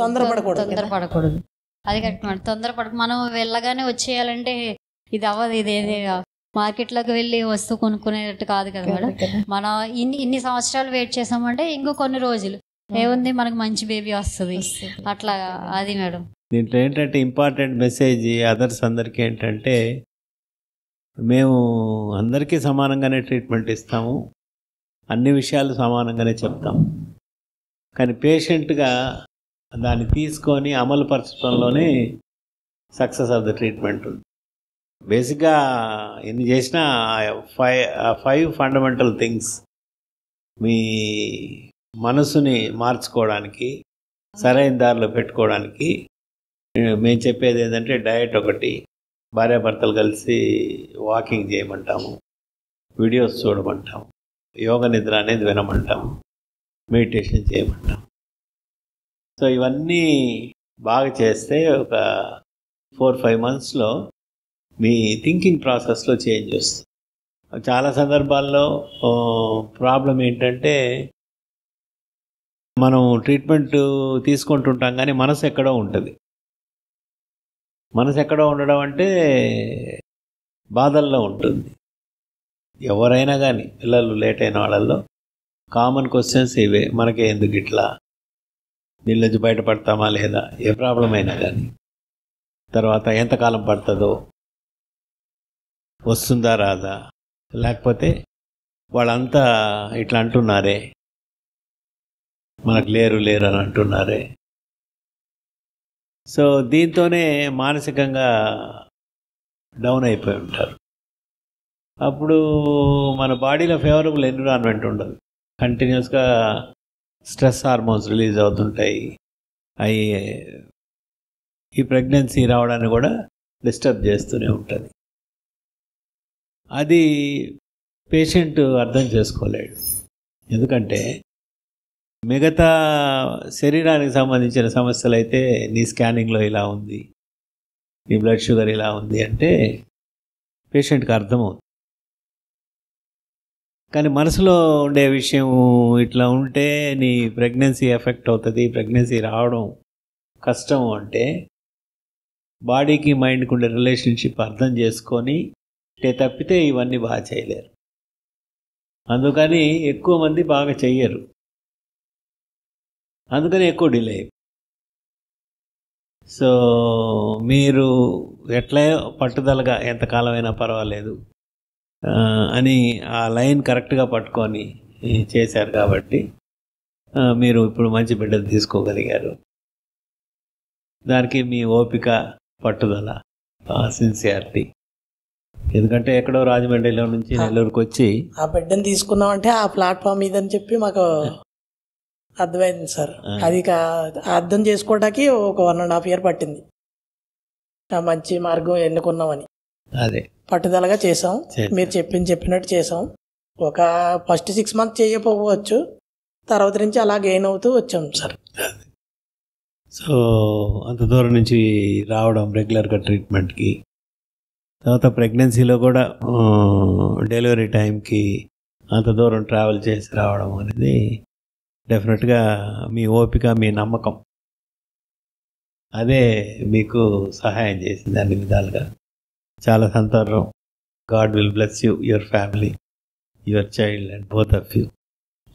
తొందరపడకూడదు. అది కరెక్ట్ మేడం. మనం వెళ్ళగానే వచ్చేయాలంటే ఇది అవ్వదు. ఇదేది మార్కెట్లోకి వెళ్ళి వస్తువు కొనుక్కునేటట్టు కాదు కదా మేడం. మనం ఇన్ని సంవత్సరాలు వెయిట్ చేసామంటే ఇంకో కొన్ని రోజులు ఏముంది, మనకు మంచి బేబీ వస్తుంది. అట్లా అది మేడం. దీంట్లో ఏంటంటే ఇంపార్టెంట్ మెసేజ్ అదర్స్ అందరికీ ఏంటంటే, మేము అందరికీ సమానంగానే ట్రీట్మెంట్ ఇస్తాము, అన్ని విషయాలు సమానంగానే చెప్తాము. కానీ పేషెంట్గా దాన్ని తీసుకొని అమలు పరచడంలోనే సక్సెస్ ఆఫ్ ద ట్రీట్మెంట్ ఉంది. బేసిక్గా ఎన్ని చేసినా 5 ఫండమెంటల్ థింగ్స్ మీ మనసుని మార్చుకోవడానికి, సరైన దారిలో పెట్టుకోవడానికి మేము చెప్పేది ఏంటంటే, డయట్ ఒకటి, భార్యాభర్తలు కలిసి వాకింగ్ చేయమంటాము, వీడియోస్ చూడమంటాము, యోగ నిద్ర అనేది వినమంటాము, మెడిటేషన్ చేయమంటాం. సో ఇవన్నీ బాగా చేస్తే ఒక 4-5 మంత్స్లో మీ థింకింగ్ ప్రాసెస్లో చేంజ్ వస్తుంది. చాలా సందర్భాల్లో ప్రాబ్లం ఏంటంటే, మనం ట్రీట్మెంట్ తీసుకుంటుంటాం కానీ మనసు ఎక్కడో ఉంటుంది. మనసు ఎక్కడో ఉండడం అంటే బాధల్లో ఉంటుంది. ఎవరైనా కానీ పిల్లలు లేట్ అయిన వాళ్ళల్లో కామన్ క్వశ్చన్స్ ఇవే. మనకే ఎందుకు ఇట్లా, దీని నుంచి బయటపడతామా లేదా, ఏ ప్రాబ్లం అయినా కానీ, తర్వాత ఎంతకాలం పడుతుందో, వస్తుందా రాదా, లేకపోతే వాళ్ళంతా ఇట్లా అంటున్నారే, మనకు లేరు అని అంటున్నారే. సో దీంతోనే మానసికంగా డౌన్ అయిపోయి ఉంటారు. అప్పుడు మన బాడీలో ఫేవరబుల్ ఎన్విరాన్మెంట్ ఉండదు. కంటిన్యూస్గా స్ట్రెస్ హార్మోన్స్ రిలీజ్ అవుతుంటాయి. అవి ఈ ప్రెగ్నెన్సీ రావడాన్ని కూడా డిస్టర్బ్ చేస్తూనే ఉంటుంది. అది పేషెంట్ అర్థం చేసుకోలేడు. ఎందుకంటే మిగతా శరీరానికి సంబంధించిన సమస్యలు అయితే, నీ స్కానింగ్లో ఇలా ఉంది, నీ బ్లడ్ షుగర్ ఇలా ఉంది అంటే పేషెంట్కి అర్థమవుతుంది. కానీ మనసులో ఉండే విషయం ఇట్లా ఉంటే నీ ప్రెగ్నెన్సీ ఎఫెక్ట్ అవుతుంది, ప్రెగ్నెన్సీ రావడం కష్టం అంటే బాడీకి మైండ్కి ఉండే రిలేషన్షిప్ అర్థం చేసుకొని తప్పితే ఇవన్నీ బాగా చేయలేరు. అందుకని ఎక్కువ మంది బాగా చెయ్యరు. అందుకని ఎక్కువ డిలే. సో మీరు ఎట్లా పట్టుదలగా ఎంతకాలమైనా పర్వాలేదు అని ఆ లైన్ కరెక్ట్గా పట్టుకొని చేశారు కాబట్టి మీరు ఇప్పుడు మంచి బిడ్డలు తీసుకోగలిగారు. దానికి మీ ఓపిక, పట్టుదల, సిన్సియారిటీ. ఎందుకంటే ఎక్కడో రాజమండ్రిలో నుంచి నెల్లూరుకు వచ్చి ఆ బిడ్డను తీసుకున్నామంటే ఆ ప్లాట్ఫామ్ మీద అని చెప్పి మాకు అర్థమైంది సార్. అది అర్థం చేసుకోవడానికి ఒక 1.5 year పట్టింది. మంచి మార్గం ఎన్నుకున్నామని అదే పట్టుదలగా చేసాం. మీరు చెప్పినట్టు చేసాం. ఒక ఫస్ట్ 6 months చేయకపోవచ్చు, తర్వాత నుంచి అలా గెయిన్ అవుతూ వచ్చాం సార్. సో అంత దూరం నుంచి రావడం రెగ్యులర్గా ట్రీట్మెంట్కి, తర్వాత ప్రెగ్నెన్సీలో కూడా డెలివరీ టైంకి అంత దూరం ట్రావెల్ చేసి రావడం అనేది డెఫినెట్గా మీ ఓపిక, మీ నమ్మకం అదే మీకు సహాయం చేసింది అన్ని విధాలుగా. చాలా సంతోషం. God will bless you, your family, your child and both of you.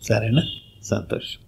సరేనా? సంతోషం.